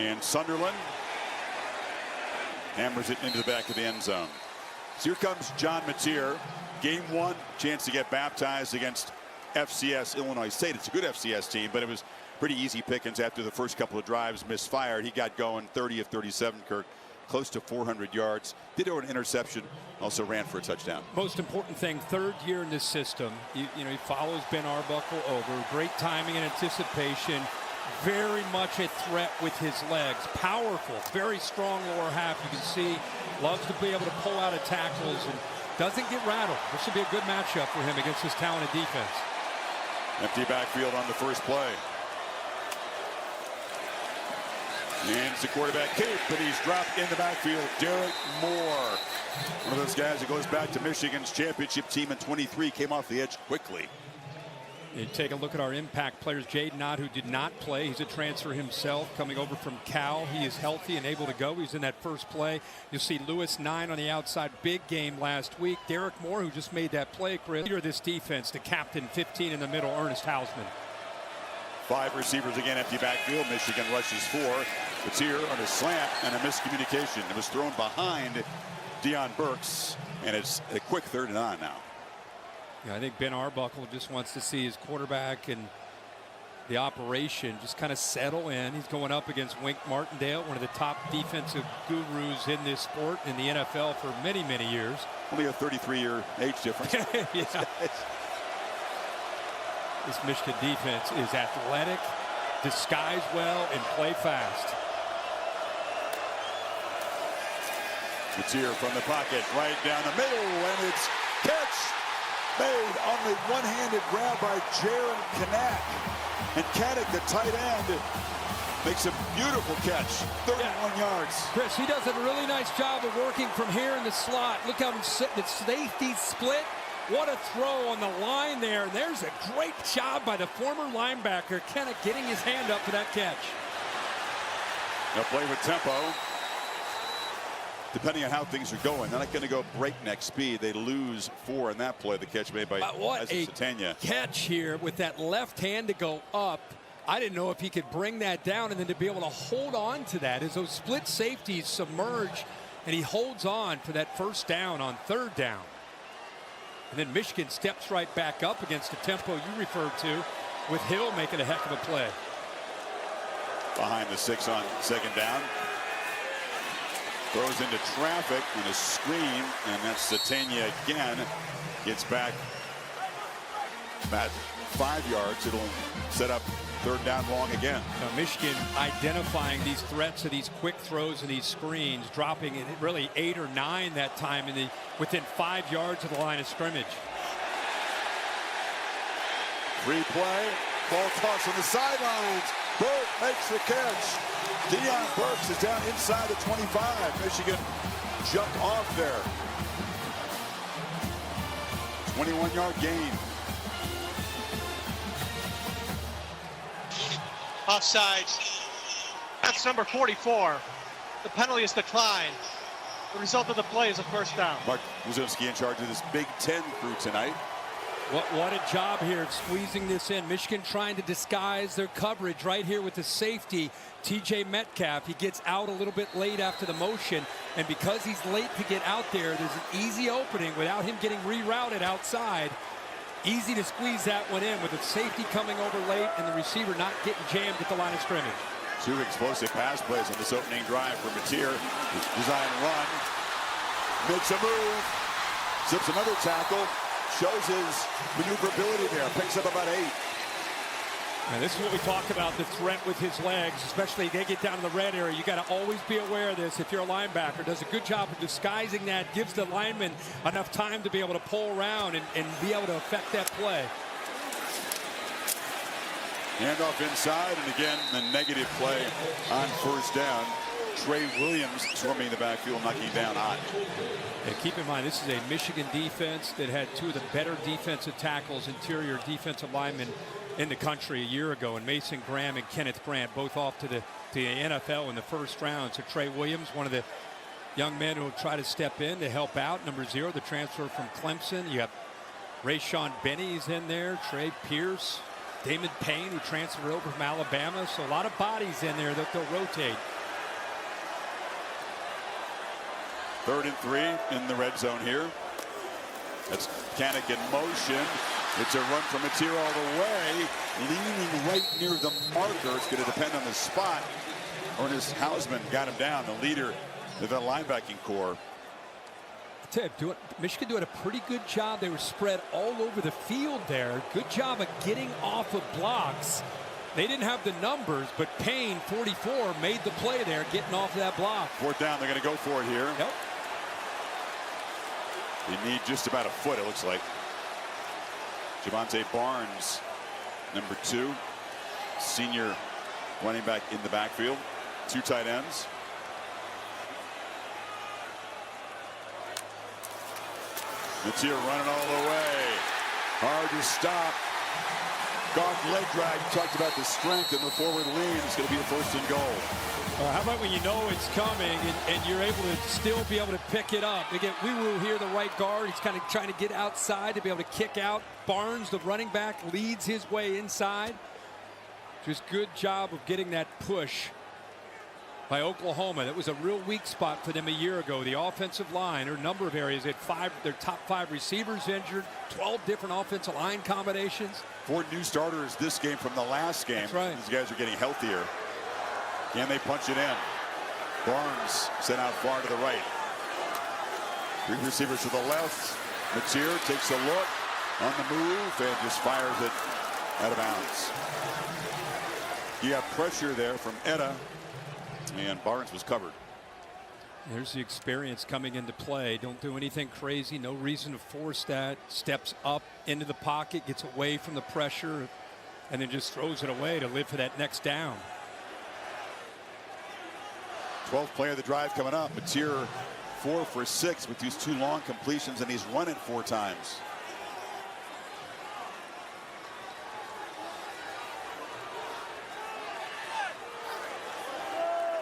And Sunderland hammers it into the back of the end zone. So here comes John Mateer. Game one, chance to get baptized against FCS Illinois State. It's a good FCS team, but it was pretty easy pickings after the first couple of drives misfired. He got going 30 of 37, Kirk. Close to 400 yards. Did over an interception. Also ran for a touchdown. Most important thing, third year in this system. You know, he follows Ben Arbuckle over. Great timing and anticipation. Very much a threat with his legs. Powerful, very strong lower half. You can see, loves to be able to pull out of tackles and doesn't get rattled. This should be a good matchup for him against this talented defense. Empty backfield on the first play. And it's the quarterback keep, but he's dropped in the backfield. Derek Moore, one of those guys that goes back to Michigan's championship team in 23, came off the edge quickly. You take a look at our impact players. Jaden Ott, who did not play. He's a transfer himself, coming over from Cal. He is healthy and able to go. He's in that first play. You'll see Lewis 9 on the outside. Big game last week. Derek Moore, who just made that play, Chris. Leader of this defense, the captain, 15 in the middle, Ernest Hausman. 5 receivers again, empty backfield. Michigan rushes 4. It's here on a slant and a miscommunication. It was thrown behind Deion Burks, and it's a quick 3rd and on now. Yeah, I think Ben Arbuckle just wants to see his quarterback and the operation just kind of settle in. He's going up against Wink Martindale, one of the top defensive gurus in this sport in the NFL for many, many years. Only a 33-year age difference. Yeah. This Michigan defense is athletic, disguise well, and play fast. Mateer from the pocket, right down the middle, and it's catch made on the one-handed grab by Jaron Kanak. And Kanak, the tight end, makes a beautiful catch, 31 yards. Chris, he does a really nice job of working from here in the slot. Look how he's sitting at safety split. What a throw on the line there. There's a great job by the former linebacker, Kanak, getting his hand up for that catch. They'll play with tempo. Depending on how things are going, they're not going to go breakneck speed. They lose 4 in that play. The catch made by what a Satania. Catch here with that left hand to go up. I didn't know if he could bring that down and then to be able to hold on to that as those split safeties submerge, and he holds on for that first down on 3rd down. And then Michigan steps right back up against the tempo you referred to, with Hill making a heck of a play. Behind the 6 on 2nd down. Throws into traffic and a screen, and that's Satania again. Gets back about 5 yards. It'll set up 3rd down long again. Now Michigan identifying these threats of these quick throws and these screens, dropping it really 8 or 9 that time within 5 yards of the line of scrimmage. Free play, ball toss on the sidelines. Burke makes the catch. Deion Burks is down inside the 25. Michigan jumped off there. 21-yard gain. Offside. That's number 44. The penalty is declined. The result of the play is a first down. Mark Wazowski in charge of this Big Ten crew tonight. What a job here of squeezing this in. Michigan trying to disguise their coverage right here with the safety, TJ Metcalf. He gets out a little bit late after the motion, and because he's late to get out there, there's an easy opening without him getting rerouted outside. Easy to squeeze that one in with the safety coming over late and the receiver not getting jammed at the line of scrimmage. 2 explosive pass plays on this opening drive for Mateer. Design run, makes a move, zips another tackle, shows his maneuverability there, picks up about 8. And this is what we talk about, the threat with his legs, especially they get down to the red area. You got to always be aware of this. If you're a linebacker, does a good job of disguising that, gives the lineman enough time to be able to pull around and be able to affect that play. Handoff inside, and again, the negative play on 1st down. Trey Williams swarming the backfield, knocking down Ott. And keep in mind, this is a Michigan defense that had 2 of the better defensive tackles, interior defensive linemen in the country a year ago, and Mason Graham and Kenneth Brandt, both off to the NFL in the 1st round. So Trey Williams, one of the young men who will try to step in to help out. Number 0, the transfer from Clemson. You have Rayshawn Benny's in there, Trey Pierce, Damon Payne, who transferred over from Alabama. So a lot of bodies in there that they'll rotate. 3rd and 3 in the red zone here. That's Kanak in motion. It's a run from Matier all the way, leaning right near the marker. It's going to depend on the spot. Ernest Hausman got him down, the leader of the linebacking core. Michigan doing a pretty good job. They were spread all over the field there. Good job of getting off of blocks. They didn't have the numbers, but Payne, 44, made the play there, getting off of that block. 4th down, they're going to go for it here. Yep. They need just about a foot, it looks like. Javante Barnes, number 2, senior running back in the backfield. 2 tight ends. Matier running all the way. Hard to stop. Goff leg drag. You talked about the strength and the forward lean. It's going to be a 1st and goal. How about when you know it's coming and you're able to still be able to pick it up? Again, we will hear the right guard. He's kind of trying to get outside to be able to kick out. Barnes, the running back, leads his way inside. Just good job of getting that push by Oklahoma. That was a real weak spot for them a year ago. The offensive line, or a number of areas, they had their top 5 receivers injured, 12 different offensive line combinations. 4 new starters this game from the last game. That's right. These guys are getting healthier. Can they punch it in? Barnes sent out far to the right. 3 receivers to the left. Matier takes a look on the move and just fires it out of bounds. You have pressure there from Etta, and Barnes was covered. There's the experience coming into play. Don't do anything crazy. No reason to force that. Steps up into the pocket, gets away from the pressure, and then just throws it away to live for that next down. 12th play of the drive coming up. Matier 4 for 6 with these 2 long completions, and he's run it 4 times.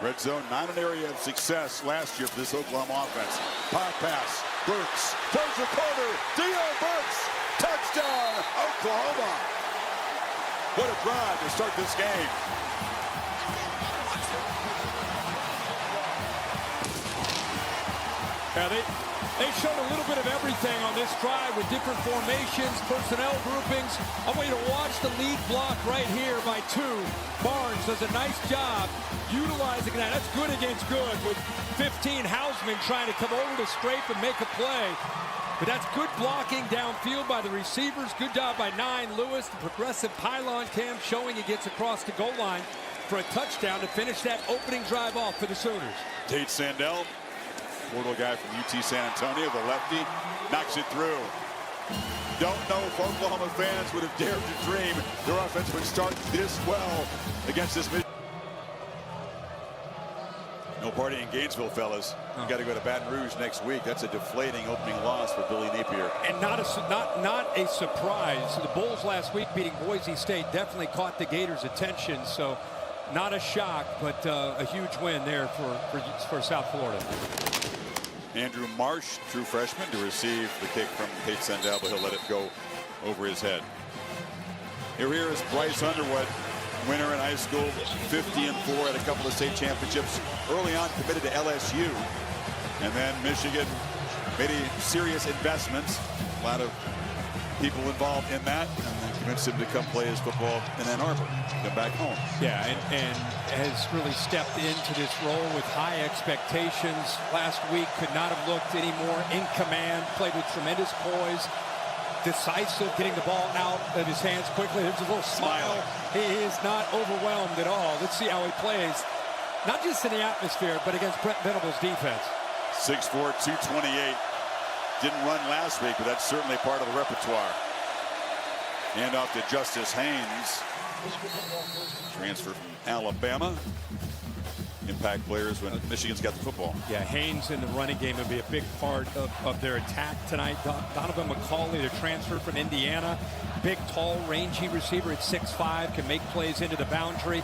Red zone, not an area of success last year for this Oklahoma offense. Pop pass. Burks turns the corner. Deion Burks. Touchdown, Oklahoma. What a drive to start this game. Yeah, they showed a little bit of everything on this drive with different formations, personnel groupings. I want you to watch the lead block right here by 2. Barnes does a nice job utilizing that. That's good against good with 15. Hausman trying to come over to scrape and make a play. But that's good blocking downfield by the receivers. Good job by 9. Lewis, the progressive pylon cam showing he gets across the goal line for a touchdown to finish that opening drive off for the Sooners. Tate Sandell, portal guy from UT San Antonio, the lefty, knocks it through. Don't know if Oklahoma fans would have dared to dream their offense would start this well against this. No party in Gainesville, fellas. You got to go to Baton Rouge next week. That's a deflating opening loss for Billy Napier. And not a surprise. The Bulls last week beating Boise State definitely caught the Gators' attention. So not a shock, but a huge win there for South Florida. Andrew Marsh, true freshman, to receive the kick from Tate Sandell, but he'll let it go over his head. Here is Bryce Underwood, winner in high school, 50-4 at a couple of state championships. Early on, committed to LSU, and then Michigan made a serious investments. A lot of people involved in that, and then convinced him to come play his football in Ann Arbor, come back home. Yeah, and has really stepped into this role with high expectations. Last week could not have looked any more in command, played with tremendous poise, decisive, getting the ball out of his hands quickly. There's a little smile. He is not overwhelmed at all. Let's see how he plays, not just in the atmosphere, but against Brent Venables' defense. 6'4", 228. Didn't run last week, but that's certainly part of the repertoire. Hand off to Justice Haynes. Transfer from Alabama. Impact players when Michigan's got the football. Yeah, Haynes in the running game will be a big part of their attack tonight. Donovan McCauley, the transfer from Indiana. Big, tall, rangy receiver at 6'5", can make plays into the boundary.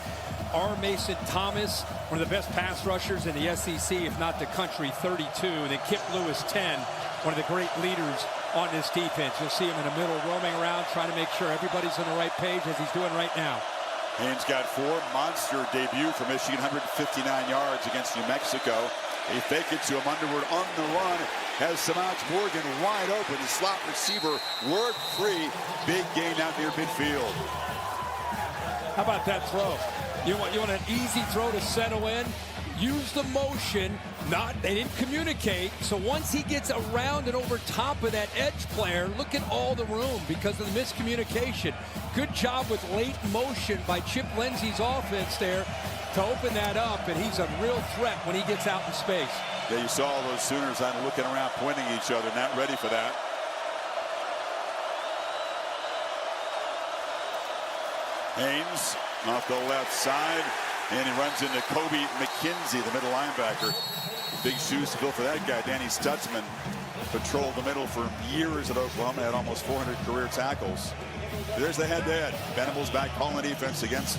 R. Mason Thomas, one of the best pass rushers in the SEC, if not the country, 32. And then Kip Lewis, 10. One of the great leaders on this defense. You'll see him in the middle, roaming around, trying to make sure everybody's on the right page, as he's doing right now. Haynes got 4. Monster debut for Michigan, 159 yards against New Mexico. They fake it to him. Underwood on the run. Has Semaj Morgan wide open. The slot receiver worked free. Big gain out near midfield. How about that throw? You want an easy throw to settle in? Use the motion. They didn't communicate. So once he gets around and over top of that edge player, look at all the room because of the miscommunication. Good job with late motion by Chip Lindsey's offense there to open that up, and he's a real threat when he gets out in space. Yeah, you saw all those Sooners on looking around, pointing at each other, not ready for that. Haynes off the left side, and he runs into Kobe McKenzie, the middle linebacker. Big shoes to fill for that guy. Danny Stutzman patrolled the middle for years at Oklahoma, had almost 400 career tackles. There's the head-to-head. Venables back calling defense against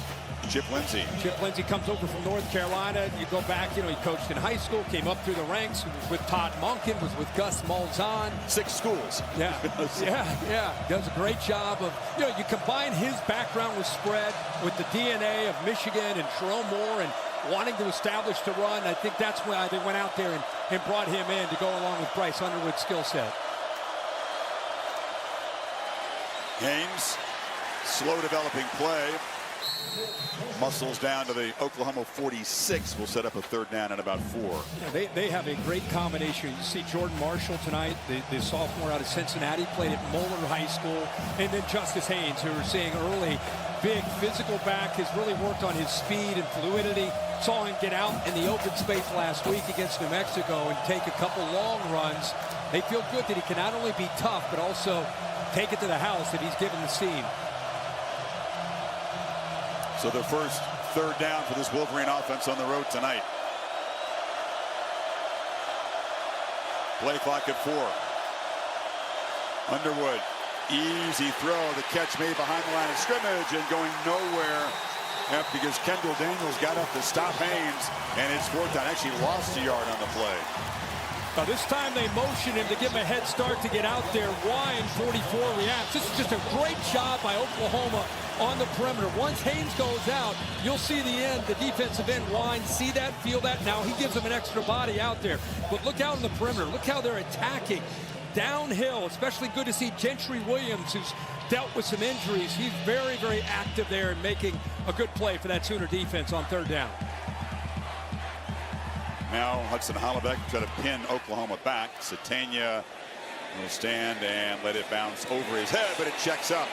Chip Lindsey. Chip Lindsey comes over from North Carolina. You go back, he coached in high school, came up through the ranks with Todd Monken, was with Gus Malzahn. 6 schools. Yeah, does a great job of, you combine his background with spread with the DNA of Michigan and Jerome Moore and wanting to establish the run. I think that's why they went out there and brought him in to go along with Bryce Underwood's skill set. Haynes, slow developing play. Muscles down to the Oklahoma 46. Will set up a third down at about 4. Yeah, they have a great combination. You see Jordan Marshall tonight, the sophomore out of Cincinnati, played at Moeller High School. And then Justice Haynes, who we're seeing early, big physical back, has really worked on his speed and fluidity. Saw him get out in the open space last week against New Mexico and take a couple long runs. They feel good that he can not only be tough, but also take it to the house that he's given the seam. So the first third down for this Wolverine offense on the road tonight. Play clock at 4. Underwood, easy throw. The catch made behind the line of scrimmage and going nowhere because Kendall Daniels got up to stop Haynes, and it's 4th down. Actually lost a yard on the play. Now this time they motion him to give him a head start to get out there. Wine 44 reacts. This is just a great job by Oklahoma on the perimeter. Once Haynes goes out, you'll see the end, the defensive end. Wine, see that, feel that. Now he gives him an extra body out there. But look out on the perimeter. Look how they're attacking downhill. Especially good to see Gentry Williams, who's dealt with some injuries. He's very, very active there and making a good play for that Sooner defense on third down. Now Hudson Hollaback try to pin Oklahoma back. Satania will stand and let it bounce over his head, but it checks up.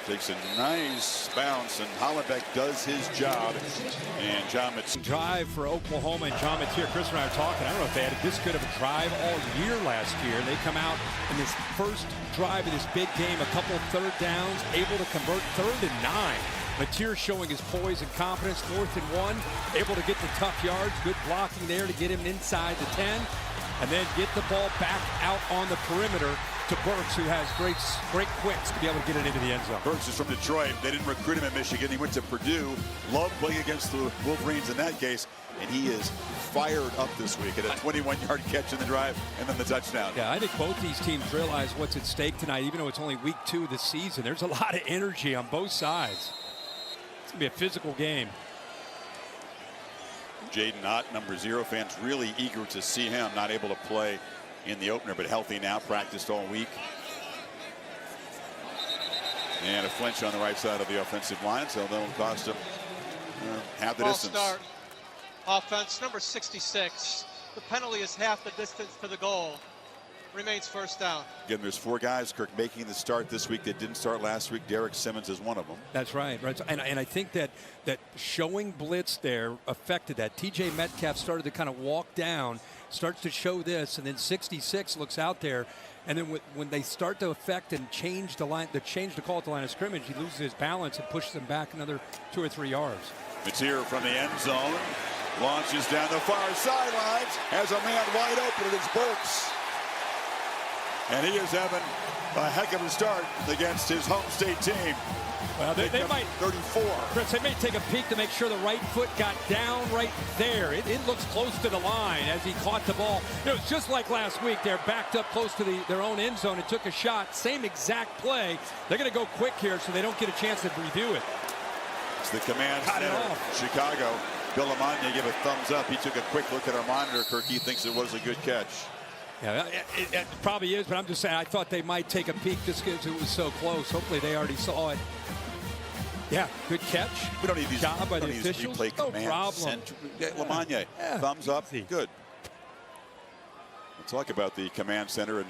Takes a nice bounce, and Hollaback does his job. And John Matier. Drive for Oklahoma and John Matier. Chris and I are talking. I don't know if they had this good of a drive all year last year. They come out in this first drive of this big game, a couple of third downs, able to convert 3rd and 9. Matier showing his poise and confidence. 4th and 1, able to get the tough yards. Good blocking there to get him inside the 10. And then get the ball back out on the perimeter to Burks, who has great quicks to be able to get it into the end zone. Burks is from Detroit. They didn't recruit him at Michigan. He went to Purdue. Loved playing against the Wolverines in that case. And he is fired up this week at a 21-yard catch in the drive and then the touchdown. Yeah, I think both these teams realize what's at stake tonight, even though it's only week 2 of the season. There's a lot of energy on both sides. It's going to be a physical game. Jaden Ott, number 0, fans really eager to see him. Not able to play in the opener, but healthy now, practiced all week. And a flinch on the right side of the offensive line, so that'll cost him half the distance. Start. Offense, number 66. The penalty is half the distance to the goal. Remains first down. Again, there's 4 guys, Kirk, making the start this week that didn't start last week. Derek Simmons is one of them. That's right. And I think that showing blitz there affected that. TJ Metcalf started to kind of walk down, starts to show this, and then 66 looks out there. And then when they start to affect and change the call at the line of scrimmage, he loses his balance and pushes them back another 2 or 3 yards. Matier from the end zone launches down the far sidelines, has a man wide open, and it's Burks. And he is having a heck of a start against his home state team. Well, they might, 34. Chris, they may take a peek to make sure the right foot got down right there. It looks close to the line as he caught the ball. It's just like last week. They're backed up close to their own end zone and took a shot. Same exact play. They're going to go quick here so they don't get a chance to review it. It's the command center, Chicago. Bill Lamagna gave a thumbs up. He took a quick look at our monitor. Kirk, he thinks it was a good catch. Yeah, it probably is, but I'm just saying I thought they might take a peek just because it was so close. Hopefully they already saw it. Yeah, good catch. We don't need these, job by the these officials. replay No commands. problem. Lamagna, Yeah. thumbs up. Easy. Good. We'll talk about the command center and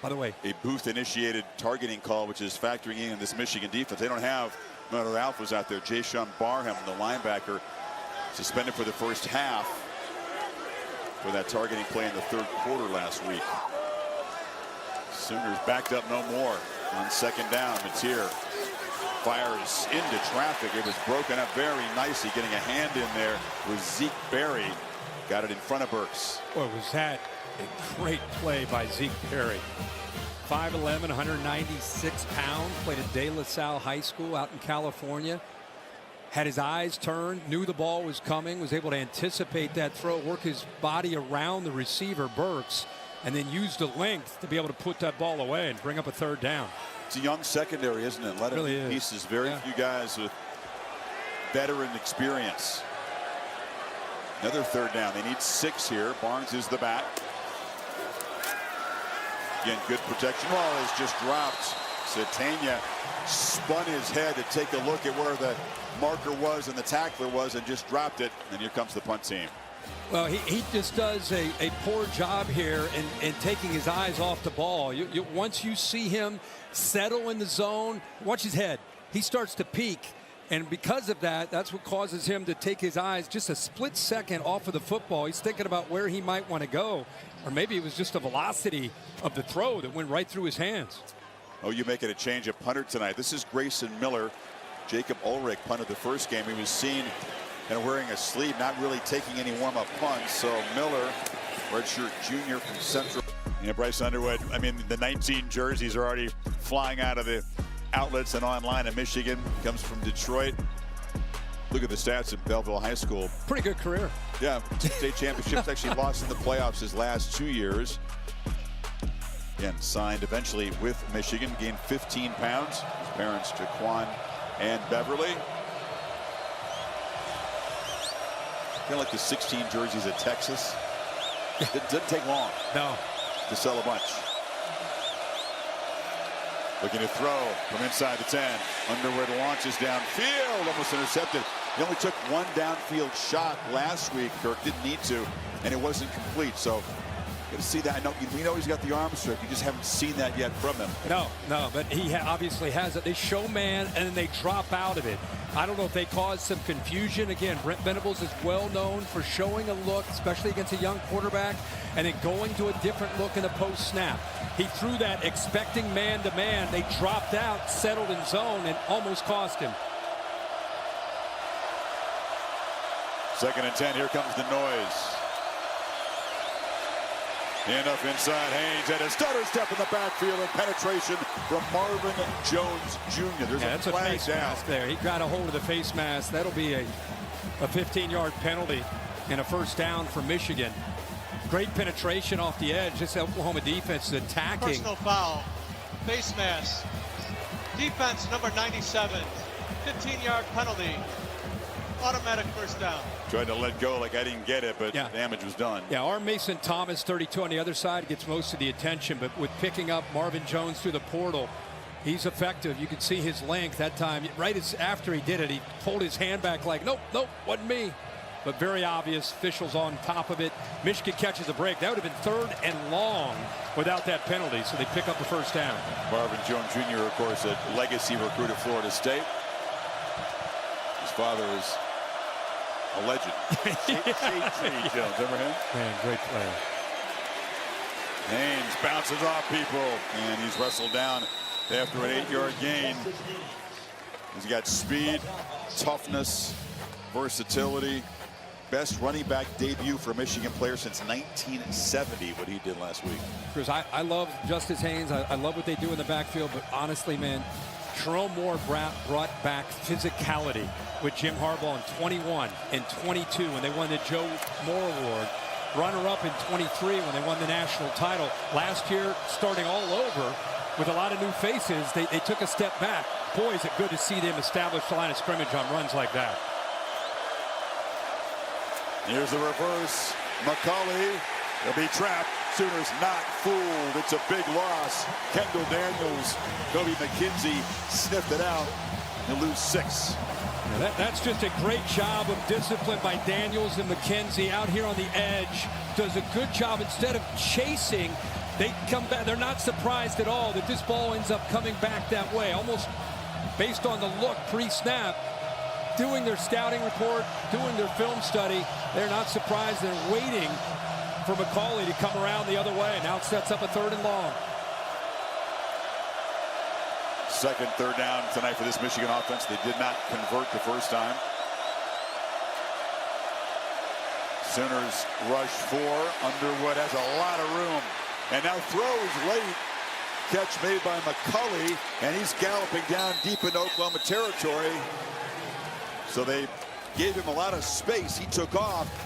By the way, a booth-initiated targeting call, which is factoring in this Michigan defense. They don't have none of the alphas out there. Jayshon Barham, the linebacker, suspended for the first half for that targeting play in the third quarter last week. Sooners backed up no more on second down. Matier fires into traffic. It was broken up very nicely, getting a hand in there with Zeke Berry. Got it in front of Burks. boy, was that a great play by Zeke Berry. 5'11", 196 pounds, played at De La Salle High School out in California. Had his eyes turned, knew the ball was coming, was able to anticipate that throw, work his body around the receiver, Burks, and then use the length to be able to put that ball away and bring up a third down. It's a young secondary, isn't it? Let Really it is. pieces. Very few guys with veteran experience. Another third down. They need 6 here. Barnes is the back. Again, good protection. Ball is just dropped. Satania spun his head to take a look at where the marker was and the tackler was and just dropped it. And here comes the punt team. Well, he just does a poor job here in taking his eyes off the ball. Once you see him settle in the zone, watch his head. He starts to peek. And because of that, that's what causes him to take his eyes just a split second off of the football. He's thinking about where he might want to go. Or maybe it was just the velocity of the throw that went right through his hands. Oh, you making a change of punter tonight. This is Grayson Miller. Jacob Ulrich punted the first game. He was seen wearing a sleeve, not really taking any warm-up punts. So Miller, redshirt junior from Central. Yeah, Bryce Underwood, I mean, the 19 jerseys are already flying out of the outlets and online in Michigan. Comes from Detroit. Look at the stats at Belleville High School. Pretty good career. Yeah, state championships. Actually lost in the playoffs his last 2 years. Again, signed eventually with Michigan. Gained 15 pounds. His parents, Jaquan and Beverly. Kind of like the 16 jerseys at Texas. It didn't take long. No. To sell a bunch. Looking to throw from inside the 10. Underwood launches downfield, almost intercepted. He only took one downfield shot last week. Kirk didn't need to, and it wasn't complete. So, good to see that. I know we know he's got the arm strength. You just haven't seen that yet from him. No, but he obviously has it. They show man, and then they drop out of it. I don't know if they caused some confusion. Again, Brent Venables is well known for showing a look, especially against a young quarterback, and then going to a different look in the post snap. He threw that expecting man-to-man. They dropped out, settled in zone, and almost cost him. 2nd and 10. Here comes the noise. Enough inside. Haynes had a stutter step in the backfield and penetration from Marvin Jones Jr. There's That's a a flag face down. mask there. He got a hold of the face mask. That'll be a 15-yard penalty and a first down for Michigan. Great penetration off the edge. This Oklahoma defense is attacking. Personal foul. Face mask. Defense number 97. 15-yard penalty. Automatic first down. Tried to let go like I didn't get it, but Yeah. damage was done. Yeah, our Mason Thomas, 32 on the other side, gets most of the attention, but with picking up Marvin Jones through the portal, he's effective. You could see his length that time. Right after he did it, he pulled his hand back like, nope, wasn't me. But very obvious, officials on top of it. Michigan catches a break. That would have been 3rd and long without that penalty, so they pick up the first down. Marvin Jones Jr., of course, a legacy recruit at Florida State. His father is a legend. J.J. Jones, remember him? Man, great player. Haynes bounces off people, and he's wrestled down after an 8-yard gain. He's got speed, toughness, versatility. Best running back debut for a Michigan player since 1970, what he did last week. Because I love Justice Haynes. I love what they do in the backfield, but honestly, man, Jerome Moore brought back physicality with Jim Harbaugh in 21 and 22 when they won the Joe Moore Award. Runner-up in 23 when they won the national title. Last year, starting all over with a lot of new faces, they took a step back. Boy, is it good to see them establish the line of scrimmage on runs like that. Here's the reverse. McCulley will be trapped. Sooners not fooled. It's a big loss. Kendall Daniels, Kobe McKenzie sniffed it out. He'll lose 6. That's just a great job of discipline by Daniels and McKenzie out here on the edge. Does a good job. Instead of chasing, they come back. They're not surprised at all that this ball ends up coming back that way. Almost based on the look pre-snap, doing their scouting report, doing their film study. They're not surprised. They're waiting for McCulley to come around the other way. Now it sets up a 3rd and long. Second, 3rd down tonight for this Michigan offense. They did not convert the first time. Sooners rush 4. Underwood has a lot of room. And now throws late. Catch made by McCulley. And he's galloping down deep into Oklahoma territory. So they gave him a lot of space. He took off.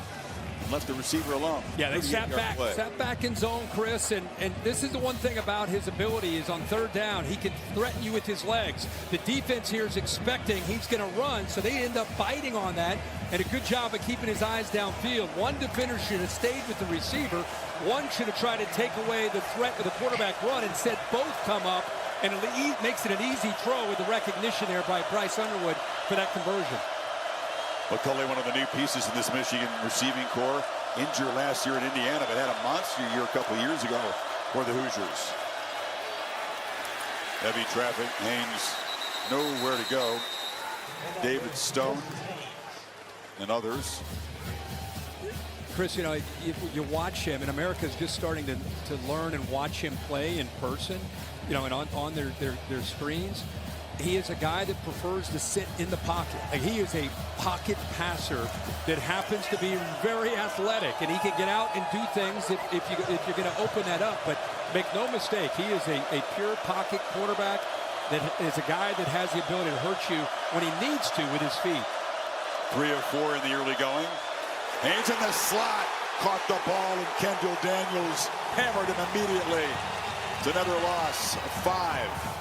Left the receiver alone. Yeah, they sat back in zone, Chris, and this is the one thing about his ability is on 3rd down, he can threaten you with his legs. The defense here is expecting he's going to run, so they end up biting on that, and a good job of keeping his eyes downfield. One defender should have stayed with the receiver. One should have tried to take away the threat with a quarterback run. Instead, both come up, and it makes it an easy throw with the recognition there by Bryce Underwood for that conversion. McCulley, one of the new pieces in this Michigan receiving corps, injured last year in Indiana, but had a monster year a couple years ago for the Hoosiers. Heavy traffic. Haynes nowhere to go. David Stone and others. Chris, you know, you watch him, and America's just starting to learn and watch him play in person, you know, and on their screens. He is a guy that prefers to sit in the pocket. Like, he is a pocket passer that happens to be very athletic, and he can get out and do things if you're going to open that up. But make no mistake, he is a pure pocket quarterback that is a guy that has the ability to hurt you when he needs to with his feet. 3 of 4 in the early going. Haynes in the slot, caught the ball, and Kendall Daniels hammered him immediately. It's another loss of 5.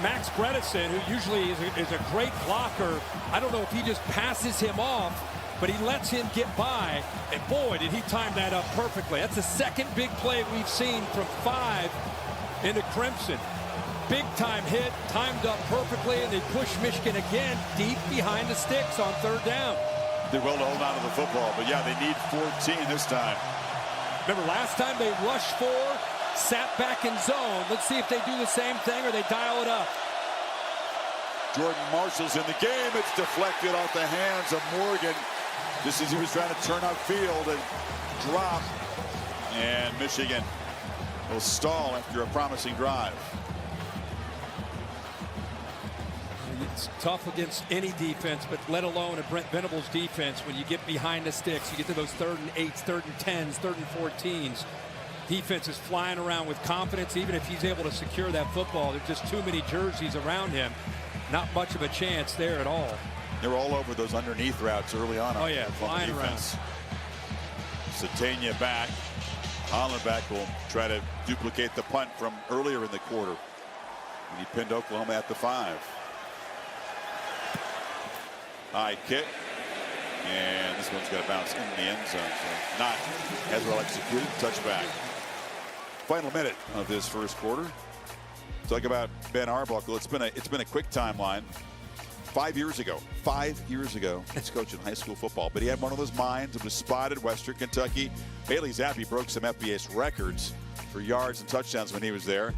Max Bredesen, who usually is a great blocker, I don't know if he just passes him off, but he lets him get by, and boy, did he time that up perfectly. That's the second big play we've seen from 5 into Crimson. Big time hit, timed up perfectly, and they push Michigan again deep behind the sticks on 3rd down. Did well to hold on to the football, but yeah, they need 14 this time. Remember last time they rushed 4, sat back in zone. Let's see if they do the same thing or they dial it up. Jordan Marshall's in the game. It's deflected off the hands of Morgan just as he was trying to turn upfield and drop. And Michigan will stall after a promising drive. It's tough against any defense, but let alone a Brent Venables defense. When you get behind the sticks, you get to those 3rd and 8s, 3rd and 10s, 3rd and 14s. Defense is flying around with confidence. Even if he's able to secure that football, there's just too many jerseys around him. Not much of a chance there at all. They're all over those underneath routes early on. Oh yeah, flying around. Satania back. Hollenbeck will try to duplicate the punt from earlier in the quarter. And he pinned Oklahoma at the 5. High kick. And this one's going to bounce in the end zone. So not as well executed. Touchback. Final minute of this first quarter. Talk about Ben Arbuckle. It's been a quick timeline. 5 years ago, he's coaching high school football, but he had one of those minds. It was spotted Western Kentucky. Bailey Zappi broke some FBS records for yards and touchdowns when he was there.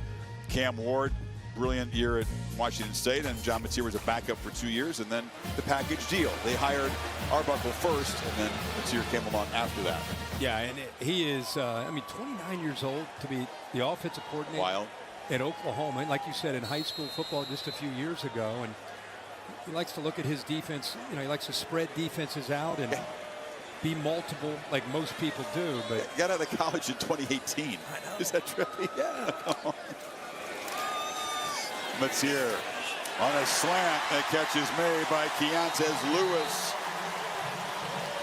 Cam Ward, brilliant year at Washington State, and John Mateer was a backup for 2 years, and then the package deal. They hired Arbuckle first, and then Mateer came along after that. Yeah, and he is, 29 years old to be the offensive coordinator. Wild. At Oklahoma, and like you said, in high school football just a few years ago, and he likes to look at his defense. You know, he likes to spread defenses out and be multiple, like most people do. But he got out of college in 2018. I know. Is that trippy? Yeah. Mateer on a slant. That catch is made by Keontez Lewis.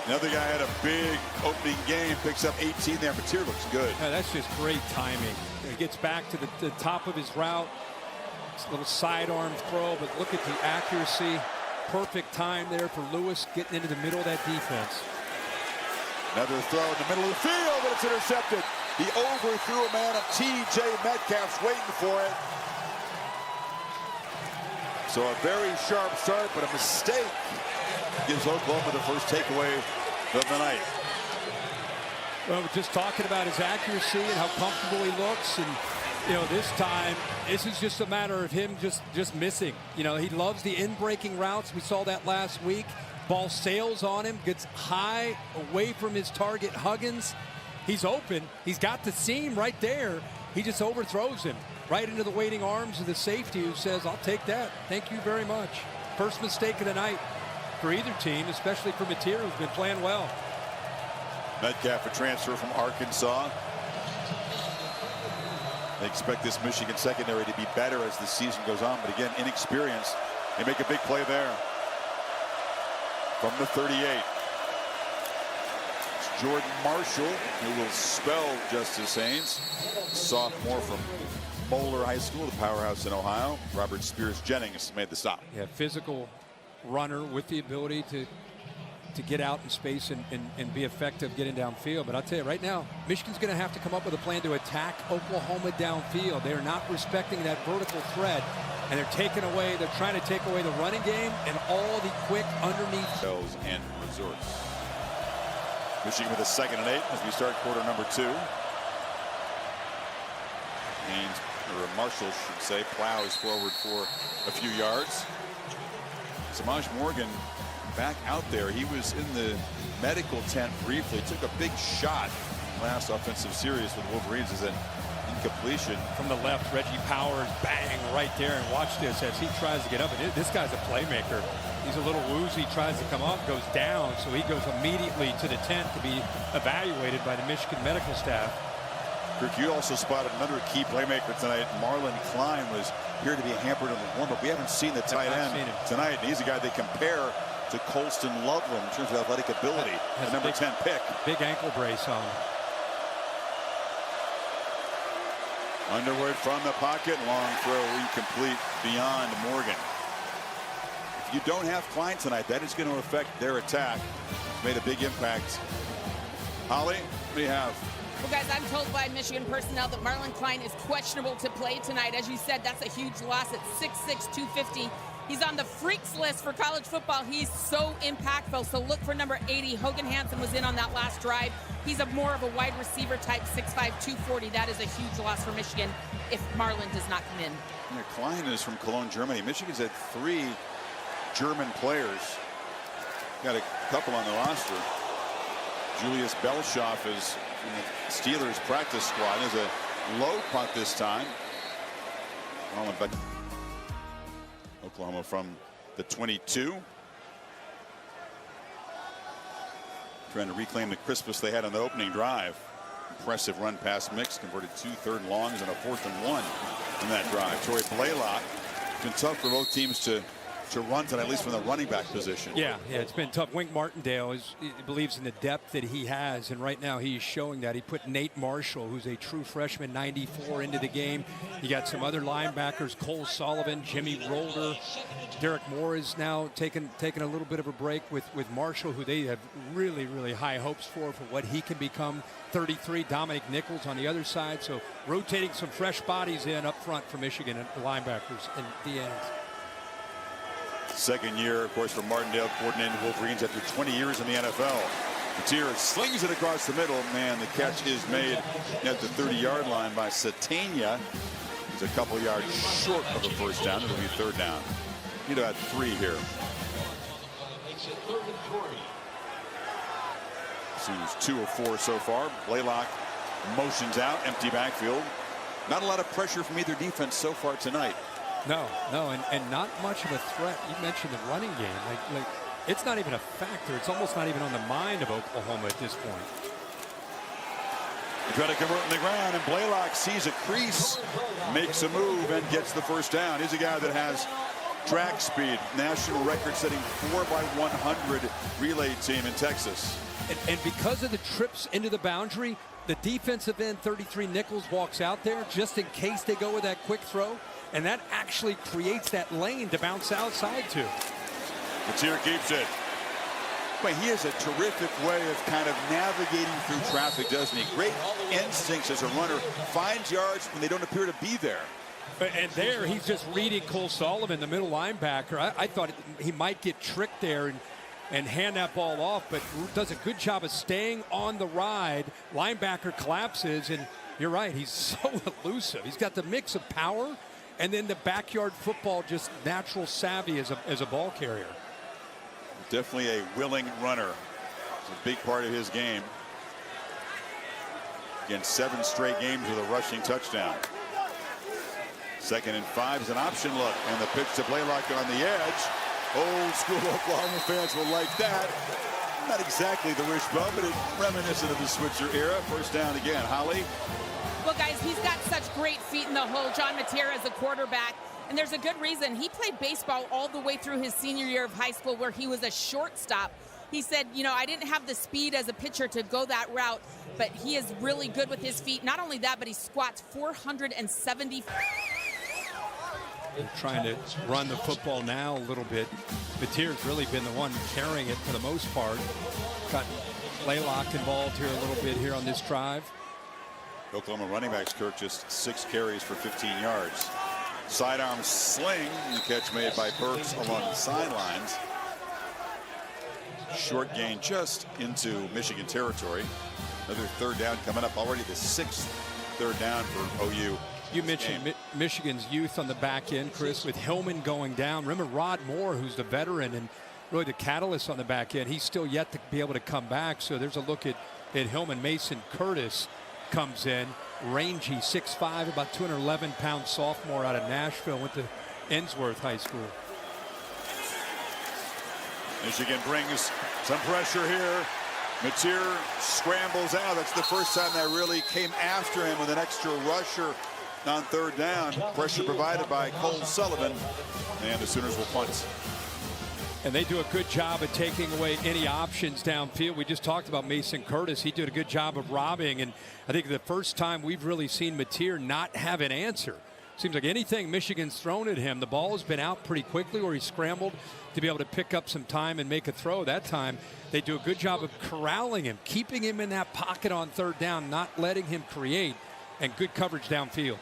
Another guy had a big opening game, picks up 18 there. Mateer looks good. Yeah, that's just great timing. He gets back to the top of his route. It's a little sidearm throw, but look at the accuracy. Perfect time there for Lewis getting into the middle of that defense. Another throw in the middle of the field, but it's intercepted. He overthrew a man of T.J. Metcalf's waiting for it. So a very sharp start, but a mistake gives Oklahoma the first takeaway of the night. Well, we're just talking about his accuracy and how comfortable he looks, and this time, this is just a matter of him just missing. He loves the in-breaking routes. We saw that last week. Ball sails on him, gets high away from his target, Huggins. He's open. He's got the seam right there. He just overthrows him right into the waiting arms of the safety, who says, "I'll take that. Thank you very much." First mistake of the night for either team, especially for Matier, who's been playing well. Metcalf, a transfer from Arkansas. They expect this Michigan secondary to be better as the season goes on, but again, inexperienced. They make a big play there. From the 38. It's Jordan Marshall, who will spell Justice Haynes. Sophomore from Moeller High School, the powerhouse in Ohio. Robert Spears Jennings made the stop. Yeah, physical runner with the ability to get out in space and be effective getting downfield. But I'll tell you right now, Michigan's going to have to come up with a plan to attack Oklahoma downfield. They're not respecting that vertical thread, and they're trying to take away the running game and all the quick underneath. And resorts. Michigan with a 2nd and 8 as we start quarter number 2. Haynes, or Marshall should say, plows forward for a few yards. Samaj Morgan back out there. He was in the medical tent briefly. Took a big shot last offensive series with the Wolverines as an incompletion. From the left, Reggie Powers, bang, right there. And watch this as he tries to get up. And this guy's a playmaker. He's a little woozy, tries to come up, goes down. So he goes immediately to the tent to be evaluated by the Michigan medical staff. Kirk, you also spotted another key playmaker tonight. Marlon Klein was here to be hampered in the warm-up. We haven't seen the tight end tonight. And he's a guy they compare to Colston Loveland in terms of athletic ability. The number 10 pick. Big ankle brace on. Underwood from the pocket. Long throw incomplete beyond Morgan. If you don't have Klein tonight, that is going to affect their attack. Made a big impact. Holly, what do you have? Well, guys, I'm told by Michigan personnel that Marlon Klein is questionable to play tonight. As you said, that's a huge loss at 6'6", 250. He's on the freaks list for college football. He's so impactful. So look for number 80. Hogan Hansen was in on that last drive. He's more of a wide receiver type, 6'5", 240. That is a huge loss for Michigan if Marlon does not come in. Yeah, Klein is from Cologne, Germany. Michigan's had 3 German players. Got a couple on the roster. Julius Belshoff is from the Steelers practice squad. There's a low punt this time. But Oklahoma from the 22. Trying to reclaim the crispness they had on the opening drive. Impressive run pass mix, converted 2 third and longs and a 4th and 1 in that drive. Torrey Blaylock. It's been tough for both teams to run tonight, at least from the running back position. Yeah, it's been tough. Wink Martindale he believes in the depth that he has, and right now he's showing that. He put Nate Marshall, who's a true freshman, 94, into the game. You got some other linebackers, Cole Sullivan, Jimmy Rolder. Derek Moore is now taking a little bit of a break with Marshall, who they have really, really high hopes for what he can become. 33, Dominic Nichols on the other side. So rotating some fresh bodies in up front for Michigan and the linebackers and the ends. 2nd year, of course, for Martindale, coordinating the Wolverines after 20 years in the NFL. Matier slings it across the middle. Man, the catch is made at the 30-yard line by Satania. He's a couple yards short of a first down. It'll be 3rd down. Need about 3 here. Seems 2 of 4 so far. Blaylock motions out, empty backfield. Not a lot of pressure from either defense so far tonight. No, and not much of a threat. You mentioned the running game. Like it's not even a factor. It's almost not even on the mind of Oklahoma at this point. They try to convert in the ground, and Blaylock sees a crease, makes a move, and gets the first down. He's a guy that has track speed, national record-setting 4x100 relay team in Texas. And because of the trips into the boundary, the defensive end, 33 Nichols, walks out there just in case they go with that quick throw. And that actually creates that lane to bounce outside to. Matier keeps it. But he has a terrific way of kind of navigating through traffic, doesn't he? Great instincts as a runner, finds yards when they don't appear to be there. And there, he's just reading Cole Sullivan, the middle linebacker. I thought he might get tricked there and hand that ball off, but does a good job of staying on the ride. Linebacker collapses, and you're right, he's so elusive. He's got the mix of power and then the backyard football, just natural savvy as a ball carrier. Definitely a willing runner. It's a big part of his game. Again, 7 straight games with a rushing touchdown. 2nd and 5 is an option look, and the pitch to Blaylock on the edge. Old school Oklahoma fans will like that. Not exactly the wishbone, but it's reminiscent of the Switzer era. First down again. Holly. Well, guys, he's got such great feet in the hole. John Mateer as a quarterback. And there's a good reason. He played baseball all the way through his senior year of high school where he was a shortstop. He said, you know, I didn't have the speed as a pitcher to go that route, but he is really good with his feet. Not only that, but he squats 470. Trying to run the football now a little bit. Mateer's really been the one carrying it for the most part. Got Blaylock involved here a little bit here on this drive. Oklahoma running backs, Kirk, just 6 carries for 15 yards. Sidearm sling, the catch made by Burks along the sidelines. Short gain just into Michigan territory. Another 3rd down coming up, already the 6th 3rd down for OU. You mentioned Michigan's youth on the back end, Chris, with Hillman going down. Remember Rod Moore, who's the veteran and really the catalyst on the back end. He's still yet to be able to come back. So there's a look at Hillman. Mason Curtis comes in, rangy, 6'5", about 211-pound sophomore out of Nashville, went to Ensworth High School. Michigan brings some pressure here. Mateer scrambles out. That's the first time they really came after him with an extra rusher on 3rd down. Pressure provided by Cole Sullivan, and the Sooners will punt. And they do a good job of taking away any options downfield. We just talked about Mason Curtis. He did a good job of robbing, and I think the first time we've really seen Mateer not have an answer. Seems like anything Michigan's thrown at him, the ball has been out pretty quickly, or he scrambled to be able to pick up some time and make a throw. That time they do a good job of corralling him, keeping him in that pocket on 3rd down, not letting him create, and good coverage downfield.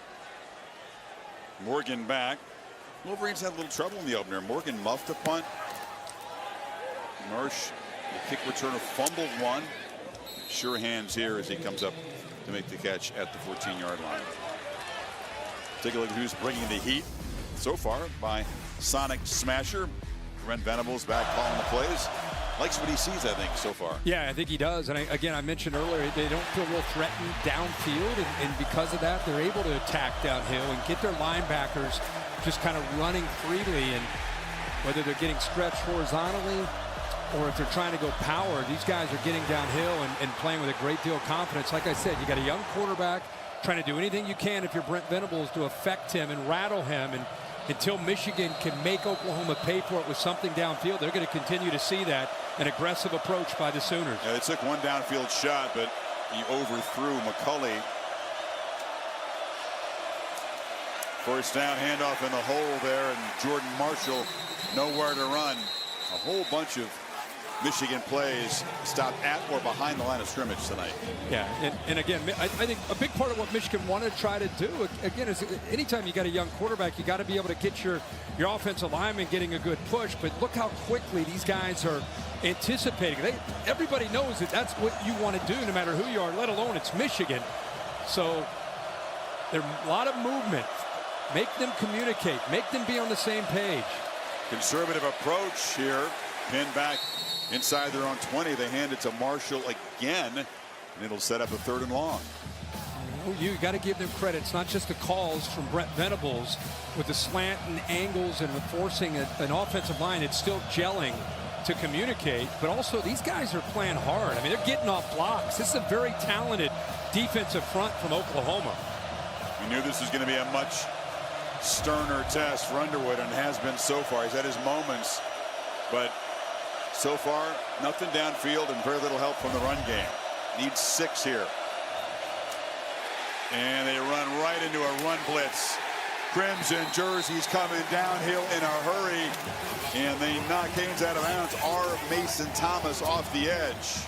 Morgan back. Wolverines had a little trouble in the opener. Morgan muffed a punt. Marsh, the kick returner, fumbled one. Sure hands here as he comes up to make the catch at the 14-yard line. Take a look at who's bringing the heat so far by Sonic Smasher. Brent Venables back calling the plays. Likes what he sees, I think, so far. Yeah, I think he does. And again, I mentioned earlier, they don't feel real threatened downfield. And because of that, they're able to attack downhill and get their linebackers just kind of running freely. And whether they're getting stretched horizontally or if they're trying to go power, these guys are getting downhill and playing with a great deal of confidence. Like I said, you got a young quarterback trying to do anything you can if you're Brent Venables to affect him and rattle him. And until Michigan can make Oklahoma pay for it with something downfield, they're going to continue to see that, an aggressive approach by the Sooners. Yeah, they took one downfield shot, but he overthrew McCulley. First down, handoff in the hole there, and Jordan Marshall nowhere to run. A whole bunch of Michigan plays stopped at or behind the line of scrimmage tonight. Yeah, and again, I think a big part of what Michigan wanted to try to do, again, is anytime you got a young quarterback, you got to be able to get your offensive lineman getting a good push. But look how quickly these guys are anticipating. Everybody knows that that's what you want to do no matter who you are, let alone it's Michigan. So there's a lot of movement. Make them communicate. Make them be on the same page. Conservative approach here. Pinned back inside their own 20. They hand it to Marshall again, and it'll set up a 3rd and long. You got to give them credit. It's not just the calls from Brent Venables with the slant and angles and forcing an offensive line. It's still gelling to communicate, but also these guys are playing hard. I mean, they're getting off blocks. This is a very talented defensive front from Oklahoma. We knew this was going to be a much sterner test for Underwood, and has been so far. He's had his moments, but so far nothing downfield and very little help from the run game. Needs 6 here. And they run right into a run blitz. Crimson jerseys coming downhill in a hurry, and they knock Haynes out of bounds. Mason Thomas off the edge.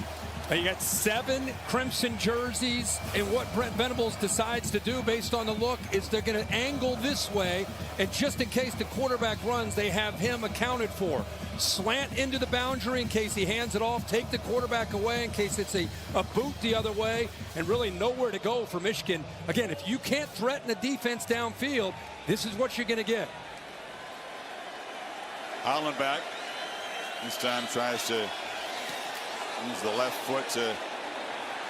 You got 7 Crimson jerseys, and what Brent Venables decides to do based on the look is they're going to angle this way, and just in case the quarterback runs, they have him accounted for. Slant into the boundary in case he hands it off, take the quarterback away in case it's a boot the other way, and really nowhere to go for Michigan. Again, if you can't threaten the defense downfield, this is what you're going to get. Holland back. This time tries to use the left foot to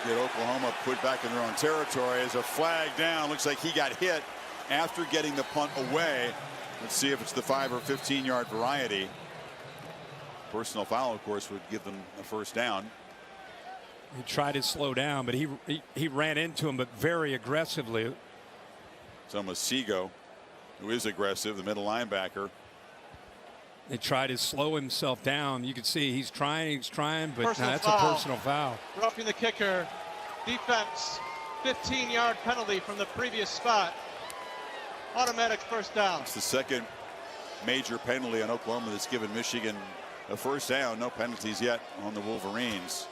get Oklahoma put back in their own territory. As a flag down, looks like he got hit after getting the punt away. Let's see if it's the 5 or 15-yard variety. Personal foul, of course, would give them a first down. He tried to slow down, but he ran into him, but very aggressively. It's almost Seago, who is aggressive, the middle linebacker. They tried to slow himself down. You can see he's trying, but no, that's foul. a personal foul. Roughing the kicker. Defense, 15-yard penalty from the previous spot. Automatic first down. It's the second major penalty on Oklahoma that's given Michigan a first down. No penalties yet on the Wolverines.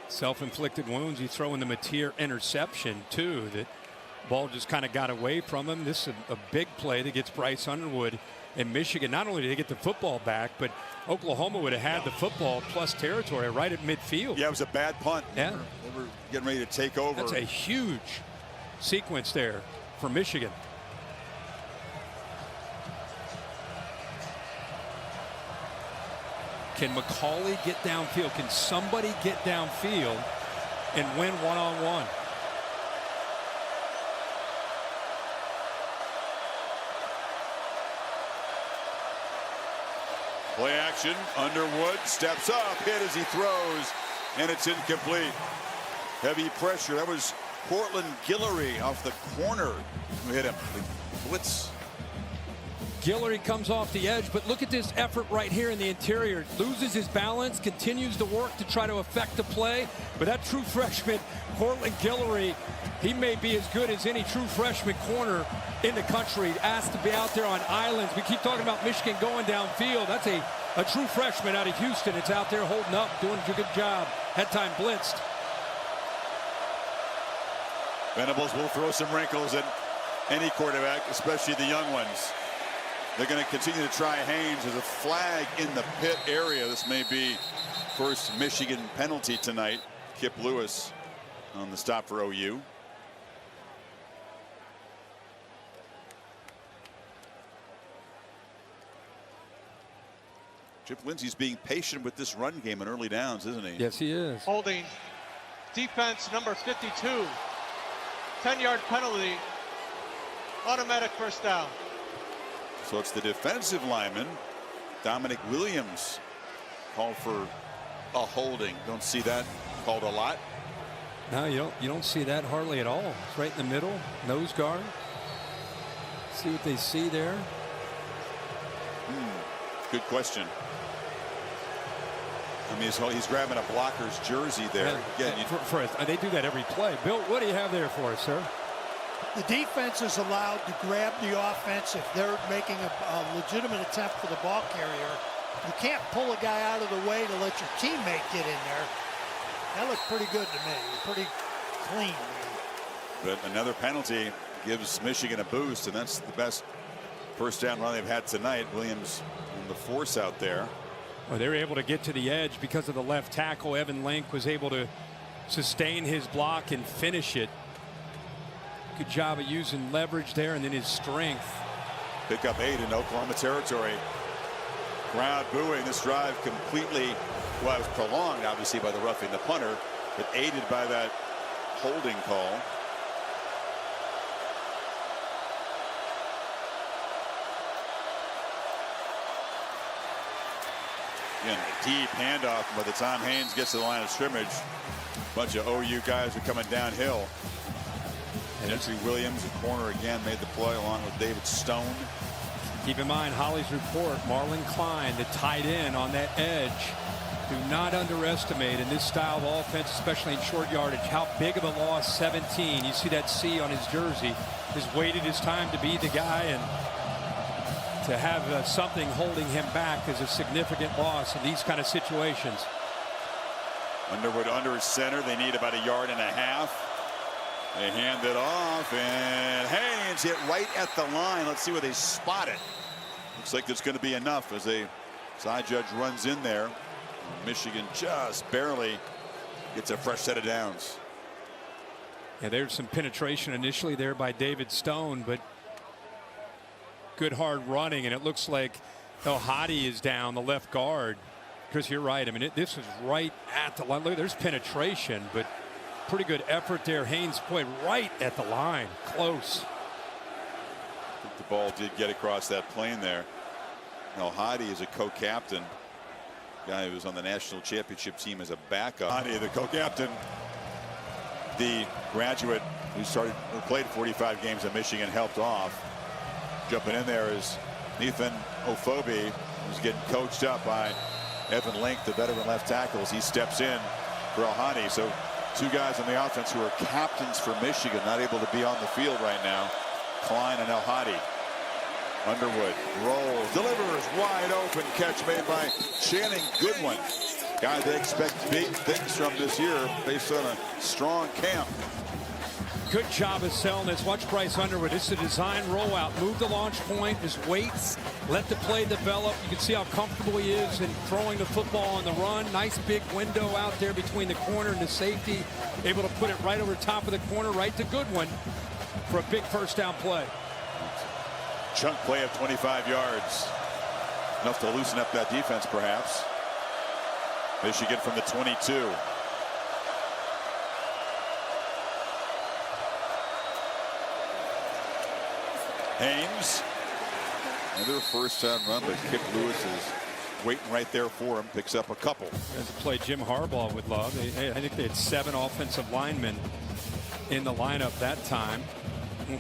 Self-inflicted wounds. You throw in the Mateer interception, too. That ball just kind of got away from him. This is a big play that gets Bryce Underwood. And Michigan, not only did they get the football back, but Oklahoma would have had the football plus territory right at midfield. Yeah, it was a bad punt. Yeah. They were getting ready to take over. That's a huge sequence there for Michigan. Can McCauley get downfield? Can somebody get downfield and win one-on-one? Play action. Underwood steps up, hit as he throws, and it's incomplete. Heavy pressure. That was Cortland Guillory off the corner who hit him. The blitz. Guillory comes off the edge, but look at this effort right here in the interior. Loses his balance, continues to work to try to affect the play. But that true freshman, Cortland Guillory, he may be as good as any true freshman corner in the country. Asked to be out there on islands. We keep talking about Michigan going downfield. That's a true freshman out of Houston. It's out there holding up, doing a good job. That time blitzed. Venables will throw some wrinkles at any quarterback, especially the young ones. They're going to continue to try Haynes. There's a flag in the pit area. This may be first Michigan penalty tonight. Kip Lewis on the stop for OU. Chip Lindsey's being patient with this run game in early downs, isn't he? Yes, he is. Holding defense number 52. 10-yard penalty. Automatic first down. So it's the defensive lineman, Dominic Williams, called for a holding. Don't see that called a lot. No, you don't see that hardly at all. It's right in the middle, nose guard. See what they see there. Good question. I mean, he's grabbing a blocker's jersey there. Yeah, they do that every play. Bill, what do you have there for us, sir? The defense is allowed to grab the offense if they're making a legitimate attempt for the ball carrier. You can't pull a guy out of the way to let your teammate get in there. That looked pretty good to me. Pretty clean. But another penalty gives Michigan a boost, and that's the best first down run they've had tonight. Williams on the force out there. Well, they were able to get to the edge because of the left tackle. Evan Link was able to sustain his block and finish it. Good job of using leverage there and then his strength. Pick up 8 in Oklahoma territory. Crowd booing. This drive completely, well, it was prolonged obviously by the roughing the punter, but aided by that holding call. Again, a deep handoff. By the time Haynes gets to the line of scrimmage, a bunch of OU guys are coming downhill. Gentry Williams, a corner again, made the play along with David Stone. Keep in mind Holly's report, Marlon Klein, the tight end on that edge. Do not underestimate in this style of offense, especially in short yardage, how big of a loss 17. You see that C on his jersey. has waited his time to be the guy, and to have something holding him back is a significant loss in these kind of situations. Underwood under center. They need about 1.5 yards. They hand it off, and Haynes hit right at the line. Let's see where they spot it. Looks like there's going to be enough as a side judge runs in there. Michigan just barely gets a fresh set of downs. Yeah, there's some penetration initially there by David Stone, but good hard running, and it looks like El-Hadi is down, the left guard. Because you're right. I mean, this was right at the line. Look, there's penetration, but pretty good effort there. Haynes played right at the line, close. I think the ball did get across that plane there. El-Hadi is a co-captain. Guy who was on the national championship team as a backup. El-Hadi, the co-captain, the graduate who played 45 games at Michigan, helped off. Jumping in there is Nathan Ofobi, who's getting coached up by Evan Link, the veteran left tackle, as he steps in for El-Hadi. So 2 guys on the offense who are captains for Michigan, not able to be on the field right now. Klein and El-Hadi. Underwood rolls, delivers, wide open catch made by Channing Goodwin. Guy they expect big things from this year based on a strong camp. Good job of selling this. Watch Bryce Underwood. This is a design rollout. Move the launch point, just waits, let the play develop. You can see how comfortable he is in throwing the football on the run. Nice big window out there between the corner and the safety. Able to put it right over top of the corner, right to Goodwin for a big first down play. Chunk play of 25 yards. Enough to loosen up that defense, perhaps. Michigan from the 22. Haynes, another first down run, but Kip Lewis is waiting right there for him. Picks up a couple. As a play Jim Harbaugh would love. I think they had 7 offensive linemen in the lineup that time,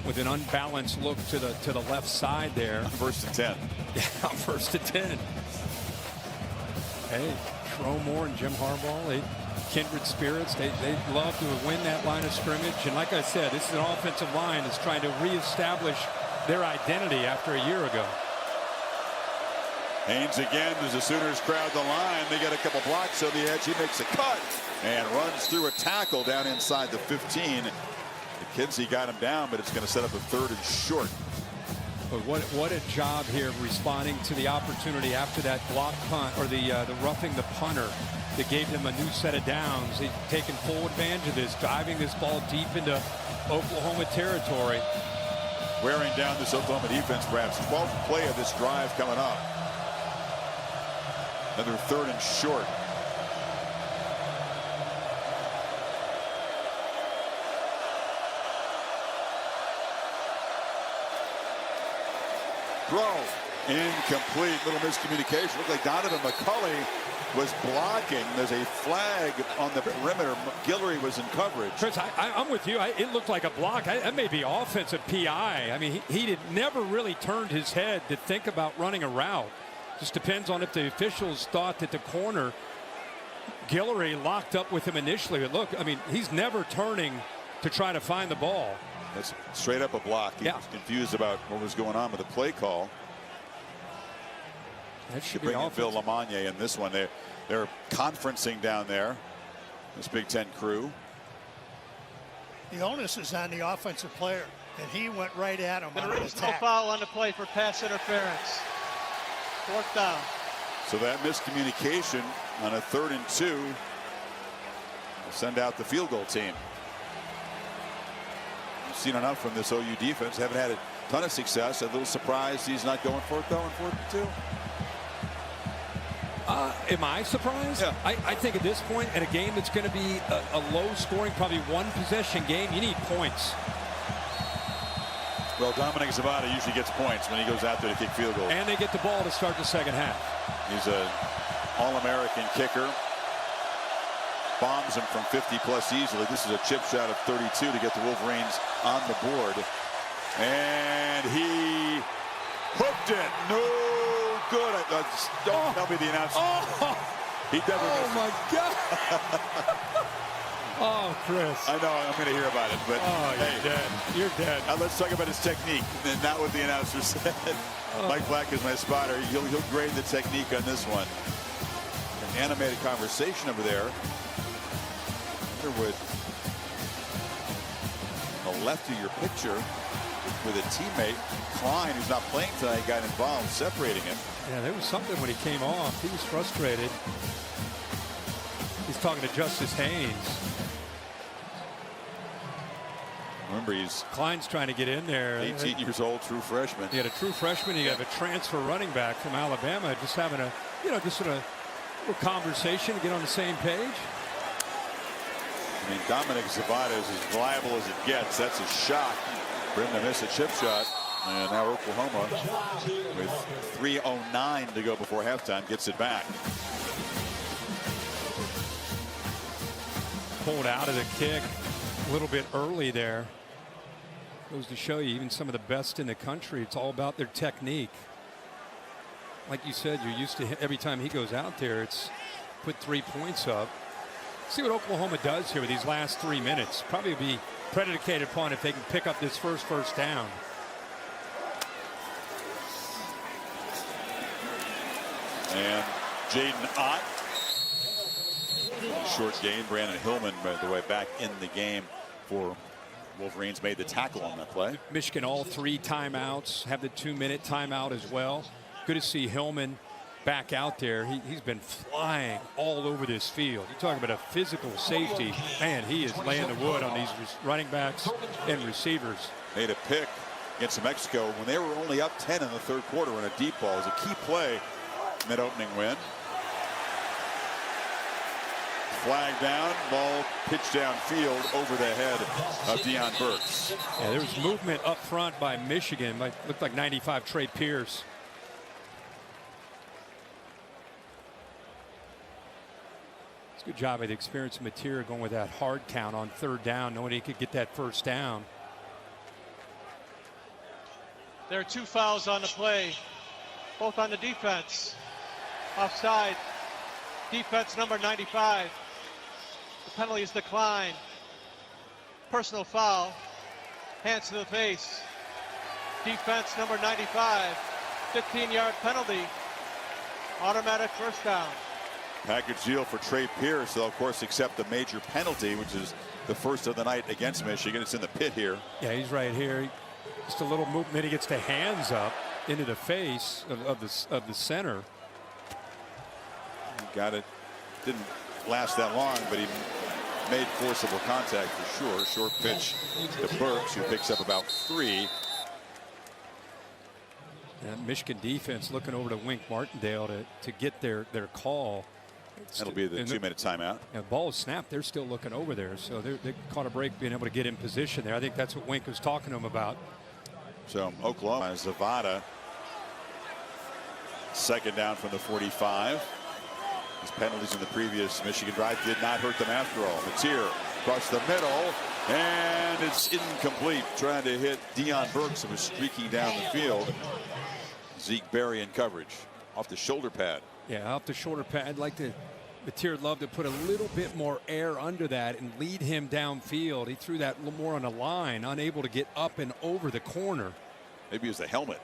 with an unbalanced look to the left side there. First and 10. Yeah, first and 10. Hey, Tro Moore and Jim Harbaugh, kindred spirits. They love to win that line of scrimmage. And like I said, this is an offensive line that's trying to reestablish their identity after a year ago. Haynes again as the Sooners crowd the line. They get a couple blocks on the edge. He makes a cut and runs through a tackle down inside the 15. McKenzie got him down, but it's going to set up a 3rd and short. But what a job here responding to the opportunity after that block punt, or the roughing the punter that gave them a new set of downs. They've taken full advantage of this, driving this ball deep into Oklahoma territory. Wearing down this Oklahoma defense, perhaps 12th play of this drive coming up. Another 3rd and short. Throw incomplete. Little miscommunication. Looked like Donovan McCulley was blocking. There's a flag on the perimeter. Guillory was in coverage. Chris, I'm with you. It looked like a block. That may be offensive PI. I mean, he never really turned his head to think about running a route. Just depends on if the officials thought that the corner, Guillory, locked up with him initially. But look, I mean, he's never turning to try to find the ball. That's straight up a block. He was confused about what was going on with the play call. That should bring be in Phil Lamagna in this one. They're conferencing down there, this Big Ten crew. The onus is on the offensive player, and he went right at him. There is no foul on the play for pass interference. 4th down. So that miscommunication on a 3rd and 2 will send out the field goal team. We've seen enough from this OU defense. Haven't had a ton of success. A little surprised he's not going for it, though, on 4th and 2. Am I surprised? Yeah. I think at this point, in a game that's going to be a low scoring, probably 1-possession game, you need points. Well, Dominic Zavada usually gets points when he goes out there to kick field goals. And they get the ball to start the second half. He's an All-American kicker. Bombs him from 50-plus easily. This is a chip shot of 32 to get the Wolverines on the board. And he hooked it. No good. Don't tell me the announcer. Oh, He definitely my God. Oh, Chris. I know I'm going to hear about it, but Oh, you're hey, dead. You're dead. let's talk about his technique, and not what the announcer said. Mike Black is my spotter. He'll grade the technique on this one. An animated conversation over there. With the left of your picture with a teammate, Klein, who's not playing tonight, got involved, separating him. Yeah, there was something when he came off. He was frustrated. He's talking to Justice Haynes. Remember, he's Klein's trying to get in there. 18 years old, true freshman. You had a true freshman. You have a transfer running back from Alabama, just having a, just a little conversation to get on the same page. I mean, Dominic Zavada is as reliable as it gets. That's a shock for him to miss a chip shot. And now Oklahoma, with 3:09 to go before halftime, gets it back. Pulled out of the kick a little bit early there. Goes to show you, even some of the best in the country, it's all about their technique. Like you said, you're used to every time he goes out there, it's put 3 points up. See what Oklahoma does here with these last 3 minutes. Probably be predicated upon if they can pick up this first down. And Jaden Ott. Short gain. Brandon Hillman, by the way, back in the game for Wolverines. Made the tackle on that play. Michigan all 3 timeouts, have the 2-minute timeout as well. Good to see Hillman back out there. He's been flying all over this field. You're talking about a physical safety. Man, he is laying the wood on these running backs and receivers. Made a pick against New Mexico when they were only up 10 in the third quarter on a deep ball. It was a key play in that opening win. Flag down, ball pitched downfield over the head of Deion Burks. Yeah, there was movement up front by Michigan. Looked like 95 Trey Pierce. Good job of the experience of Mateer going with that hard count on 3rd down, knowing he could get that first down. There are 2 fouls on the play, both on the defense. Offside, defense number 95. The penalty is declined. Personal foul, hands to the face. Defense number 95, 15-yard penalty, automatic first down. Package deal for Trey Pierce. They'll, of course, accept the major penalty, which is the first of the night against Michigan. It's in the pit here. Yeah, he's right here. Just a little movement. He gets the hands up into the face of the center. He got it. Didn't last that long, but he made forcible contact for sure. Short pitch to Burks, who picks up about 3. And Michigan defense looking over to Wink Martindale to get their call. That'll be the 2-minute timeout. The ball is snapped. They're still looking over there. So they caught a break being able to get in position there. I think that's what Wink was talking to him about. So Oklahoma, Zavada, 2nd down from the 45. His penalties in the previous Michigan drive did not hurt them after all. Mateer across the middle, and it's incomplete. Trying to hit Deion Burks, who was streaking down the field. Zeke Berry in coverage off the shoulder pad. Yeah, off the shoulder pad. I'd like to. Mateer love to put a little bit more air under that and lead him downfield. He threw that a little more on the line, unable to get up and over the corner. Maybe it was the helmet.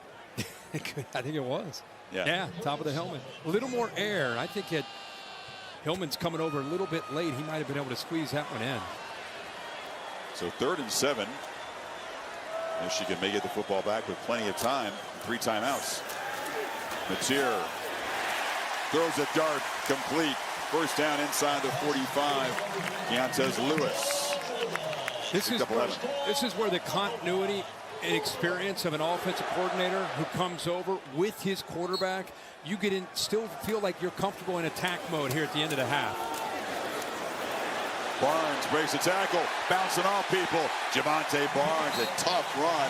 I think it was. Yeah, top of the helmet. A little more air. I think Hillman's coming over a little bit late. He might have been able to squeeze that one in. So 3rd and 7. Michigan may get the football back with plenty of time. 3 timeouts. Mateer throws a dart complete. First down inside the 45. Keontez Lewis. This is where the continuity and experience of an offensive coordinator who comes over with his quarterback, you get in, still feel like you're comfortable in attack mode here at the end of the half. Barnes breaks the tackle, bouncing off people. Javante Barnes, a tough run,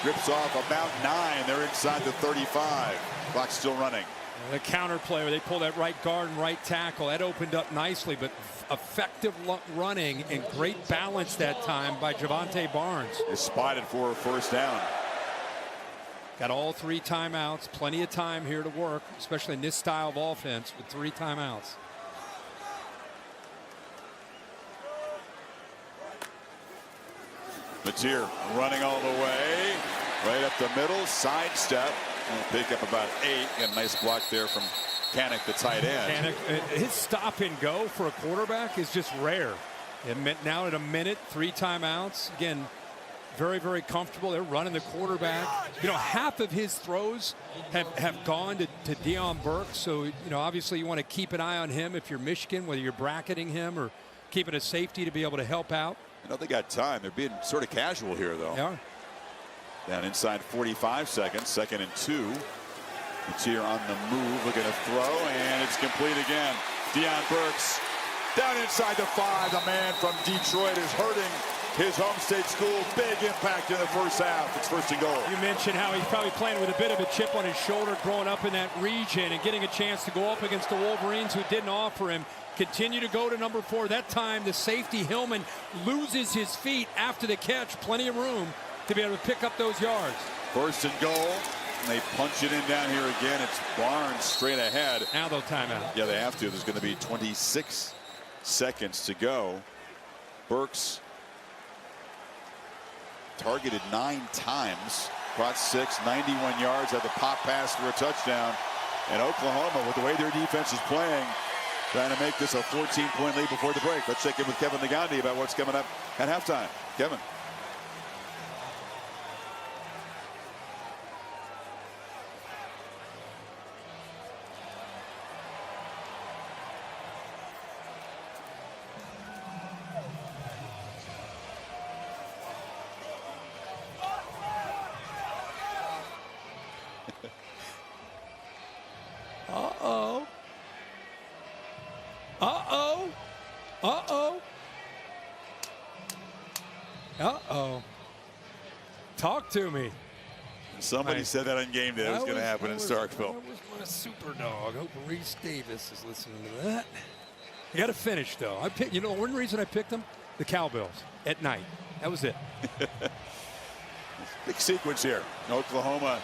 rips off about 9. They're inside the 35. Clock still running. The counter play where they pull that right guard and right tackle, that opened up nicely, but effective running and great balance that time by Javante Barnes. Is spotted for a first down. Got all 3 timeouts, plenty of time here to work, especially in this style of offense with 3 timeouts. Mateer running all the way, right up the middle, sidestep, and pick up about 8. Got a nice block there from Kanak, the tight end. Kanak, his stop and go for a quarterback is just rare. Now at a minute, 3 timeouts. Again, very, very comfortable. They're running the quarterback. You know, half of his throws have gone to Deion Burks. So, you know, obviously you want to keep an eye on him if you're Michigan, whether you're bracketing him or keeping a safety to be able to help out. I know they got time. They're being sort of casual here, though. Yeah. Down inside 45 seconds, 2nd and 2. Mateer on the move, looking to throw, and it's complete again. Deion Burks down inside the 5. The man from Detroit is hurting his home state school. Big impact in the first half. It's 1st and goal. You mentioned how he's probably playing with a bit of a chip on his shoulder growing up in that region and getting a chance to go up against the Wolverines, who didn't offer him. Continue to go to number 4. That time the safety Hillman loses his feet after the catch. Plenty of room to be able to pick up those yards. 1st and goal. And they punch it in down here again. It's Barnes straight ahead. Now they'll timeout. Yeah, they have to. There's going to be 26 seconds to go. Burks targeted 9 times, caught 6, 91 yards, had the pop pass for a touchdown. And Oklahoma, with the way their defense is playing, trying to make this a 14-point lead before the break. Let's check in with Kevin Negandhi about what's coming up at halftime. Kevin. Uh-oh. Uh-oh. Uh-oh. Uh-oh. Talk to me. Somebody said that on game day. That was going to happen in Starkville. That was my super dog. I hope Reese Davis is listening to that. You got to finish, though. I picked. You know, one reason I picked them? The Cowbells at night. That was it. Big sequence here. Oklahoma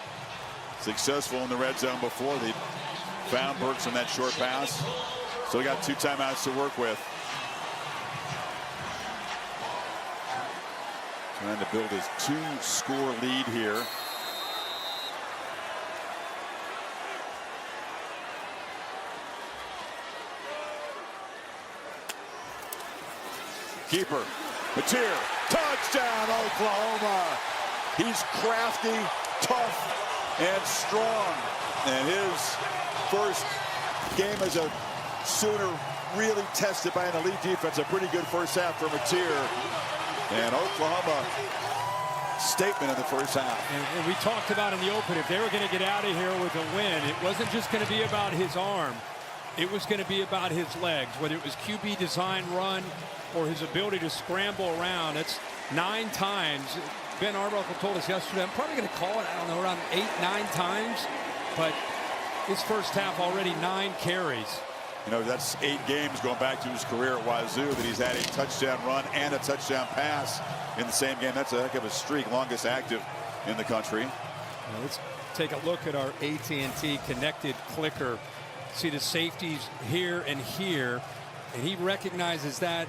successful in the red zone before. They found Burks on that short pass. So we got 2 timeouts to work with. Trying to build his 2-score lead here. Keeper, Mateer, touchdown Oklahoma. He's crafty, tough, and strong. And his first game as a Sooner really tested by an elite defense. A pretty good first half for Mateer. And Oklahoma, statement in the first half. And we talked about in the open, if they were going to get out of here with a win, it wasn't just going to be about his arm. It was going to be about his legs, whether it was QB design run or his ability to scramble around. It's 9 times. Ben Arbuckle told us yesterday, I'm probably going to call it, I don't know, around 8, 9 times. But his first half already 9 carries. You know, that's 8 games going back to his career at Wazoo that he's had a touchdown run and a touchdown pass in the same game. That's a heck of a streak, longest active in the country. Now let's take a look at our AT&T connected clicker. See the safeties here and here, and he recognizes that.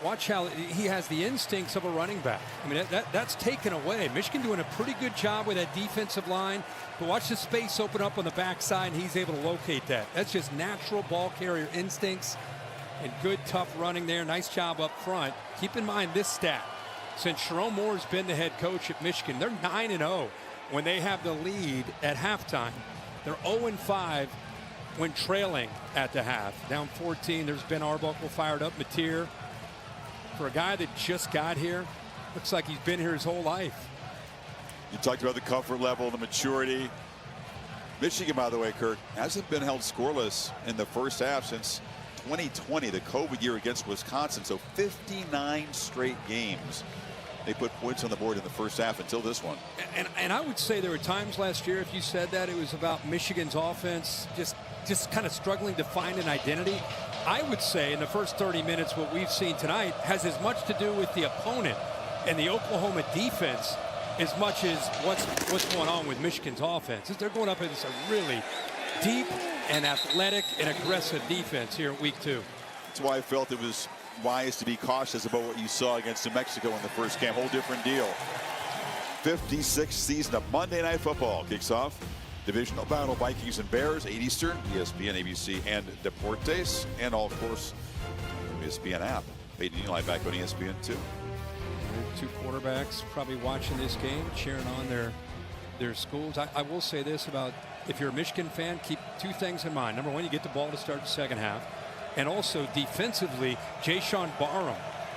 Watch how he has the instincts of a running back. I mean, that's taken away. Michigan doing a pretty good job with that defensive line. But watch the space open up on the backside, and he's able to locate that. That's just natural ball carrier instincts and good, tough running there. Nice job up front. Keep in mind this stat. Since Sharon Moore's been the head coach at Michigan, they're 9-0 when they have the lead at halftime. They're 0-5 when trailing at the half. Down 14, there's Ben Arbuckle fired up. Mateer. For a guy that just got here, looks like he's been here his whole life. You talked about the comfort level, the maturity. Michigan, by the way, Kirk, hasn't been held scoreless in the first half since 2020, the COVID year against Wisconsin. So 59 straight games they put points on the board in the first half until this one. And I would say there were times last year, if you said that, it was about Michigan's offense just kind of struggling to find an identity. I would say in the first 30 minutes what we've seen tonight has as much to do with the opponent and the Oklahoma defense as much as what's going on with Michigan's offense. They're going up against a really deep and athletic and aggressive defense here in week 2. That's why I felt it was wise to be cautious about what you saw against New Mexico in the first game. Whole different deal. 56th season of Monday Night Football kicks off. Divisional battle, Vikings and Bears, 8 Eastern, ESPN, ABC, and Deportes, and all, of course, ESPN app. Peyton Eli back on ESPN too. Two quarterbacks probably watching this game, cheering on their schools. I will say this about, if you're a Michigan fan, keep two things in mind. Number one, you get the ball to start the second half. And also defensively, Jayshawn Barham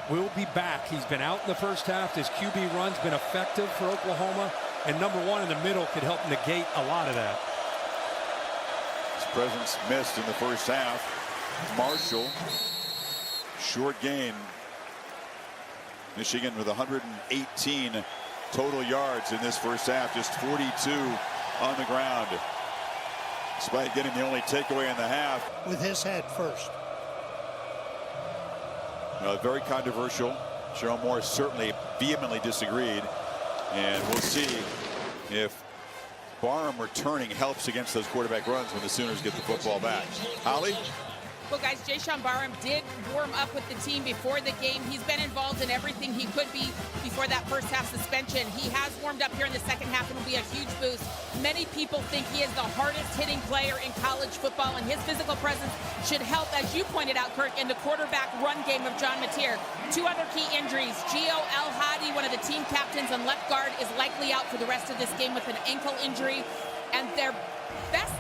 will be back. He's been out in the first half. His QB run's been effective for Oklahoma. And number one in the middle could help negate a lot of that. His presence missed in the first half. Marshall, short gain. Michigan with 118 total yards in this first half, just 42 on the ground. Despite getting the only takeaway in the half. With his head first. Very controversial. Cheryl Morris certainly vehemently disagreed. And we'll see if Barham returning helps against those quarterback runs when the Sooners get the football back. Holly? Well, guys, Jayshawn Barham did warm up with the team before the game. He's been involved in everything he could be before that first half suspension. He has warmed up here in the second half and will be a huge boost. Many people think he is the hardest hitting player in college football, and his physical presence should help, as you pointed out, Kirk, in the quarterback run game of John Mateer. Two other key injuries. Gio El-Hadi, one of the team captains and left guard, is likely out for the rest of this game with an ankle injury. And their best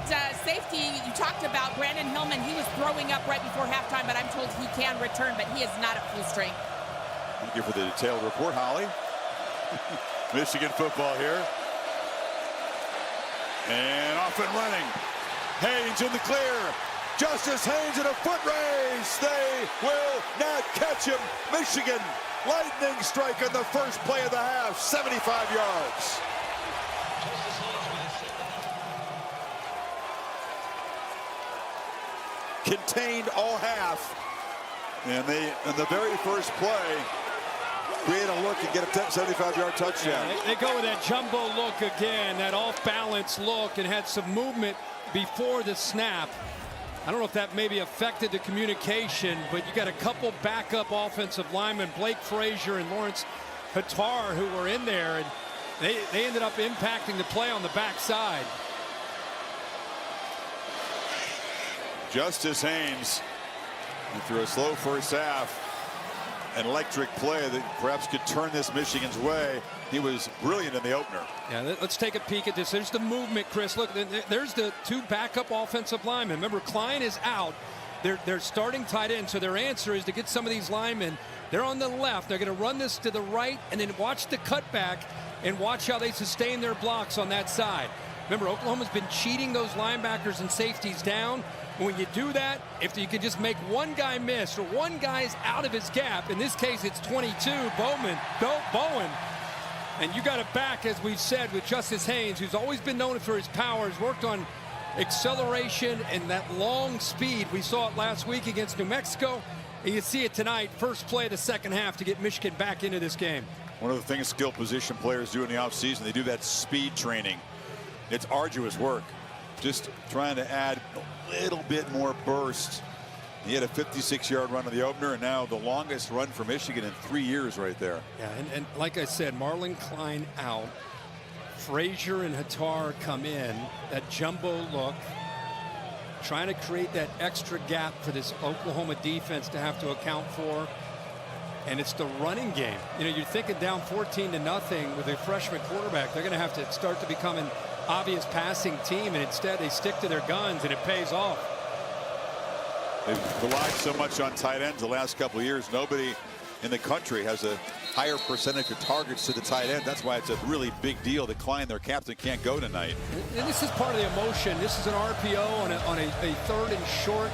safety, you talked about, Brandon Hillman, he was throwing up right before halftime, but I'm told he can return, but he is not at full strength. Thank you for the detailed report, Holly. Michigan football here. And off and running. Haynes in the clear. Justice Haynes in a foot race. They will not catch him. Michigan, lightning strike on the first play of the half, 75 yards. Contained all half, and they, in the very first play, create a look and get a 75-yard touchdown. Yeah, they go with that jumbo look again, that off-balance look, and had some movement before the snap. I don't know if that maybe affected the communication, but you got a couple backup offensive linemen, Blake Frazier and Lawrence Hattar, who were in there, and they ended up impacting the play on the backside. Justice Haynes, through a slow first half, an electric play that perhaps could turn this Michigan's way. He was brilliant in the opener. Yeah, let's take a peek at this. There's the movement, Chris. Look, there's the two backup offensive linemen. Remember, Klein is out. They're starting tight end, so their answer is to get some of these linemen. They're on the left. They're going to run this to the right, and then watch the cutback and watch how they sustain their blocks on that side. Remember, Oklahoma's been cheating those linebackers and safeties down. When you do that, if you can just make one guy miss or one guy's out of his gap, in this case it's 22, Bowen. And you got it back, as we've said, with Justice Haynes, who's always been known for his powers, worked on acceleration and that long speed. We saw it last week against New Mexico, and you see it tonight, first play of the second half to get Michigan back into this game. One of the things skilled position players do in the offseason, they do that speed training. It's arduous work. Just trying to add a little bit more burst. He had a 56-yard run in the opener, and now the longest run for Michigan in 3 years right there. Yeah, and like I said, Marlon Klein out. Frazier and Hattar come in. That jumbo look. Trying to create that extra gap for this Oklahoma defense to have to account for. And it's the running game. You know, you're thinking down 14-0 with a freshman quarterback. They're going to have to start to become an obvious passing team, and instead they stick to their guns, and it pays off. They've relied so much on tight ends the last couple of years. Nobody in the country has a higher percentage of targets to the tight end. That's why it's a really big deal that Klein, their captain, can't go tonight. And this is part of the emotion. This is an RPO on a third and short.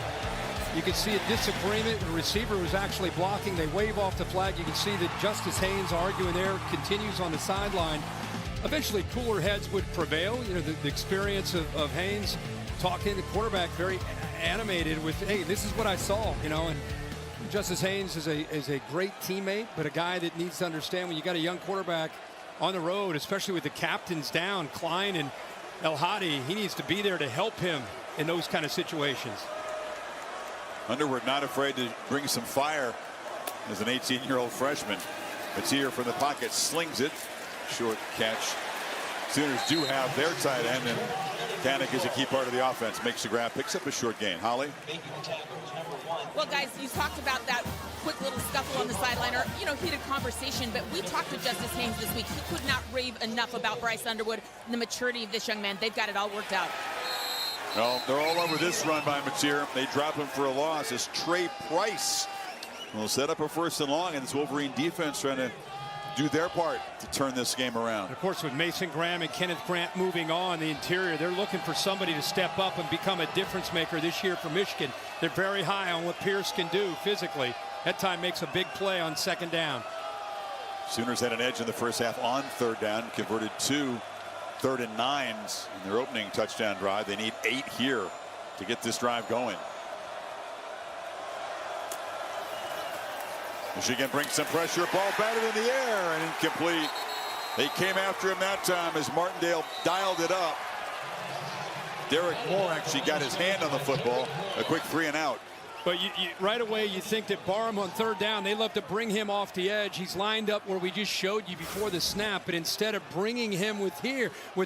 You can see a disagreement. The receiver was actually blocking. They wave off the flag. You can see that Justice Haynes arguing there, continues on the sideline. Eventually, cooler heads would prevail. You know, the experience of Haynes talking to the quarterback, very animated with, hey, this is what I saw, you know. And Justice Haynes is a great teammate, but a guy that needs to understand when you got a young quarterback on the road, especially with the captains down, Klein and El-Hadi, he needs to be there to help him in those kind of situations. Underwood not afraid to bring some fire as an 18-year-old freshman. Matier from the pocket slings it. Short catch. Sooners do have their tight end, and Kanak is a key part of the offense. Makes the grab, picks up a short gain. Holly? Well, guys, you talked about that quick little scuffle on the sideline, or, heated conversation, but we talked to Justice Haynes this week. He could not rave enough about Bryce Underwood and the maturity of this young man. They've got it all worked out. Well, they're all over this run by Matier. They drop him for a loss as Trey Price will set up a 1st and long, and this Wolverine defense trying to do their part to turn this game around. And of course, with Mason Graham and Kenneth Grant moving on the interior, they're looking for somebody to step up and become a difference maker this year for Michigan. They're very high on what Pierce can do physically. That time makes a big play on 2nd down. Sooners had an edge in the first half on 3rd down, converted 2 3rd and 9s in their opening touchdown drive. They need 8 here to get this drive going. Michigan brings some pressure. Ball batted in the air and incomplete. They came after him that time as Martindale dialed it up. Derek Moore actually got his hand on the football. A quick 3 and out. But right away, you think that Barham on 3rd down, they love to bring him off the edge. He's lined up where we just showed you before the snap. But instead of bringing him with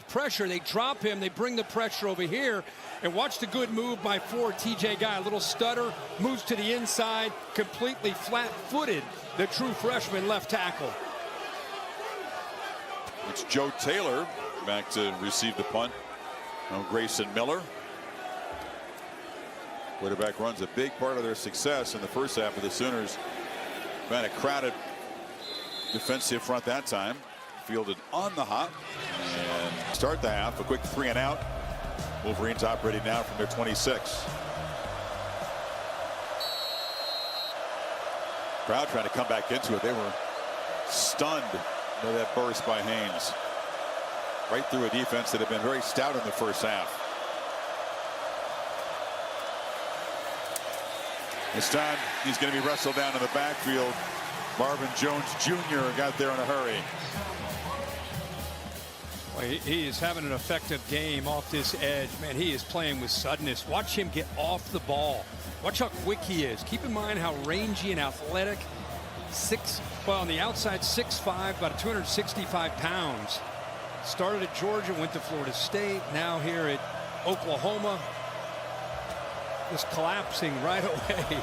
pressure, they drop him. They bring the pressure over here. And watch the good move by Ford, TJ Guy. A little stutter, moves to the inside, completely flat-footed, the true freshman left tackle. It's Joe Taylor back to receive the punt. Grayson Miller. Quarterback runs a big part of their success in the first half of the Sooners. Been a crowded defensive front that time. Fielded on the hop and start the half. A quick 3 and out. Wolverines operating now from their 26. Crowd trying to come back into it. They were stunned by that burst by Haynes. Right through a defense that had been very stout in the first half. This time he's going to be wrestled down in the backfield. Marvin Jones Jr. got there in a hurry. Well, he is having an effective game off this edge. Man, he is playing with suddenness. Watch him get off the ball. Watch how quick he is. Keep in mind how rangy and athletic. On the outside, 6'5", about 265 pounds. Started at Georgia, went to Florida State. Now here at Oklahoma. Just collapsing right away.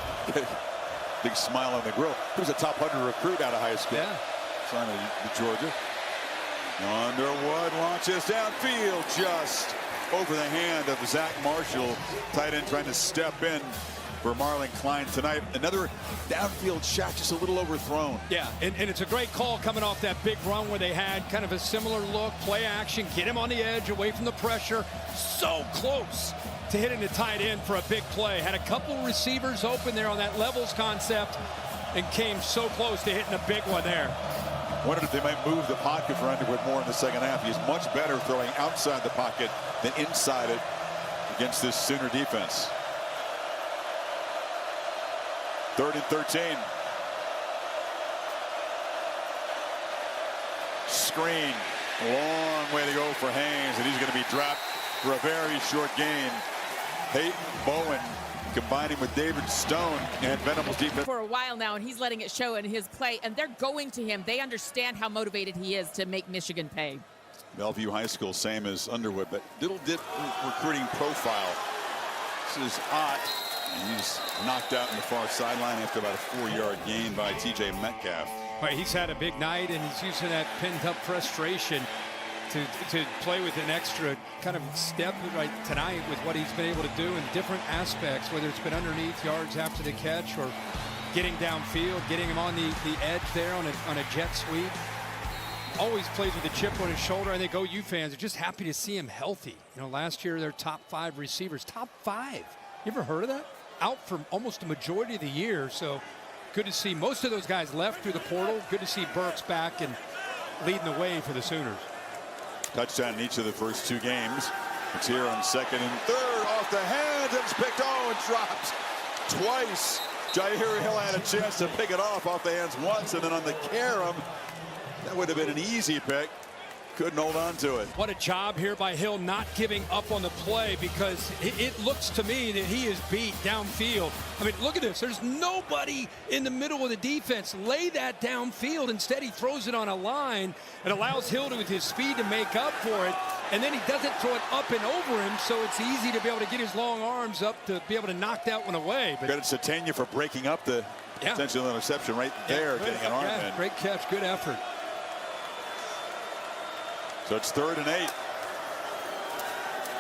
Big smile on the grill. He was a top 100 recruit out of high school. Yeah. Signed to Georgia. Underwood launches downfield just over the hand of Zach Marshall. Tight end trying to step in for Marlon Klein tonight. Another downfield shot, just a little overthrown. Yeah, and it's a great call coming off that big run where they had kind of a similar look, play action, get him on the edge, away from the pressure. So close to hitting the tight end for a big play. Had a couple receivers open there on that levels concept and came so close to hitting a big one there. Wondered if they might move the pocket for Underwood more in the second half. He's much better throwing outside the pocket than inside it against this Sooner defense. 3rd and 13. Screen. Long way to go for Haynes, and he's going to be dropped for a very short gain. Peyton Bowen combining with David Stone and Venables defense for a while now, and he's letting it show in his play, and they're going to him. They understand how motivated he is to make Michigan pay. Bellevue High School, same as Underwood, but little dip recruiting profile. This is Ott, and he's knocked out in the far sideline after about a 4-yard gain by TJ Metcalf. Right, he's had a big night, and he's using that pinned up frustration to play with an extra kind of step right tonight with what he's been able to do in different aspects, whether it's been underneath yards after the catch or getting downfield, getting him on the edge there on a jet sweep. Always plays with a chip on his shoulder. I think OU fans are just happy to see him healthy. You know, last year their top 5 receivers, top 5. You ever heard of that? Out for almost a majority of the year. So good to see most of those guys left through the portal. Good to see Burks back and leading the way for the Sooners. Touchdown in each of the first 2 games. It's here on 2nd and 3rd. Off the hands. It's picked. Oh, and dropped twice. Jair Hill had a chance to pick it off the hands once, and then on the carom, that would have been an easy pick. Couldn't hold on to it. What a job here by Hill not giving up on the play, because it looks to me that he is beat downfield. I mean, look at this. There's nobody in the middle of the defense. Lay that downfield. Instead, he throws it on a line and allows Hill with his speed to make up for it. And then he doesn't throw it up and over him, so it's easy to be able to get his long arms up to be able to knock that one away. But credit Sategna for breaking up the potential interception right there, getting an arm in. Great catch, good effort. So it's 3rd and 8.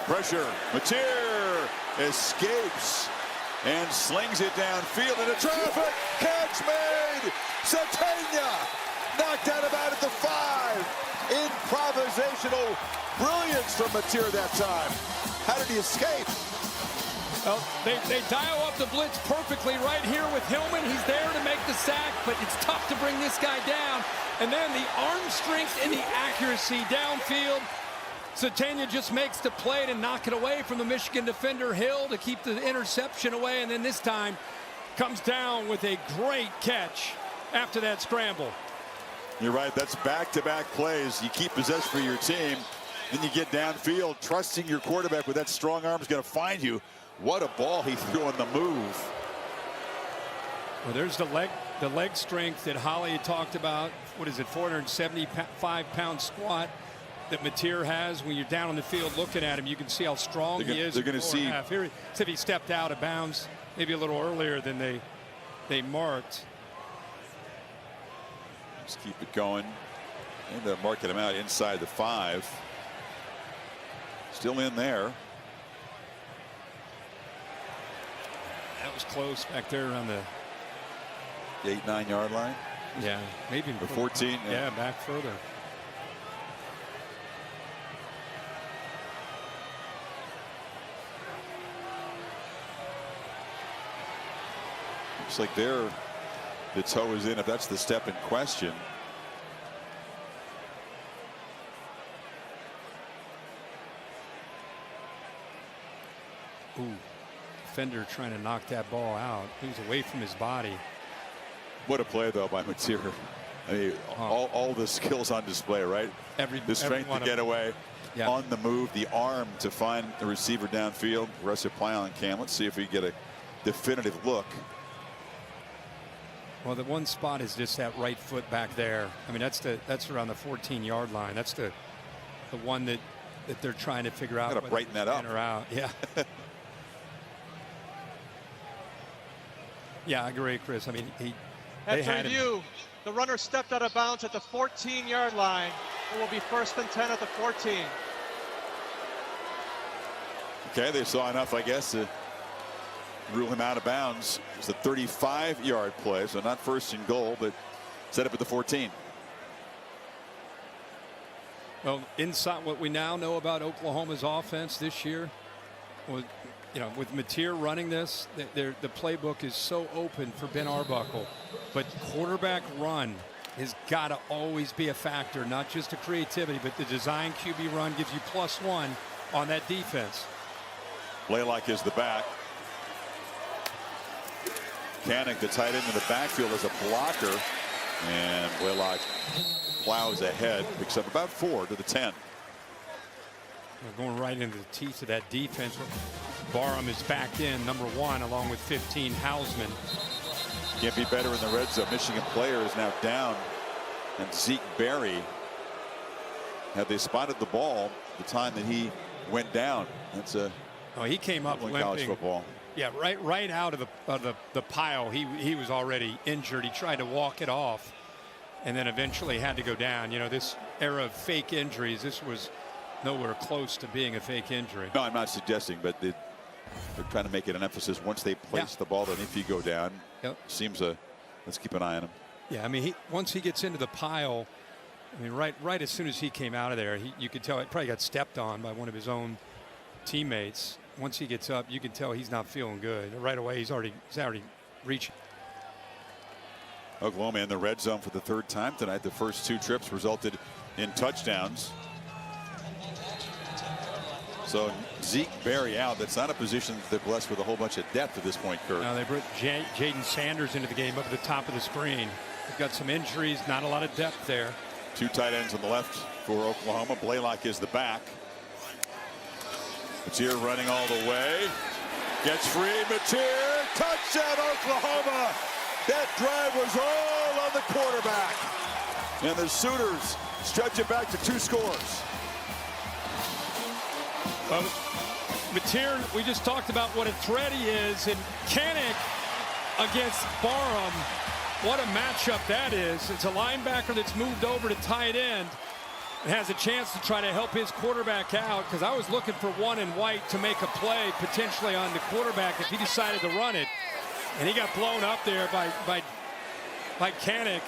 Pressure. Mateer escapes and slings it downfield into traffic. Catch made. Sategna knocked out of bounds at the 5. Improvisational brilliance from Mateer that time. How did he escape? Well, they dial up the blitz perfectly right here with Hillman. He's there to make the sack, but it's tough to bring this guy down. And then the arm strength and the accuracy downfield. Sategna just makes the play to knock it away from the Michigan defender Hill to keep the interception away. And then this time comes down with a great catch after that scramble. You're right. That's back-to-back plays. You keep possession for your team. Then you get downfield, trusting your quarterback with that strong arm is going to find you. What a ball he threw on the move. Well, there's the leg strength that Holly talked about. What is it, 475-pound squat that Mateer has. When you're down on the field looking at him, you can see how strong he is. They're going to see. Here, if he stepped out of bounds maybe a little earlier than they marked. Just keep it going. And they're marking him out inside the 5. Still in there. That was close back there around the 8-9 yard line. Yeah, maybe the 14. Yeah, back further. Looks like the toe is in, if that's the step in question. Ooh, defender trying to knock that ball out. He was away from his body. What a play, though, by Mateer. I mean, all the skills on display, right? The strength to get away, on the move, the arm to find the receiver downfield. Rest apply on Cam. Let's see if we get a definitive look. Well, the one spot is just that right foot back there. I mean, that's around the 14-yard line. That's the one that they're trying to figure out. Got to brighten that up. In or out. Yeah. Yeah, I agree, Chris. I mean, after review, the runner stepped out of bounds at the 14-yard line. It will be 1st and 10 at the 14. Okay, they saw enough, I guess, to rule him out of bounds. It's a 35-yard play, so not 1st and goal, but set up at the 14. Well, inside what we now know about Oklahoma's offense this year, well, with Mateer running this, the playbook is so open for Ben Arbuckle. But quarterback run has got to always be a factor, not just the creativity, but the design QB run gives you +1 on that defense. Blaylock is the back. Cannick, the tight end in the backfield, as a blocker. And Blaylock plows ahead, picks up about 4 to the 10. We're going right into the teeth of that defense. Barham is back in, #1, along with 15, Hausman. Can't be better in the red zone. Michigan player is now down. And Zeke Berry, had they spotted the ball the time that he went down. That's he came up in limping. college football. Yeah, right out of the pile. He was already injured. He tried to walk it off, and then eventually had to go down. This era of fake injuries, this was nowhere close to being a fake injury. No, I'm not suggesting, but they're trying to make it an emphasis once they place the ball. Then if you go down, seems let's keep an eye on him. Yeah, I mean, once he gets into the pile, I mean, right as soon as he came out of there, you could tell it probably got stepped on by one of his own teammates. Once he gets up, you can tell he's not feeling good. Right away, he's already reaching. Oklahoma in the red zone for the 3rd time tonight. The first 2 trips resulted in touchdowns. So Zeke Berry out. That's not a position that they're blessed with a whole bunch of depth at this point, Kurt. Now they brought Jaden Sanders into the game up at the top of the screen. They've got some injuries, not a lot of depth there. 2 tight ends on the left for Oklahoma. Blaylock is the back. Matier running all the way. Gets free. Matier. Touchdown, Oklahoma. That drive was all on the quarterback. And the Sooners stretch it back to 2 scores. Matier, we just talked about what a threat he is, and Kanak against Barham. What a matchup that is. It's a linebacker that's moved over to tight end and has a chance to try to help his quarterback out, because I was looking for one in white to make a play potentially on the quarterback if he decided to run it. And he got blown up there by Kanak,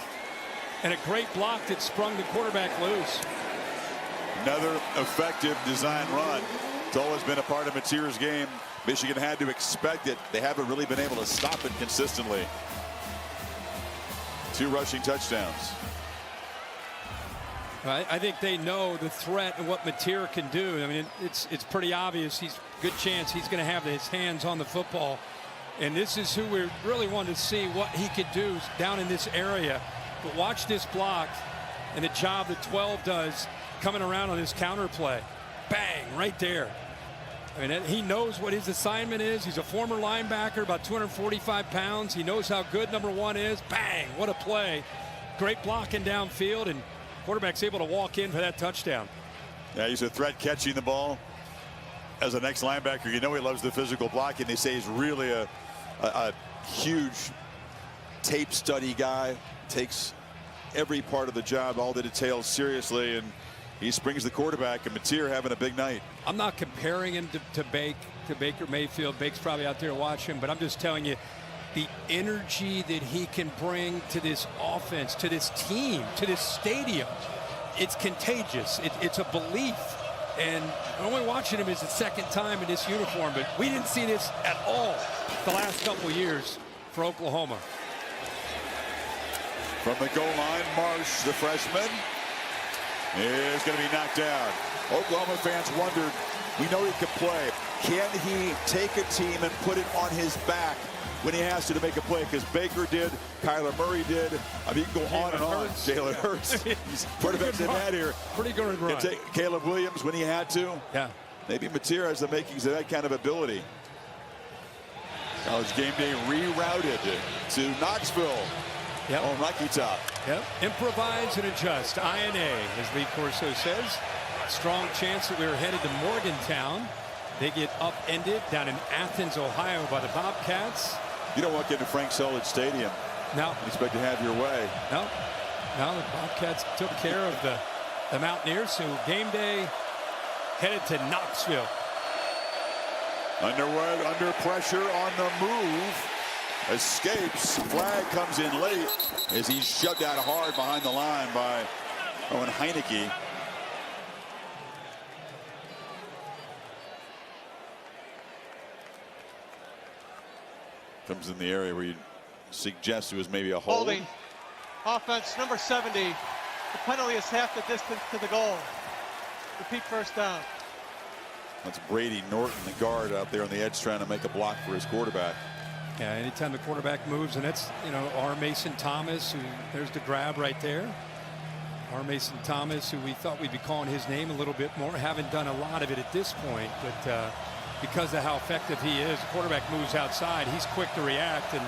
and a great block that sprung the quarterback loose. Another effective design run. It's always been a part of Matier's game. Michigan had to expect it. They haven't really been able to stop it consistently. 2 rushing touchdowns. I think they know the threat and what Matier can do. I mean, it's pretty obvious. He's good chance he's going to have his hands on the football. And this is who we really wanted to see what he could do down in this area. But watch this block and the job that 12 does coming around on his counter play. Bang, right there. I mean, he knows what his assignment is. He's a former linebacker, about 245 pounds. He knows how good number 1 is. Bang, what a play. Great blocking downfield, and quarterback's able to walk in for that touchdown. Yeah, he's a threat catching the ball. As a next linebacker, you know he loves the physical blocking. They say he's really a huge tape study guy. Takes every part of the job, all the details seriously, and he springs the quarterback, and Matier having a big night. I'm not comparing him to Baker Mayfield. Bake's probably out there watching, but I'm just telling you the energy that he can bring to this offense, to this team, to this stadium. It's contagious. It's a belief. And only watching him is the 2nd time in this uniform, but we didn't see this at all the last couple of years for Oklahoma. From the goal line, Marsh, the freshman, is going to be knocked down. Oklahoma fans wondered, we know he can play. Can he take a team and put it on his back when he has to make a play? Because Baker did, Kyler Murray did. I mean, you can go on and on. Jalen Hurts. He's quarterbacks they've had here. Pretty good run. Caleb Williams when he had to. Yeah. Maybe Matier has the makings of that kind of ability. College Game Day rerouted to Knoxville. Yep. On Rocky Top. Yep. Improvise and adjust. INA, as Lee Corso says. Strong chance that we were headed to Morgantown. They get upended down in Athens, Ohio by the Bobcats. You don't walk into Frank Sulledge Stadium. No. You expect to have your way. No. No, the Bobcats took care of the Mountaineers. So game day headed to Knoxville. Underwood under pressure on the move. Escapes. Flag comes in late as he's shoved out hard behind the line by Owen Heineke. Comes in the area where you suggest it was maybe a hold. Holding. Offense number 70. The penalty is half the distance to the goal. Repeat first down. That's Brady Norton, the guard out there on the edge trying to make a block for his quarterback. Yeah, anytime the quarterback moves, and that's, you know, R. Mason Thomas, who, there's the grab right there. R. Mason Thomas, who we thought we'd be calling his name a little bit more. Haven't done a lot of it at this point, but because of how effective he is, the quarterback moves outside. He's quick to react, and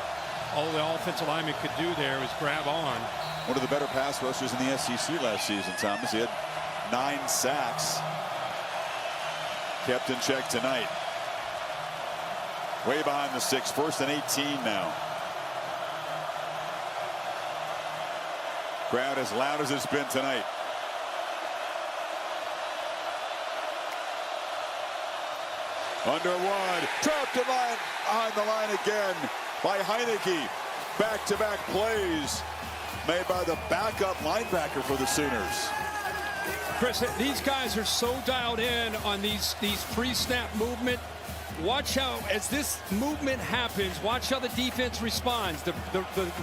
all the offensive lineman could do there was grab on. One of the better pass rushers in the SEC last season, Thomas. He had 9 sacks. Kept in check tonight. Way behind the 6, 1st and 18 now. Crowd as loud as it's been tonight. Underwood, trapped behind the line again by Heineke. Back-to-back plays made by the backup linebacker for the Sooners. Chris, these guys are so dialed in on these pre-snap movement. Watch how, as this movement happens, watch how the defense responds. The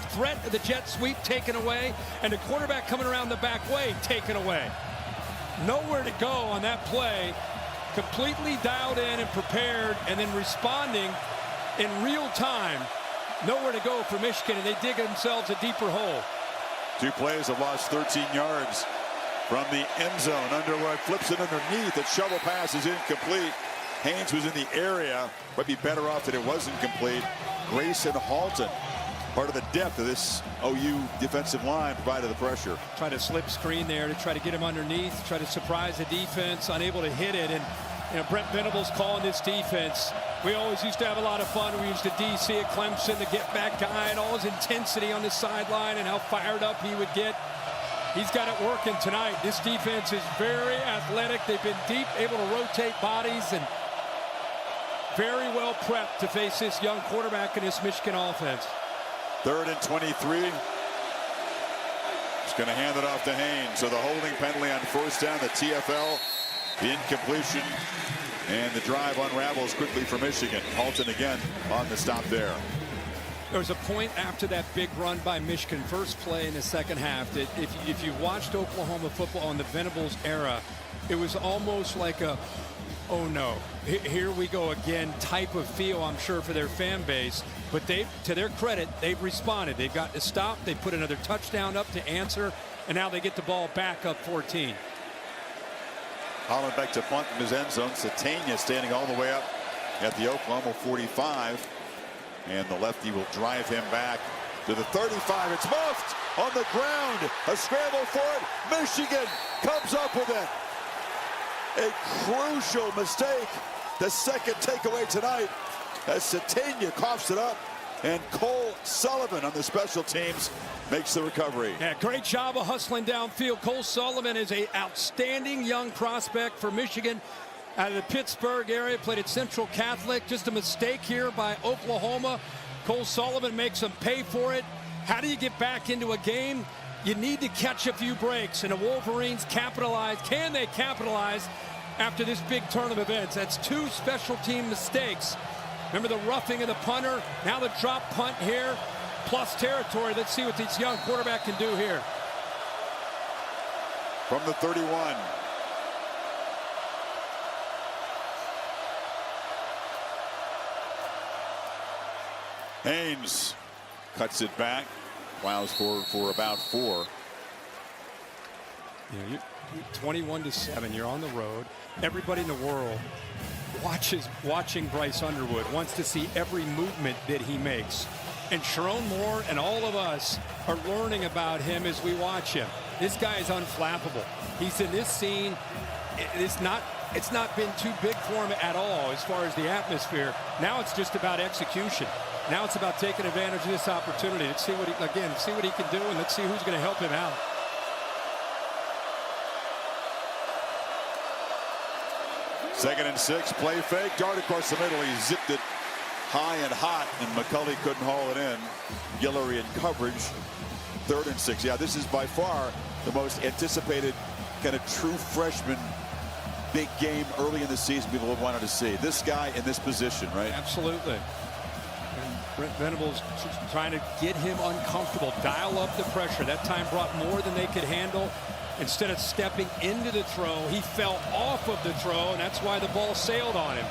threat of the jet sweep taken away, and the quarterback coming around the back way taken away. Nowhere to go on that play. Completely dialed in and prepared, and then responding in real time. Nowhere to go for Michigan, and they dig themselves a deeper hole. 2 plays have lost 13 yards. from the end zone. Underwood flips it underneath. The shovel pass is incomplete. Haynes was in the area. Might be better off that it wasn't complete. Grayson Halton, part of the depth of this OU defensive line, provided the pressure. Try to slip screen there to try to get him underneath, try to surprise the defense, unable to hit it. And Brent Venables calling this defense. We always used to have a lot of fun. We used to DC at Clemson, the get back guy, and all his intensity on the sideline and how fired up he would get. He's got it working tonight. This defense is very athletic. They've been deep, able to rotate bodies, and very well prepped to face this young quarterback in this Michigan offense. 3rd and 23. He's going to hand it off to Haynes. So the holding penalty on 1st down, the TFL, the incompletion, and the drive unravels quickly for Michigan. Halton again on the stop there. There was a point after that big run by Michigan, first play in the second half, that if you watched Oklahoma football in the Venables era, it was almost like a, oh no, here we go again type of feel, I'm sure, for their fan base. But they, to their credit, they've responded. They've got to stop. They put another touchdown up to answer, and now they get the ball back up 14. Holland back to punt in his end zone. Satania standing all the way up at the Oklahoma 45. And the lefty will drive him back to the 35. It's muffed on the ground. A scramble for it. Michigan comes up with it. A crucial mistake. The second takeaway tonight as Satania coughs it up. And Cole Sullivan on the special teams makes the recovery. Yeah, great job of hustling downfield. Cole Sullivan is an outstanding young prospect for Michigan out of the Pittsburgh area. Played at Central Catholic. Just a mistake here by Oklahoma. Cole Sullivan makes them pay for it. How do you get back into a game? You need to catch a few breaks, and the Wolverines capitalize. Can they capitalize after this big turn of events? That's 2 special team mistakes. Remember the roughing of the punter, now the drop punt here, plus territory. Let's see what this young quarterback can do here. From the 31. Haynes cuts it back, plows forward for about 4. You know, you're 21-7. You're on the road. Everybody in the world watching Bryce Underwood, wants to see every movement that he makes. And Sharon Moore and all of us are learning about him as we watch him. This guy is unflappable. He's in this scene. It's not been too big for him at all as far as the atmosphere. Now it's just about execution. Now it's about taking advantage of this opportunity. Let's see what he can do, and let's see who's going to help him out. Second and 6, play fake, dart across the middle. He zipped it high and hot, and McCulley couldn't haul it in. Guillory in coverage. 3rd and 6. Yeah, this is by far the most anticipated kind of true freshman big game early in the season people have wanted to see. This guy in this position, right? Absolutely. And Brent Venables trying to get him uncomfortable, dial up the pressure. That time brought more than they could handle. Instead of stepping into the throw, he fell off of the throw, and that's why the ball sailed on him.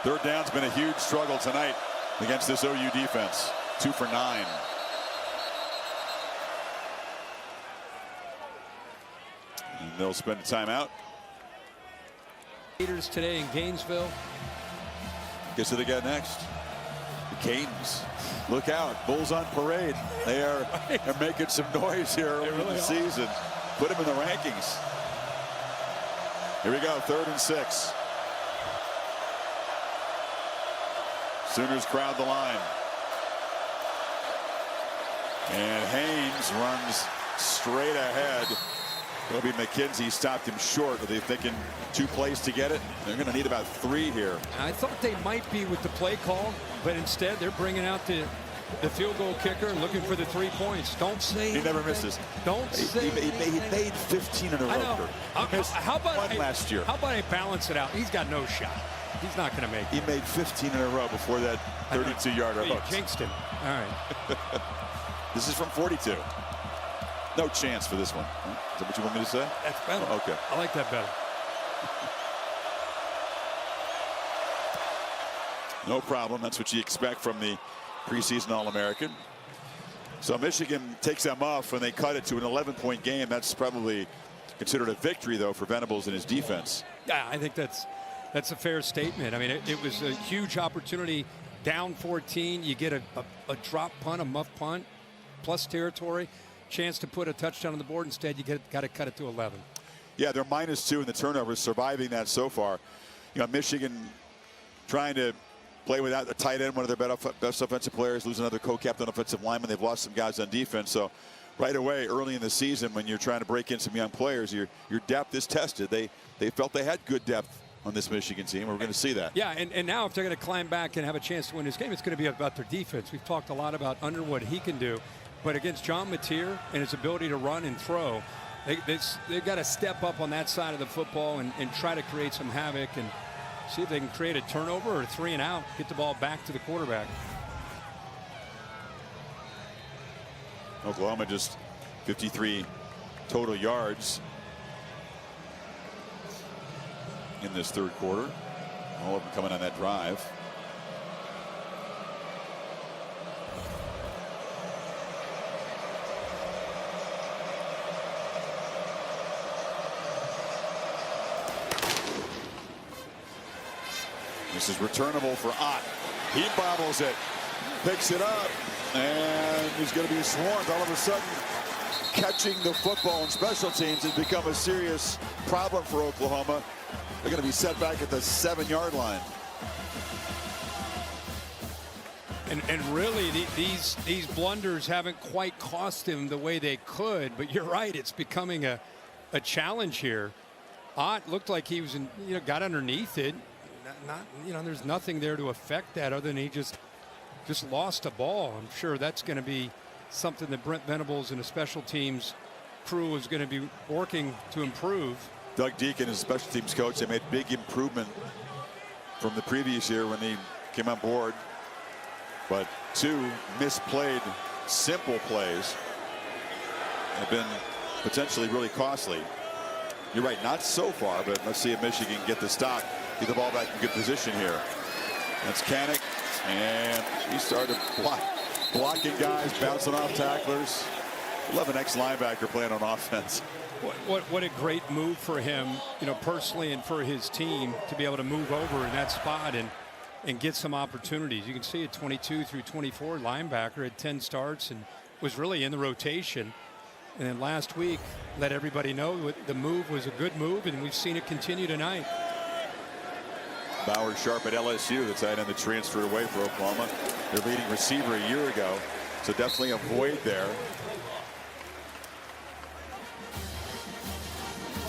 3rd down's been a huge struggle tonight against this OU defense. 2 for 9. And they'll spend a timeout. Leaders today in Gainesville. Guess who they got next? The Canes. Look out, Bulls on parade. They're making some noise here early in the season. Put them in the rankings. Here we go, 3rd and 6. Sooners crowd the line. And Haynes runs straight ahead. Kobe McKenzie stopped him short. Are they thinking 2 plays to get it? They're going to need about 3 here. I thought they might be with the play call, but instead they're bringing out the field goal kicker and looking for the 3 points. Don't say he never misses. Don't say he made 15 in a row. I know. How about one last year? How about I balance it out? He's got no shot. He's not going to make it. He made 15 in a row before that 32-yarder You hook. jinxed him. All right. This is from 42. No chance for this one. Is that what you want me to say? That's better. Oh, okay. I like that better. No problem. That's what you expect from the preseason All-American. So Michigan takes them off and they cut it to an 11-point game. That's probably considered a victory, though, for Venables and his defense. Yeah, I think that's a fair statement. I mean, it was a huge opportunity. Down 14, you get a drop punt, a muff punt, plus territory, chance to put a touchdown on the board. Instead, you got to cut it to 11. Yeah, they're -2 in the turnovers, surviving that so far. You know, Michigan trying to play without a tight end, one of their best offensive players, lose another co-captain offensive lineman. They've lost some guys on defense. So right away, early in the season, when you're trying to break in some young players, your depth is tested. They felt they had good depth on this Michigan team. We're going to see that. Yeah, and now if they're going to climb back and have a chance to win this game, it's going to be about their defense. We've talked a lot about Underwood, he can do. But against John Mateer and his ability to run and throw, they've got to step up on that side of the football and try to create some havoc and see if they can create a turnover or 3 and out, get the ball back to the quarterback. Oklahoma just 53 total yards in this third quarter. All of them coming on that drive. This is returnable for Ott. He bobbles it, picks it up, and he's going to be swarmed. All of a sudden, catching the football in special teams has become a serious problem for Oklahoma. They're going to be set back at the 7-yard line. And really, these blunders haven't quite cost him the way they could. But you're right, it's becoming a challenge here. Ott looked like he was, got underneath it. There's nothing there to affect that other than he just lost a ball. I'm sure that's going to be something that Brent Venables and the special teams crew is going to be working to improve. Doug Deacon is special teams coach. They made big improvement from the previous year when he came on board. But 2 misplayed simple plays have been potentially really costly. You're right, not so far, but let's see if Michigan get the stop. Get the ball back in good position here. That's Kanak, and he started blocking guys, bouncing off tacklers. Love an ex-linebacker playing on offense. What a great move for him, personally and for his team to be able to move over in that spot and get some opportunities. You can see at 22 through 24, linebacker had 10 starts and was really in the rotation. And then last week, let everybody know the move was a good move, and we've seen it continue tonight. Bauer Sharp at LSU, the tight end that transferred away for Oklahoma. Their leading receiver a year ago. So definitely a void there.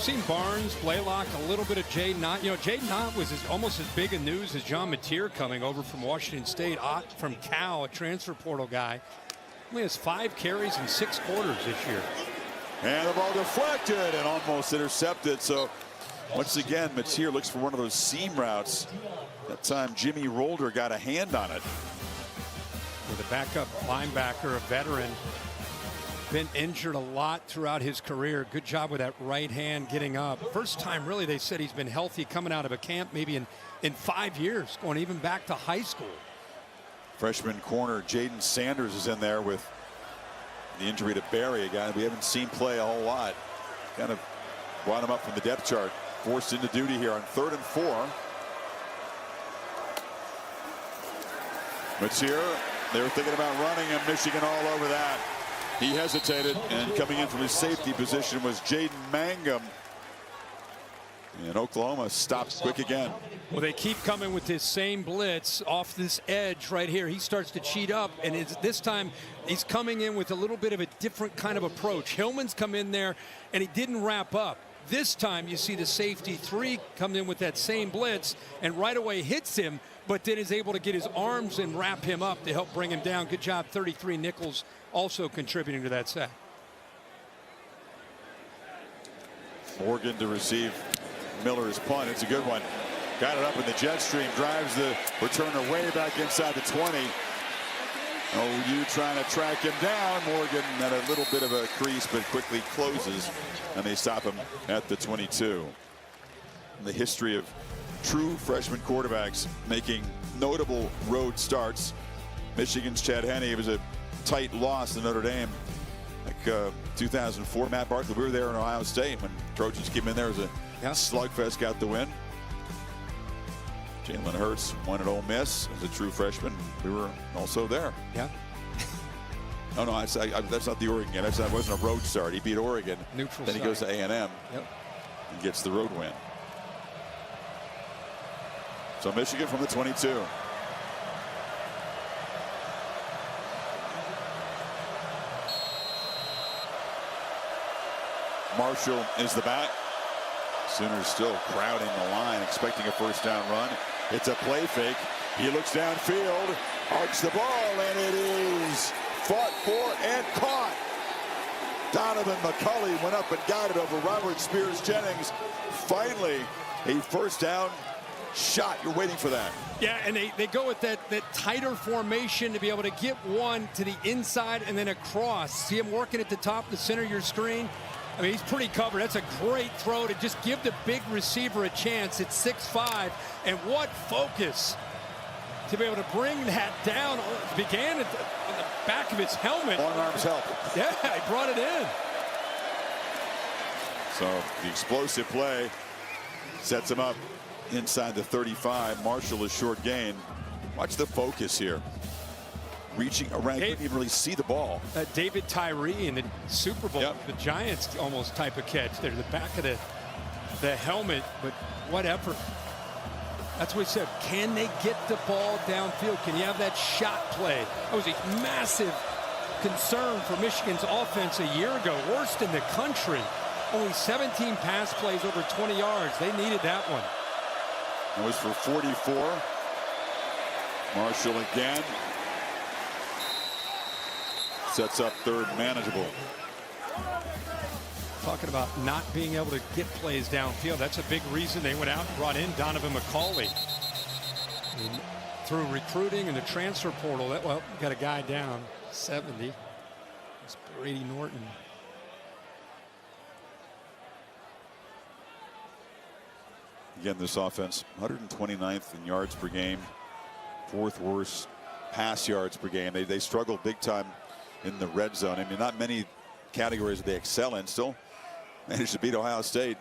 Seen Barnes, Blaylock, a little bit of Jaden Ott. Jaden Ott was almost as big a news as John Mateer coming over from Washington State. Ott from Cal, a transfer portal guy. Only has 5 carries in 6 quarters this year. And the ball deflected and almost intercepted. So once again, Mateer looks for one of those seam routes. That time Jimmy Rolder got a hand on it. With a backup linebacker, a veteran, been injured a lot throughout his career. Good job with that right hand getting up. First time really they said he's been healthy coming out of a camp maybe in 5 years, going even back to high school. Freshman corner Jaden Sanders is in there with the injury to Barry, a guy we haven't seen play a whole lot. Kind of brought him up from the depth chart. Forced into duty here on 3rd and 4. Mateer, they were thinking about running him. Michigan all over that. He hesitated, and coming in from his safety position was Jaden Mangum. And Oklahoma stops quick again. Well, they keep coming with this same blitz off this edge right here. He starts to cheat up, and this time he's coming in with a little bit of a different kind of approach. Hillman's come in there, and he didn't wrap up. This time you see the safety 3 come in with that same blitz and right away hits him, but then is able to get his arms and wrap him up to help bring him down. Good job, 33 Nichols also contributing to that sack. Morgan to receive Miller's punt. It's a good one. Got it up in the jet stream, drives the returner way back inside the 20. OU trying to track him down. Morgan at a little bit of a crease, but quickly closes, and they stop him at the 22. In the history of true freshman quarterbacks making notable road starts, Michigan's Chad Henne was a tight loss to Notre Dame. Like 2004, Matt Barkley, we were there in Ohio State when Trojans came in there as a slugfest, got the win. Jalen Hurts won at Ole Miss as a true freshman. We were also there. Yeah. No, that's not the Oregon game. That wasn't a road start. He beat Oregon. Neutral then he goes to A&M. Yep. And gets the road win. So Michigan from the 22. Marshall is the back. Sooners still crowding the line, expecting a first down run. It's a play fake. He looks downfield, arcs the ball, and it is fought for and caught. Donovan McCulley went up and got it over Robert Spears-Jennings. Finally, a first down shot. You're waiting for that. Yeah, and they go with that tighter formation to be able to get one to the inside and then across. See him working at the top, the center of your screen. I mean, he's pretty covered. That's a great throw to just give the big receiver a chance. It's 6'5", and what focus to be able to bring that down. It began on the back of his helmet. Long arms help. Yeah, he brought it in. So the explosive play sets him up inside the 35. Marshall is short gain. Watch the focus here. Reaching around, couldn't even really see the ball. David Tyree in the Super Bowl, Yep. the Giants almost type of catch. There's the back of the helmet, but what effort. That's what he said. Can they get the ball downfield? Can you have that shot play? That was a massive concern for Michigan's offense a year ago. Worst in the country. Only 17 pass plays over 20 yards. They needed that one. It was for 44. Marshall again. Sets up third manageable. Talking about not being able to get plays downfield. That's a big reason they went out and brought in Donovan McCulley. And through recruiting and the transfer portal, well, got a guy down, 70. It's Brady Norton. Again, this offense, 129th in yards per game, 4th worst pass yards per game. They struggle big time in the red zone. I mean, not many categories they excel in. Still managed to beat Ohio State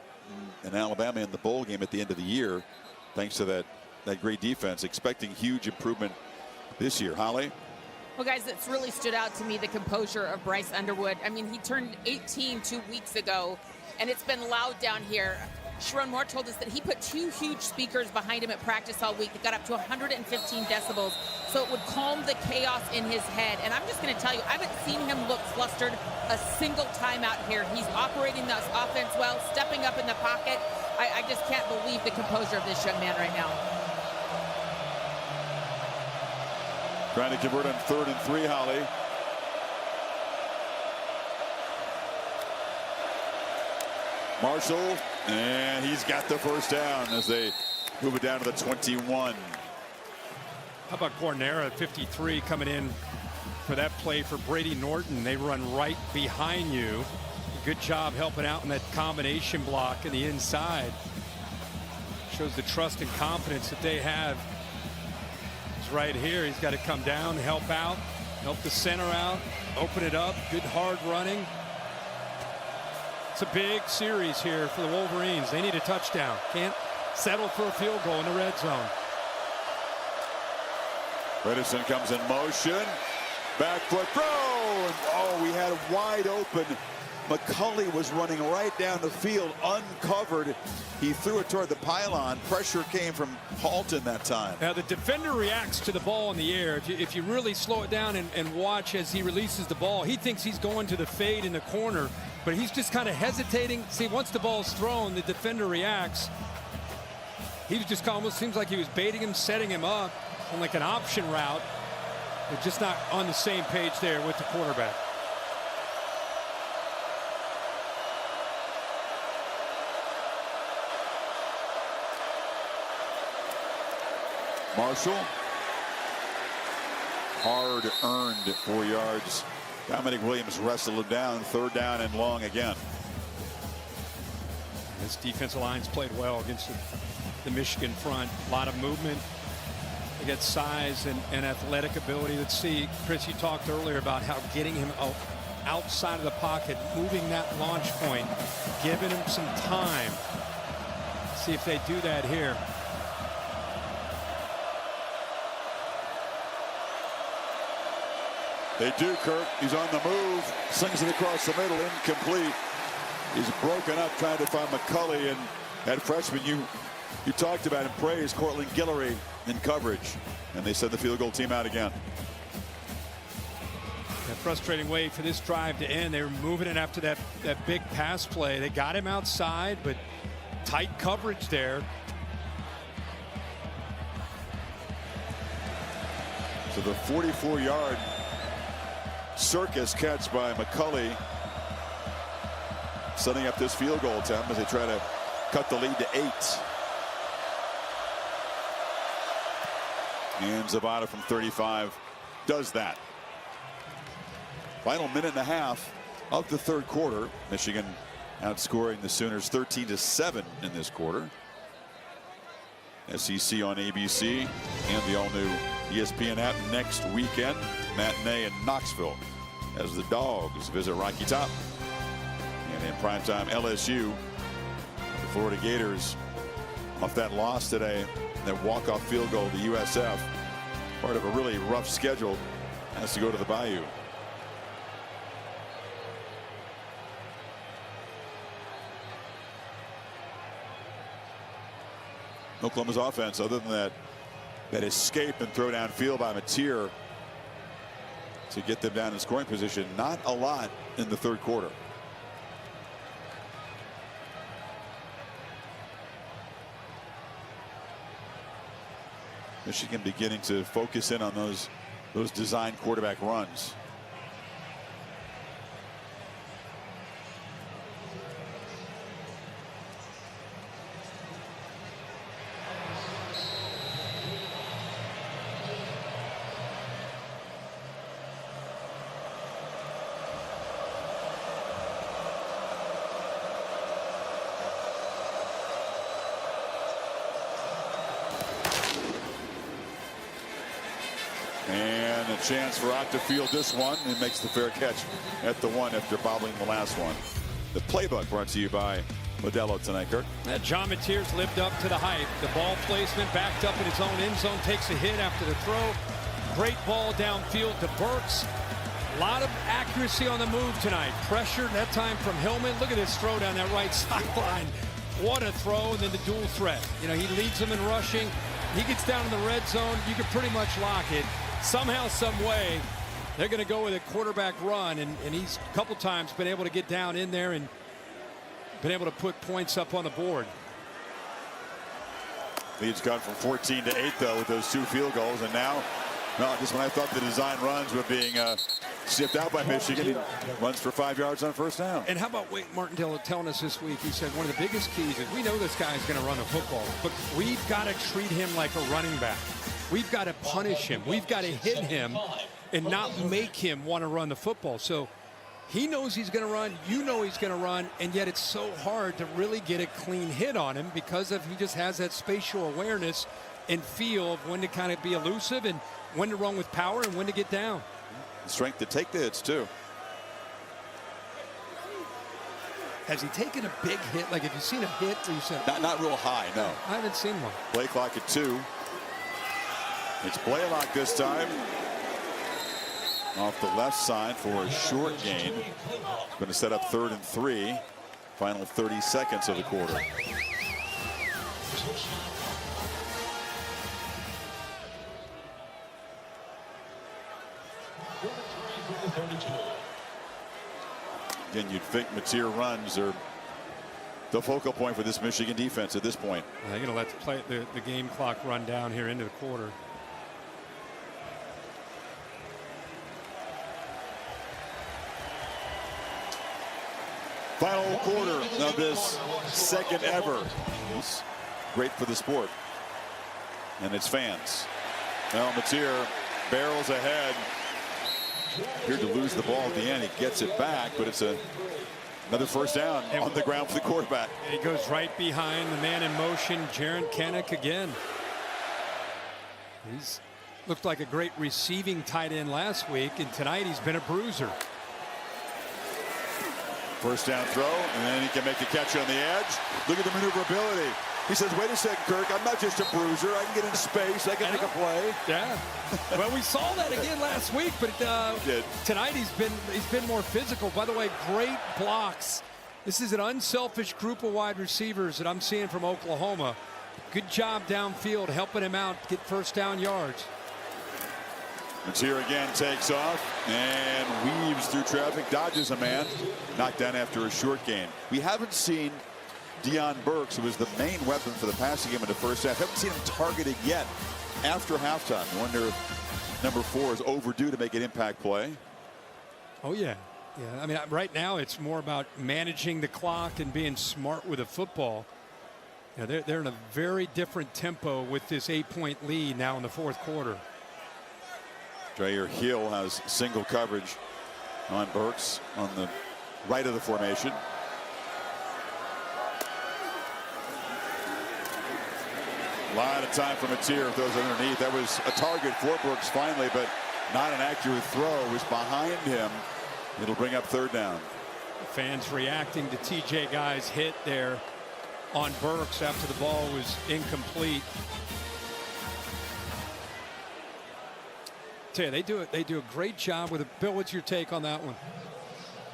and Alabama in the bowl game at the end of the year, thanks to that great defense. Expecting huge improvement this year. Holly? Well, guys, it's really stood out to me, the composure of Bryce Underwood. I mean, he turned 18 2 weeks ago, and it's been loud down here. Sharon Moore told us that he put 2 huge speakers behind him at practice all week. It got up to 115 decibels, so it would calm the chaos in his head. And I'm just going to tell you, I haven't seen him look flustered a single time out here. He's operating this offense well, stepping up in the pocket. I just can't believe the composure of this young man right now. Trying to convert on 3rd and 3, Holly. Marshall, and he's got the first down as they move it down to the 21. How about Cornera at 53 coming in for that play for Brady Norton? They run right behind you. Good job helping out in that combination block in the inside. Shows the trust and confidence that they have. He's right here. He's got to come down, help out, help the center out, open it up. Good hard running. It's a big series here for the Wolverines. They need a touchdown. Can't settle for a field goal in the red zone. Bredesen comes in motion. Back foot throw. And, oh, we had a wide open. McCulley was running right down the field, uncovered. He threw it toward the pylon. Pressure came from Halton that time. Now the defender reacts to the ball in the air. If you really slow it down and watch as he releases the ball, he thinks he's going to the fade in the corner, but he's just kind of hesitating. See, once the ball's thrown, the defender reacts. He was just almost seems like he was baiting him, setting him up on like an option route. They're just not on the same page there with the quarterback. Marshall. Hard earned 4 yards. Dominic Williams wrestled him down. 3rd down and long again. This defensive line's played well against the Michigan front. A lot of movement. They got size and athletic ability. Let's see, Chris, you talked earlier about how getting him outside of the pocket, moving that launch point, giving him some time. See if they do that here. They do, Kirk. He's on the move. Slings it across the middle. Incomplete. He's broken up trying to find McCulley. And that freshman you talked about and praised, Cortland Guillory, in coverage. And they send the field goal team out again. A frustrating way for this drive to end. They were moving it after that big pass play. They got him outside, but tight coverage there. So the 44-yard circus catch by McCulley, setting up this field goal attempt as they try to cut the lead to 8. And Zapata from 35 does that. Final minute and a half of the third quarter. Michigan outscoring the Sooners 13-7 in this quarter. SEC on ABC and the all-new ESPN app next weekend. Matinee in Knoxville as the Dogs visit Rocky Top. And in primetime, LSU, the Florida Gators, off that loss today, that walk-off field goal to USF, part of a really rough schedule, has to go to the Bayou. Oklahoma's offense, other than that escape and throw downfield by Mateer to get them down in scoring position, not a lot in the third quarter. Michigan beginning to focus in on those design quarterback runs. And a chance for Ott to field this one, and makes the fair catch at the 1 after bobbling the last one. The playbook brought to you by Modelo tonight, Kirk. John Mateer's lived up to the hype. The ball placement backed up in his own end zone, takes a hit after the throw. Great ball downfield to Burks. A lot of accuracy on the move tonight. Pressure that time from Hillman. Look at this throw down that right sideline. What a throw, and then the dual threat. You know, he leads them in rushing. He gets down in the red zone. You can pretty much lock it. Somehow, some way, they're going to go with a quarterback run, and he's a couple times been able to get down in there and been able to put points up on the board. Lead's gone from 14 to 8, though, with those 2 field goals, and now, well, just when I thought the design runs were being sniffed out by Michigan, he runs for 5 yards on first down. And how about Wade Martindale telling us this week, he said one of the biggest keys is we know this guy's going to run the football, but we've got to treat him like a running back. We've got to punish him. We've got to hit him and not make him want to run the football. So he knows he's going to run. You know he's going to run. And yet it's so hard to really get a clean hit on him because he just has that spatial awareness and feel of when to kind of be elusive and when to run with power and when to get down. Strength to take the hits, too. Has he taken a big hit? Like, have you seen a hit where you said... Not real high, no. I haven't seen one. Play clock at 2. It's Blaylock this time. Off the left side for a short gain. Going to set up 3rd and 3. Final 30 seconds of the quarter. Again, you'd think Mateer runs are the focal point for this Michigan defense at this point. They're going to let the game clock run down here into the quarter. Final quarter of this second ever. It's great for the sport and its fans. Now Mateer barrels ahead. Appeared to lose the ball at the end. He gets it back, but it's another first down on the ground for the quarterback. He goes right behind the man in motion, Jaren Kanak again. He's looked like a great receiving tight end last week, and tonight he's been a bruiser. First down throw, and then he can make the catch on the edge. Look at the maneuverability. He says, wait a second, Kirk, I'm not just a bruiser. I can get in space. I can make a play. Yeah. Well, we saw that again last week, but tonight he's been more physical. By the way, great blocks. This is an unselfish group of wide receivers that I'm seeing from Oklahoma. Good job downfield, helping him out get first down yards. Matier again takes off and weaves through traffic, dodges a man, knocked down after a short gain. We haven't seen Deion Burks, who was the main weapon for the passing game in the first half. Haven't seen him targeted yet after halftime. I wonder if number 4 is overdue to make an impact play. Oh, yeah. Yeah, I mean, right now it's more about managing the clock and being smart with the football. You know, they're in a very different tempo with this 8-point lead now in the fourth quarter. Dreyer Hill has single coverage on Burks on the right of the formation. A lot of time for Matier, throws underneath. That was a target for Burks finally, but not an accurate throw. It was behind him. It'll bring up third down. Fans reacting to TJ Guy's hit there on Burks after the ball was incomplete. Tell you, they do a great job with it. Bill, what's your take on that one?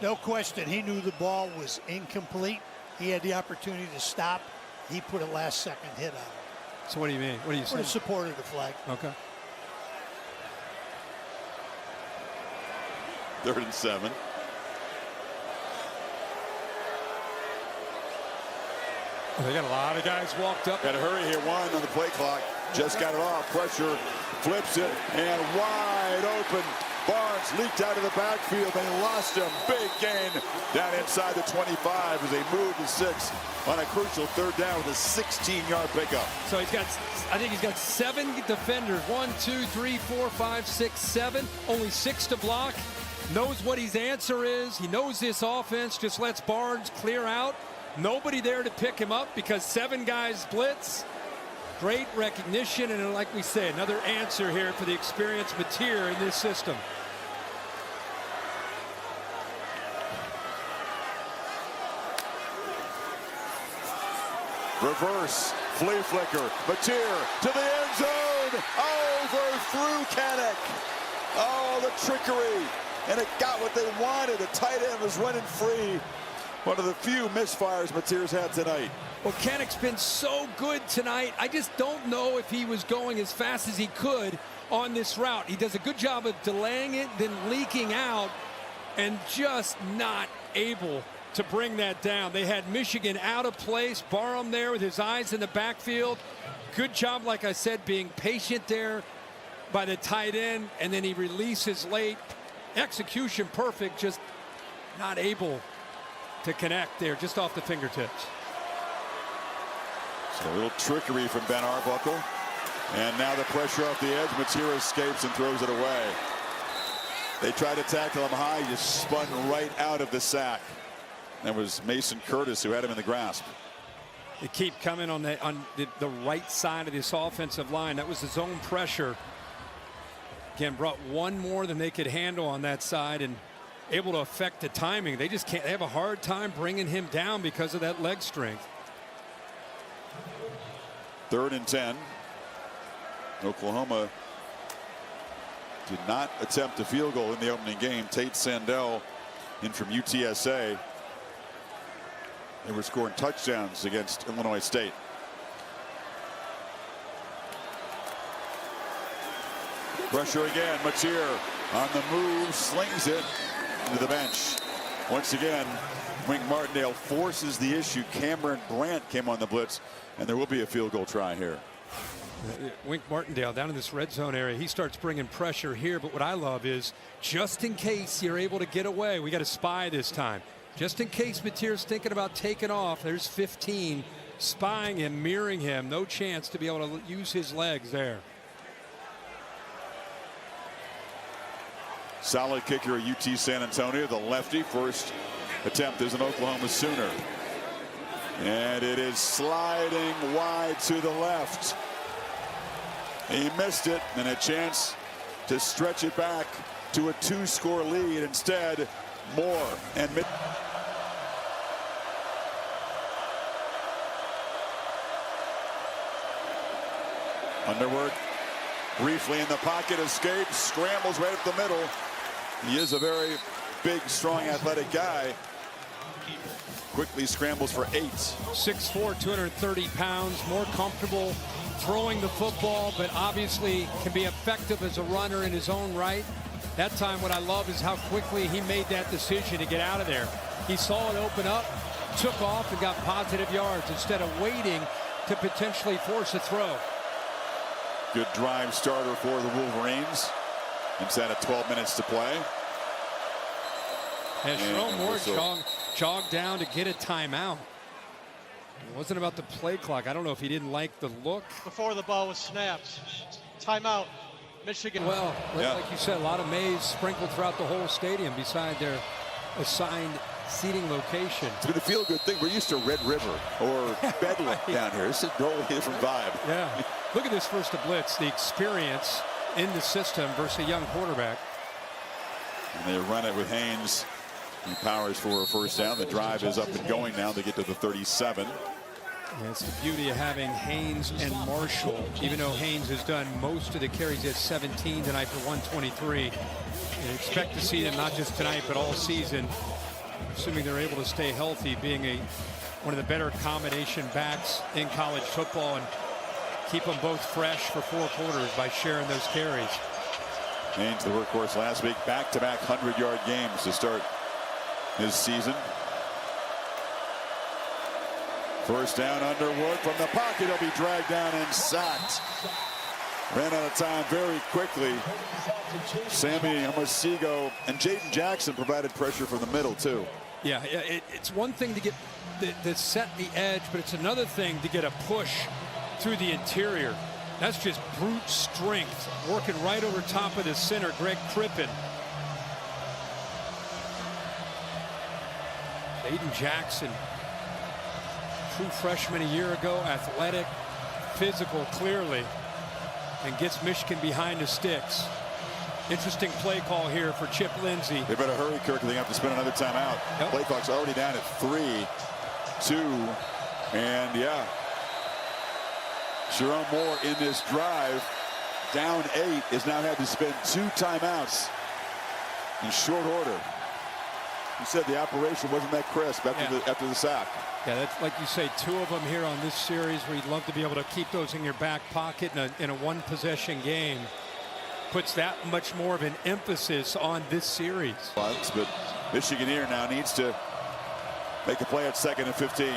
No question. He knew the ball was incomplete. He had the opportunity to stop. He put a last-second hit on it. So what do you mean? What do you say? Would have supported the flag. Okay. 3rd and 7. They got a lot of guys walked up. Got to hurry here. 1 on the play clock. Just got it off. Pressure. Flips it. And wide open. Barnes leaked out of the backfield. They lost him. Big gain down inside the 25 as they move to 6 on a crucial 3rd down with a 16-yard pickup. So I think he's got 7 defenders. 1, 2, 3, 4, 5, 6, 7. Only 6 to block. Knows what his answer is. He knows this offense just lets Barnes clear out. Nobody there to pick him up because 7 guys blitz. Great recognition, and like we say, another answer here for the experienced Matier in this system. Reverse, flea flicker, Matier to the end zone, overthrew Kanak. Oh, the trickery, and it got what they wanted. The tight end was running free. One of the few misfires Matier's had tonight. Well, Kanak's been so good tonight. I just don't know if he was going as fast as he could on this route. He does a good job of delaying it, then leaking out, and just not able to bring that down. They had Michigan out of place. Barham there with his eyes in the backfield. Good job, like I said, being patient there by the tight end, and then he releases late. Execution perfect, just not able to connect there, just off the fingertips. So a little trickery from Ben Arbuckle. And now the pressure off the edge. Matier escapes and throws it away. They tried to tackle him high. He just spun right out of the sack. That was Mason Curtis who had him in the grasp. They keep coming on the right side of this offensive line. That was the zone pressure. Again, brought one more than they could handle on that side and able to affect the timing. They just can't. They have a hard time bringing him down because of that leg strength. 3rd and 10. Oklahoma did not attempt a field goal in the opening game. Tate Sandell in from UTSA. They were scoring touchdowns against Illinois State. Pressure again. Matier on the move, slings it to the bench. Once again, Wink Martindale forces the issue. Cameron Brandt came on the blitz, and there will be a field goal try here. Wink Martindale down in this red zone area. He starts bringing pressure here, but what I love is just in case you're able to get away, we got a spy this time. Just in case Matier's thinking about taking off, there's 15 spying him, mirroring him. No chance to be able to use his legs there. Solid kicker at UT San Antonio, the lefty. First attempt as an Oklahoma Sooner. And it is sliding wide to the left. He missed it, and a chance to stretch it back to a 2-score lead. Instead, Moore and Underwood briefly in the pocket, escapes, scrambles right up the middle. He is a very big, strong, athletic guy. Quickly scrambles for 8. 6'4", 230 pounds, more comfortable throwing the football, but obviously can be effective as a runner in his own right. That time, what I love is how quickly he made that decision to get out of there. He saw it open up, took off, and got positive yards instead of waiting to potentially force a throw. Good drive starter for the Wolverines. Inside of 12 minutes to play. And Sherrone Moore jogged down to get a timeout. It wasn't about the play clock. I don't know if he didn't like the look. Before the ball was snapped. Timeout, Michigan. Well, like you said, a lot of maize sprinkled throughout the whole stadium beside their assigned seating location. It's been a feel-good thing. We're used to Red River or Bedlam down here. It's a totally different vibe. Yeah. Look at this first to blitz, the experience in the system versus a young quarterback. And they run it with Haynes. He powers for a first down. The drive is up and going now. They get to the 37. Yeah, it's the beauty of having Haynes and Marshall. Even though Haynes has done most of the carries at 17 tonight for 123. And expect to see them not just tonight but all season, assuming they're able to stay healthy, being one of the better combination backs in college football, and keep them both fresh for 4 quarters by sharing those carries. Haynes, the workhorse last week, back-to-back 100-yard games to start his season. First down, Underwood from the pocket. He'll be dragged down and sacked. Ran out of time very quickly. Sammy Amasigo and Jaden Jackson provided pressure from the middle, too. Yeah, it's one thing to get to set the edge, but it's another thing to get a push through the interior. That's just brute strength, working right over top of the center, Greg Crippen. Jaden Jackson, true freshman a year ago, athletic, physical clearly, and gets Michigan behind the sticks. Interesting play call here for Chip Lindsey. They better hurry, Kirk. They have to spend another timeout. Yep. Play clock's already down at 3-2. And yeah, Sherrone Moore in this drive, down 8, has now had to spend 2 timeouts in short order. You said the operation wasn't that crisp after the sack. Yeah, that's like you say, 2 of them here on this series where you'd love to be able to keep those in your back pocket in a one-possession game. Puts that much more of an emphasis on this series. But Michigan here now needs to make a play at 2nd and 15.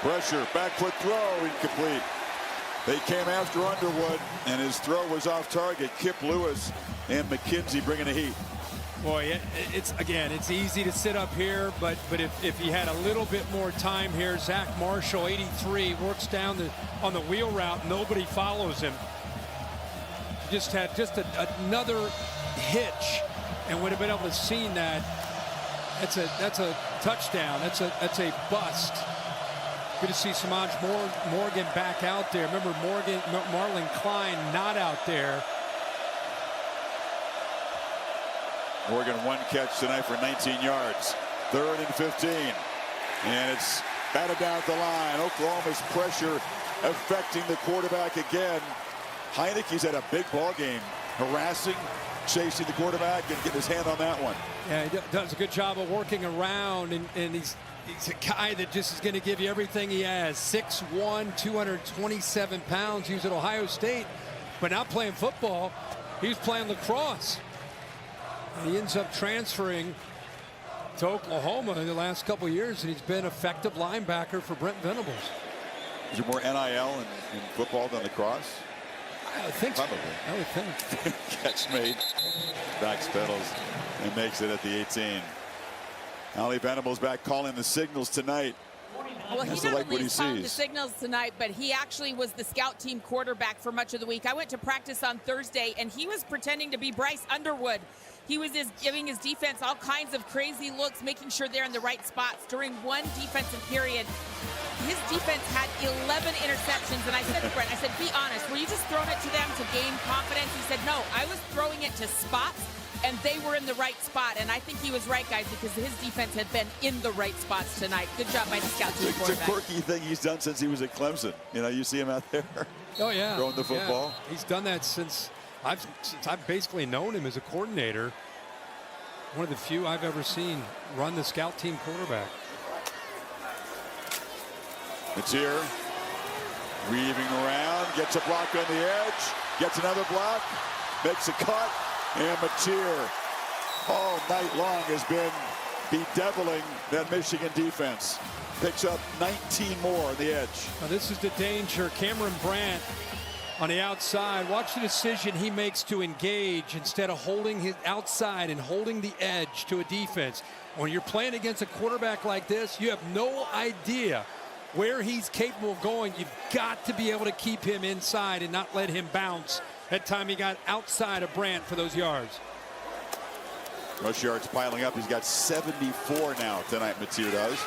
Pressure, back foot throw, incomplete. They came after Underwood, and his throw was off target. Kip Lewis and McKenzie bringing the heat. Boy, it's easy to sit up here, but if he had a little bit more time here, Zach Marshall, 83, works down on the wheel route. Nobody follows him. Just had another hitch, and would have been able to see that. That's a touchdown. That's a bust. Good to see Samaj Morgan back out there. Remember, Marlon Klein not out there. Morgan 1 catch tonight for 19 yards. 3rd and 15. And it's batted down at the line. Oklahoma's pressure affecting the quarterback again. Heineke's had a big ball game, harassing, chasing the quarterback, and getting his hand on that one. Yeah, he does a good job of working around, and he's a guy that just is going to give you everything he has. 6'1", 227 pounds. He was at Ohio State, but not playing football. He was playing lacrosse. And he ends up transferring to Oklahoma in the last couple of years, and he's been effective linebacker for Brent Venables. Is there more NIL in football than lacrosse? I think so. Probably. I would think. Catch made. Backs pedals and makes it at the 18. Ollie Venables back calling the signals tonight. Well, he Has to not like only what he is calling the sees. signals tonight, but he actually was the scout team quarterback for much of the week. I went to practice on Thursday, and he was pretending to be Bryce Underwood. He was giving his defense all kinds of crazy looks, making sure they're in the right spots. During one defensive period, his defense had 11 interceptions, and I said to Brent, I said, be honest, were you just throwing it to them to gain confidence? He said, no, I was throwing it to spots, and they were in the right spot. And I think he was right, guys, because his defense had been in the right spots tonight. Good job by the scout team It's a quarterback. quirky thing he's done since he was at Clemson. You know, you see him out there. Oh yeah, Throwing the football. Yeah. He's done that since I've basically known him as a coordinator. One of the few I've ever seen run the scout team quarterback. It's here. Weaving around, gets a block on the edge, gets another block, makes a cut, and Matier all night long has been bedeviling that Michigan defense. Picks up 19 more on the edge. Now this is the danger. Cameron Brandt on the outside. Watch the decision he makes to engage instead of holding his outside and holding the edge to a defense. When you're playing against a quarterback like this, you have no idea where he's capable of going. You've got to be able to keep him inside and not let him bounce. That time he got outside of Brandt for those yards. Rush yards piling up. He's got 74 now tonight, Matier does.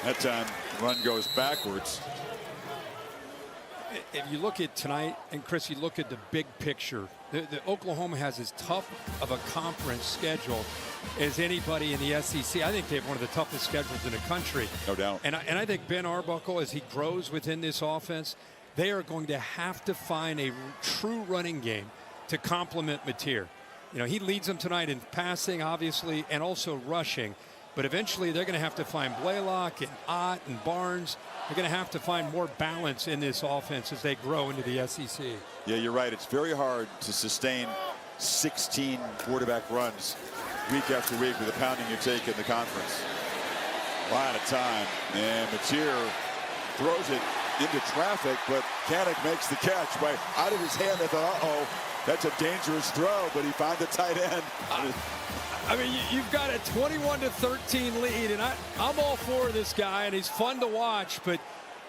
That time, run goes backwards. If you look at tonight, and Chris, you look at the big picture, the Oklahoma has as tough of a conference schedule as anybody in the SEC. I think they have one of the toughest schedules in the country. No doubt. And I think Ben Arbuckle, as he grows within this offense, they are going to have to find a true running game to complement Matier. You know, he leads them tonight in passing, obviously, and also rushing. But eventually they're going to have to find Blaylock and Ott and Barnes. They're going to have to find more balance in this offense as they grow into the SEC. Yeah, you're right. It's very hard to sustain 16 quarterback runs week after week with the pounding you take in the conference. A lot of time. And Matier throws it into traffic, but Kanak makes the catch by out of his hand. They thought, uh-oh, that's a dangerous throw, but he found the tight end. I mean, you've got a 21-13 lead, and I'm all for this guy, and he's fun to watch, but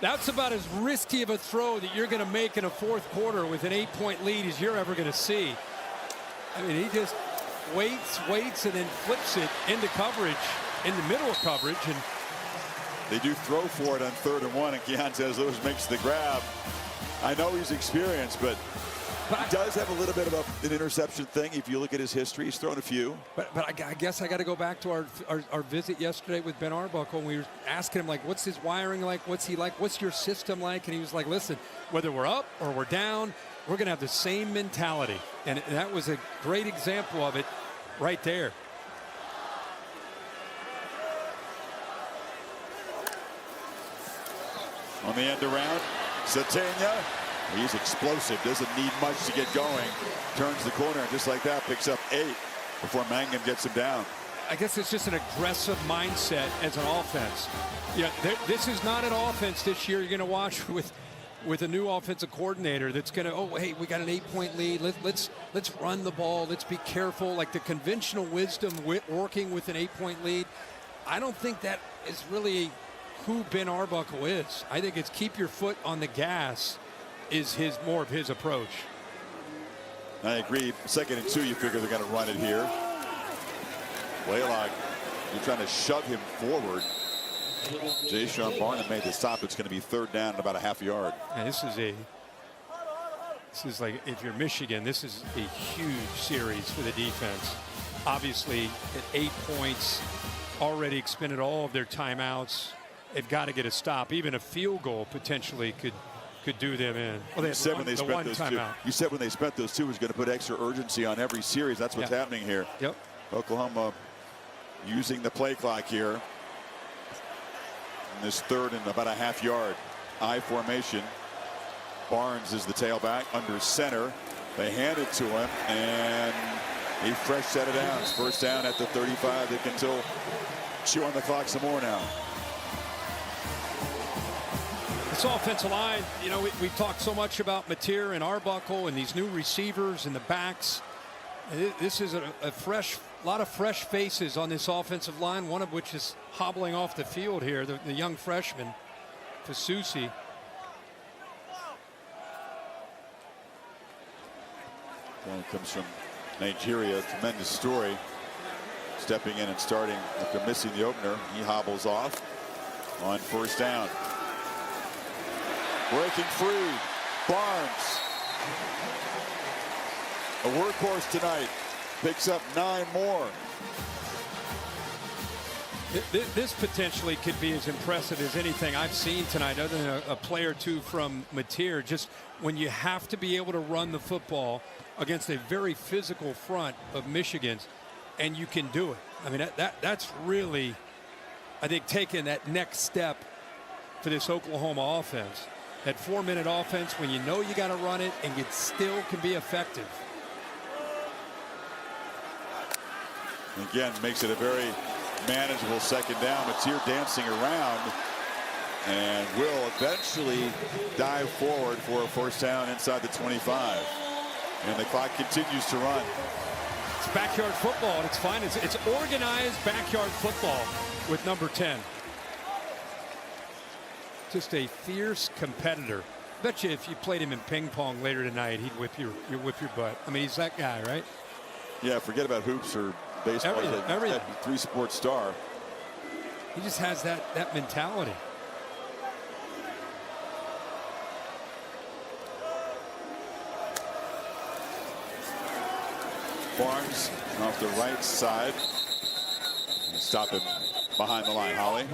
that's about as risky of a throw that you're going to make in a fourth quarter with an 8-point lead as you're ever going to see. I mean, he just waits, and then flips it into coverage, in the middle of coverage. And they do throw for it on 3rd and 1, and Keontae Lewis makes the grab. I know he's experienced, but he does have a little bit of an interception thing. If you look at his history, he's thrown a few. But I guess I got to go back to our visit yesterday with Ben Arbuckle. And we were asking him, like, what's his wiring like? What's he like? What's your system like? And he was like, listen, whether we're up or we're down, we're going to have the same mentality. And that was a great example of it right there. On the end around, Satania. He's explosive, doesn't need much to get going. Turns the corner, and just like that, picks up 8 before Mangum gets him down. I guess it's just an aggressive mindset as an offense. Yeah, this is not an offense this year you're going to watch with a new offensive coordinator that's going to, oh, hey, we got an 8-point lead. Let's run the ball. Let's be careful. Like the conventional wisdom working with an 8-point lead. I don't think that is really who Ben Arbuckle is. I think it's keep your foot on the gas is more of his approach. I agree. 2nd and 2, you figure they're going to run it here. Blaylock, you're trying to shove him forward. Jayshon Barnum made the stop. It's going to be 3rd down at about a half yard. And this is like, if you're Michigan, this is a huge series for the defense. Obviously, at 8 points, already expended all of their timeouts. They've got to get a stop. Even a field goal potentially could do them in. Well, You said when they spent those 2. You said when they spent those 2 was going to put extra urgency on every series. That's what's happening here. Yep. Oklahoma using the play clock here. In this 3rd and about a half yard. I formation. Barnes is the tailback under center. They hand it to him, and he fresh set it down. It's 1st down at the 35. They can still chew on the clock some more now. This offensive line, you know, we've talked so much about Matier and Arbuckle and these new receivers and the backs. This is a lot of fresh faces on this offensive line, one of which is hobbling off the field here, the young freshman. Fasusi. Well, comes from Nigeria. Tremendous story. Stepping in and starting after missing the opener. He hobbles off on first down. Breaking free. Barnes. A workhorse tonight. Picks up 9 more. This potentially could be as impressive as anything I've seen tonight, other than a play or two from Mateer. Just when you have to be able to run the football against a very physical front of Michigan's, and you can do it. I mean, that's really, I think, taking that next step for this Oklahoma offense. That 4-minute offense, when you know you got to run it and it still can be effective. Again, makes it a very manageable second down. Mateer dancing around and will eventually dive forward for a first down inside the 25. And the clock continues to run. It's backyard football, and it's fine. It's organized backyard football with number 10. Just a fierce competitor. Bet you if you played him in ping pong later tonight, he'd whip your butt. I mean, he's that guy, right? Yeah, forget about hoops or baseball. Everything. 3-sport star. He just has that mentality. Barnes off the right side. Stop him behind the line. Holly?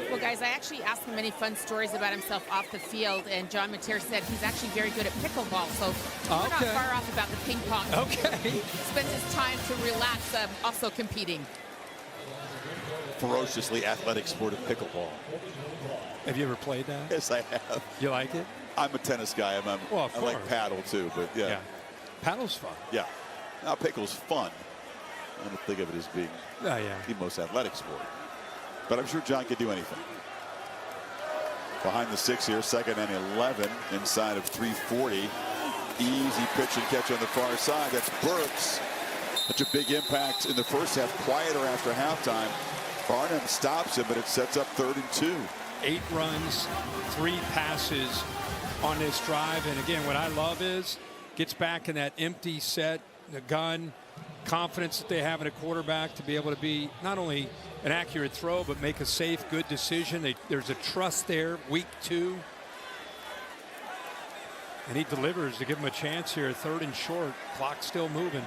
Well, guys, I actually asked him many fun stories about himself off the field, and John Mateer said he's actually very good at pickleball, so we're not far off about the ping pong. Okay. Spends his time to relax, also competing. Ferociously athletic sport of pickleball. Have you ever played that? Yes, I have. You like it? I'm a tennis guy. Well, of I course. like paddle, too, but yeah. Paddle's fun. Yeah. Now, pickle's fun. I don't think of it as being Oh, yeah. the most athletic sport. But I'm sure John could do anything. Behind the 6 here, 2nd and 11 inside of 340. Easy pitch and catch on the far side. That's Burks. Such a big impact in the first half. Quieter after halftime. Barnum stops him, but it sets up 3rd and 2. 8 runs, 3 passes on this drive. And again, what I love is gets back in that empty set, the gun, confidence that they have in a quarterback to be able to be not only an accurate throw, but make a safe, good decision. There's a trust there. Week 2. And he delivers to give him a chance here. 3rd and short. Clock still moving.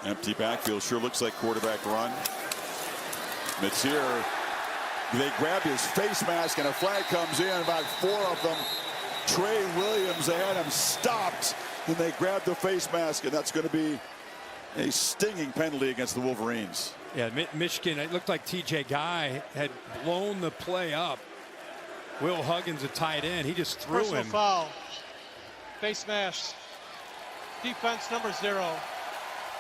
Empty backfield. Sure looks like quarterback run. Mateer, they grab his face mask and a flag comes in. About 4 of them. Trey Williams, they had him stopped. Then they grabbed the face mask, and that's going to be a stinging penalty against the Wolverines. Yeah, Michigan, it looked like TJ Guy had blown the play up. Will Huggins, a tight end, he just threw Personal him. foul. Face mask. Defense number 0.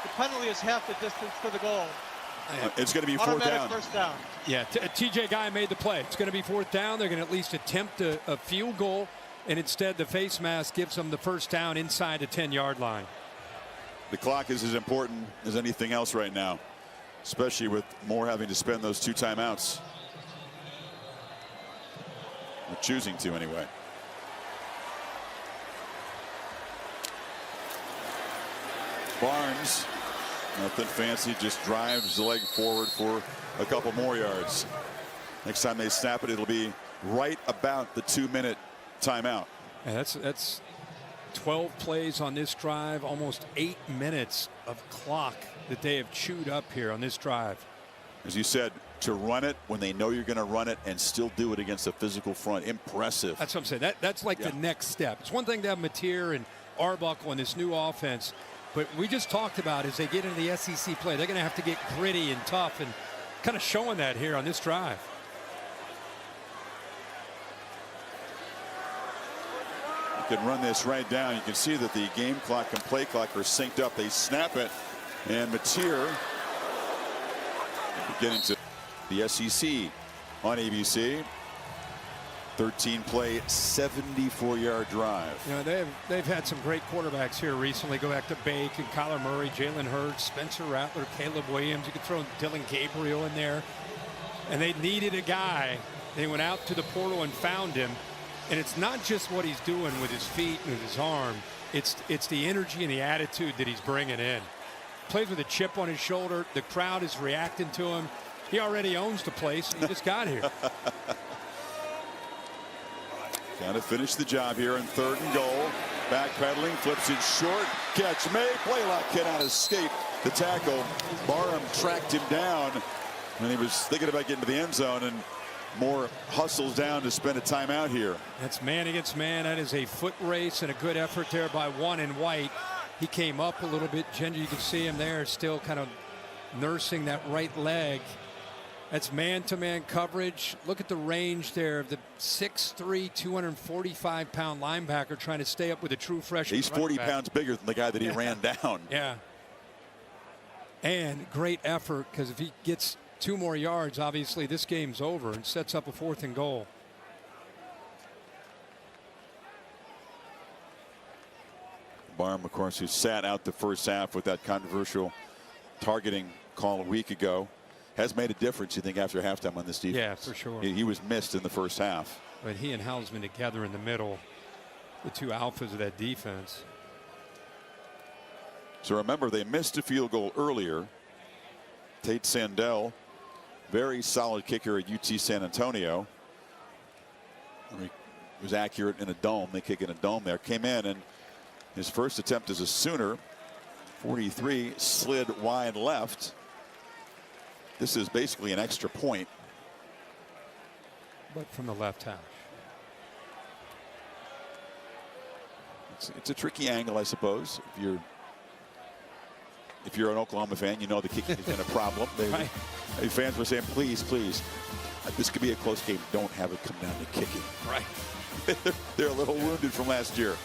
The penalty is half the distance to the goal. It's going to be 4th Automatic down. first down. Yeah, TJ Guy made the play. It's going to be 4th down. They're going to at least attempt a field goal, and instead the face mask gives them the first down inside the 10-yard line. The clock is as important as anything else right now, especially with Moore having to spend those 2 timeouts. Or choosing to, anyway. Barnes, nothing fancy, just drives the leg forward for a couple more yards. Next time they snap it, it'll be right about the 2-minute timeout. And that's 12 plays on this drive, almost 8 minutes of clock that they have chewed up here on this drive. As you said, to run it when they know you're going to run it and still do it against a physical front. Impressive. That's what I'm saying. That's like the next step. It's one thing to have Mateer and Arbuckle in this new offense, but we just talked about as they get into the SEC play, they're going to have to get gritty and tough, and kind of showing that here on this drive. You can run this right down. You can see that the game clock and play clock are synced up. They snap it, and Mateer getting to the SEC on ABC. 13-play, 74-yard drive. You know, they've had some great quarterbacks here recently. Go back to Bake and Kyler Murray, Jalen Hurts, Spencer Rattler, Caleb Williams. You could throw Dylan Gabriel in there. And they needed a guy They went out to the portal and found him. And it's not just what he's doing with his feet and with his arm. It's the energy and the attitude that he's bringing in. Plays with a chip on his shoulder. The crowd is reacting to him. He already owns the place. He just got here. Got to finish the job here in 3rd and goal. Backpedaling, flips it short. Catch made. Blaylock cannot escape the tackle. Barham tracked him down, and he was thinking about getting to the end zone, and Moore hustles down to spend a timeout here. That's man against man. That is a foot race and a good effort there by one in white. He came up a little bit. Ginger, you can see him there still kind of nursing that right leg. That's man-to-man coverage. Look at the range there of the 6'3", 245-pound linebacker trying to stay up with a true freshman. He's 40 pounds bigger than the guy that he ran down. Yeah. And great effort, because if he gets 2 more yards, obviously this game's over, and sets up a 4th and goal. Barham, of course, who sat out the first half with that controversial targeting call a week ago, has made a difference, you think, after halftime on this defense? Yeah, for sure. He was missed in the first half. But he and Hausman together in the middle, the 2 alphas of that defense. So remember, they missed a field goal earlier. Tate Sandell, very solid kicker at UT San Antonio. He was accurate in a dome. They kick in a dome there. Came in, and his first attempt as a Sooner, 43, slid wide left. This is basically an extra point. But from the left hash. It's a tricky angle, I suppose. If you're an Oklahoma fan, you know the kicking has been a problem. Right. Fans were saying, please, please, this could be a close game. Don't have it come down to kicking. Right. They're a little wounded from last year,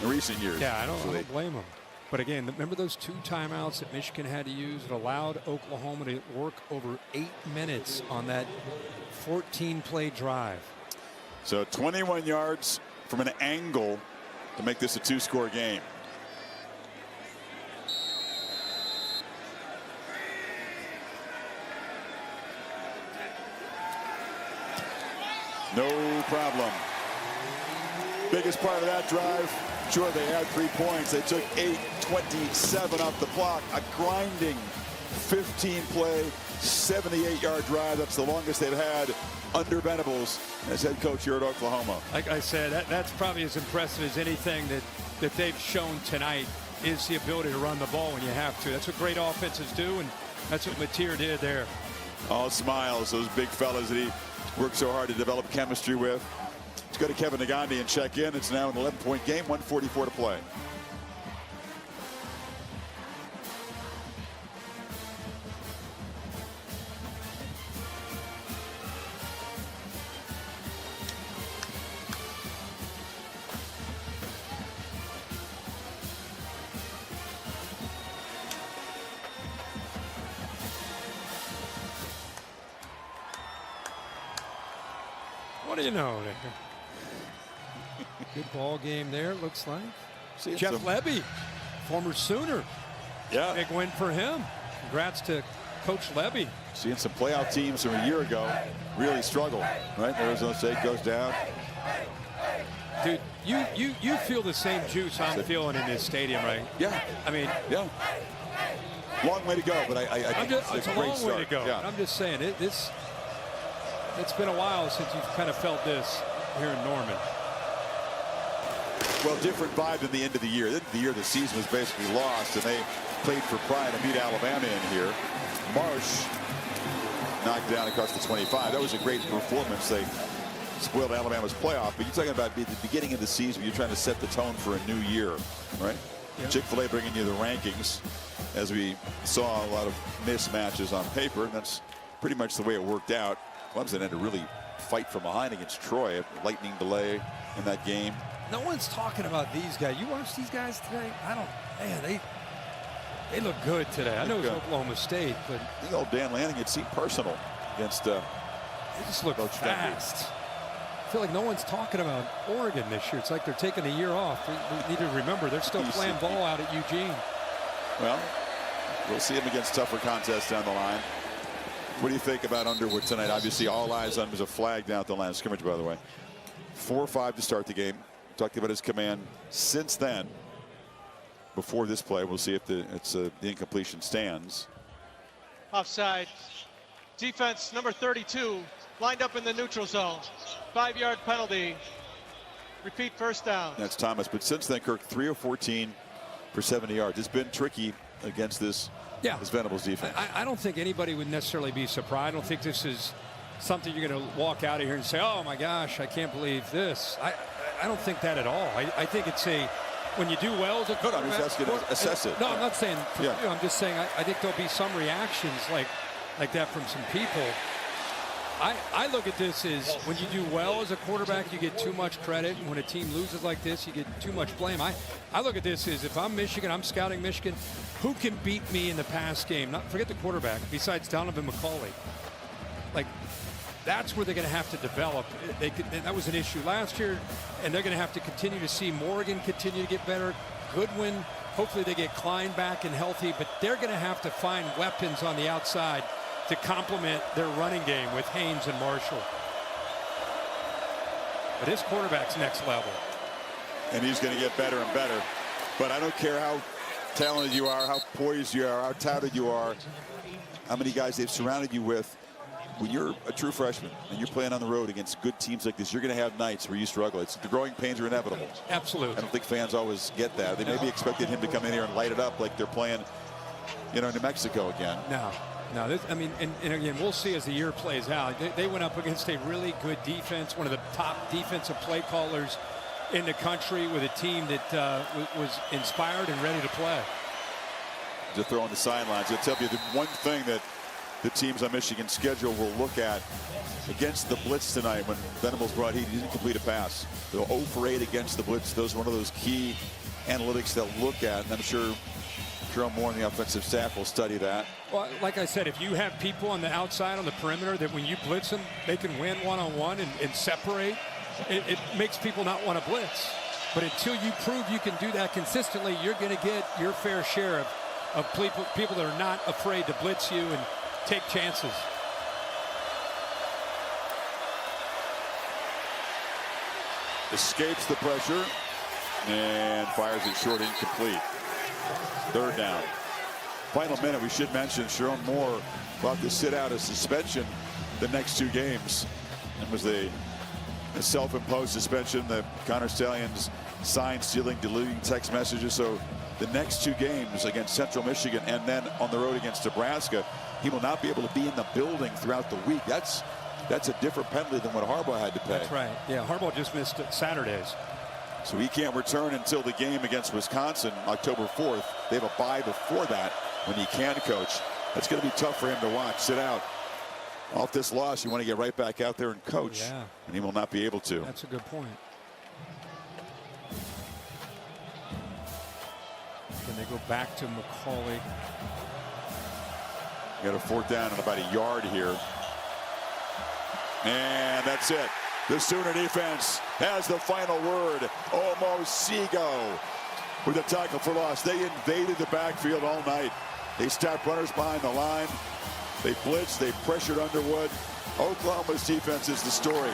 in recent years. Yeah, I don't blame them. But again, remember those 2 timeouts that Michigan had to use? It allowed Oklahoma to work over 8 minutes on that 14-play drive. So 21 yards from an angle to make this a 2-score game. No problem. Biggest part of that drive, sure, they had 3 points. They took 8:27 off the clock. A grinding 15-play, 78-yard drive. That's the longest they've had under Venables as head coach here at Oklahoma. Like I said, that's probably as impressive as anything that they've shown tonight, is the ability to run the ball when you have to. That's what great offenses do, and that's what Mateer did there. All smiles, those big fellas that he worked so hard to develop chemistry with. Let's go to Kevin Negandhi and check in. It's now an 11-point game, 1:44 to play. What do you know? Good ball game there, it looks like. Jeff Lebby, former Sooner. Yeah. Big win for him. Congrats to Coach Lebby. Seeing some playoff teams from a year ago really struggle, right? Arizona State goes down. Dude, you feel the same juice I'm feeling in this stadium, right? Yeah. I mean, yeah. Long way to go, but I think it's a great long start. way to go. Yeah. I'm just saying, it's been a while since you've kind of felt this here in Norman. Well, different vibe than the end of the year. The year the season was basically lost, and they played for pride and beat Alabama in here. Marsh knocked down across the 25. That was a great performance. They spoiled Alabama's playoff. But you're talking about the beginning of the season, you're trying to set the tone for a new year, right? Yeah. Chick-fil-A bringing you the rankings, as we saw a lot of mismatches on paper, and that's pretty much the way it worked out. Clemson had to really fight from behind against Troy. A lightning delay in that game. No one's talking about these guys. You watch these guys today? Man, they look good today. I know it's Oklahoma State, but I think old Dan Lanning, it seemed personal against they just look fast. I feel like no one's talking about Oregon this year. It's like they're taking a year off. We need to remember they're still playing ball out at Eugene. Well, we'll see them against tougher contests down the line. What do you think about Underwood tonight? Obviously, all eyes on him. There's a flag down at the line of scrimmage, by the way. 4-5 to start the game. Talked about his command since then. Before this play, we'll see if the incompletion stands. Offside. Defense number 32 lined up in the neutral zone. 5-yard penalty. Repeat, first down. That's Thomas. But since then, Kirk, 3 of 14 for 70 yards. It's been tricky against this Venables defense. I don't think anybody would necessarily be surprised. I don't think this is something you're going to walk out of here and say, oh my gosh, I can't believe this. I don't think that at all. I think it's when you do well as a quarterback. I'm just asking to assess it. No, I'm not saying. I'm just saying I think there'll be some reactions like that from some people. I look at this as when you do well as a quarterback, you get too much credit, and when a team loses like this, you get too much blame. I look at this as if I'm Michigan, I'm scouting Michigan, who can beat me in the pass game? Forget the quarterback, besides Donovan McCauley. Like, that's where they're going to have to develop. That was an issue last year, and they're going to have to continue to see Morgan continue to get better. Goodwin, hopefully they get Klein back and healthy, but they're going to have to find weapons on the outside to complement their running game with Haynes and Marshall. But his quarterback's next level. And he's going to get better and better. But I don't care how talented you are, how poised you are, how touted you are, how many guys they've surrounded you with. When you're a true freshman and you're playing on the road against good teams like this, you're going to have nights where you struggle. The growing pains are inevitable. Absolutely. I don't think fans always get that. They may be expecting him to come in here and light it up like they're playing, New Mexico again. No. And again, we'll see as the year plays out. They went up against a really good defense, one of the top defensive play callers in the country, with a team that was inspired and ready to play. To throw on the sidelines, I'll tell you the one thing that the teams on Michigan's schedule will look at against the blitz tonight. When Venables brought heat, he didn't complete a pass. They're 0 for 8 against the blitz. Those are one of those key analytics they'll look at, and I'm sure Jerome Moore and the offensive staff will study that. Well, like I said, if you have people on the outside, on the perimeter, that when you blitz them, they can win one-on-one and separate, it makes people not want to blitz. But until you prove you can do that consistently, you're going to get your fair share of people that are not afraid to blitz you and take chances. Escapes the pressure and fires it short, incomplete. Third down. Final minute, we should mention Jerome Moore about to sit out a suspension the next 2 games. It was a self-imposed suspension. The Connor Stallions signed, stealing, deleting text messages. So the next 2 games against Central Michigan and then on the road against Nebraska, he will not be able to be in the building throughout the week. That's a different penalty than what Harbaugh had to pay. That's right. Yeah, Harbaugh just missed Saturdays. So he can't return until the game against Wisconsin, October 4th. They have a bye before that when he can coach. That's going to be tough for him to watch. Sit out. Off this loss, you want to get right back out there and coach. Yeah. And he will not be able to. That's a good point. Can they go back to McCauley? Got a 4th down and about a yard here. And that's it. The Sooner defense has the final word. Omosigho with a tackle for loss. They invaded the backfield all night. They stopped runners behind the line. They blitzed. They pressured Underwood. Oklahoma's defense is the story.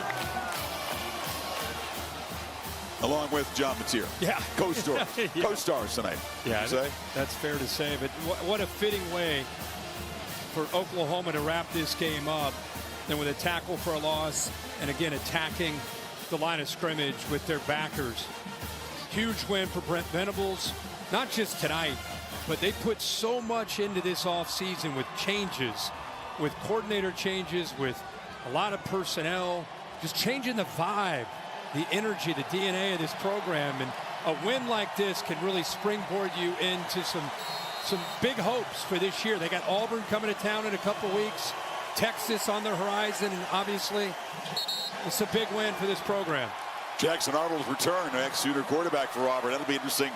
Along with John Mateer. Yeah. Co-stars. Yeah. Co-stars tonight. Yeah, say? That's fair to say. But what a fitting way for Oklahoma to wrap this game up. Then with a tackle for a loss, and again attacking the line of scrimmage with their backers. Huge win for Brent Venables, not just tonight, but they put so much into this offseason with changes, with coordinator changes, with a lot of personnel, just changing the vibe, the energy, the DNA of this program. And a win like this can really springboard you into some big hopes for this year. They got Auburn coming to town in a couple weeks. Texas on the horizon, and obviously it's a big win for this program. Jackson Arnold's return, ex-Sooner quarterback for Auburn. That'll be an interesting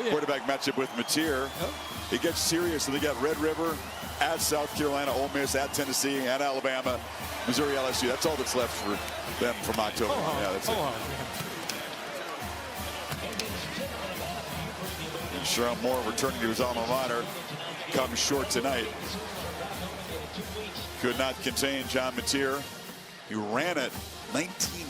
quarterback matchup with Mateer. Yep. It gets serious. So they got Red River at South Carolina, Ole Miss at Tennessee, at Alabama, Missouri, LSU. That's all that's left for them from October. Yeah, that's it. And Jerome Moore returning to his alma mater comes short tonight. Could not contain John Mateer. He ran it 19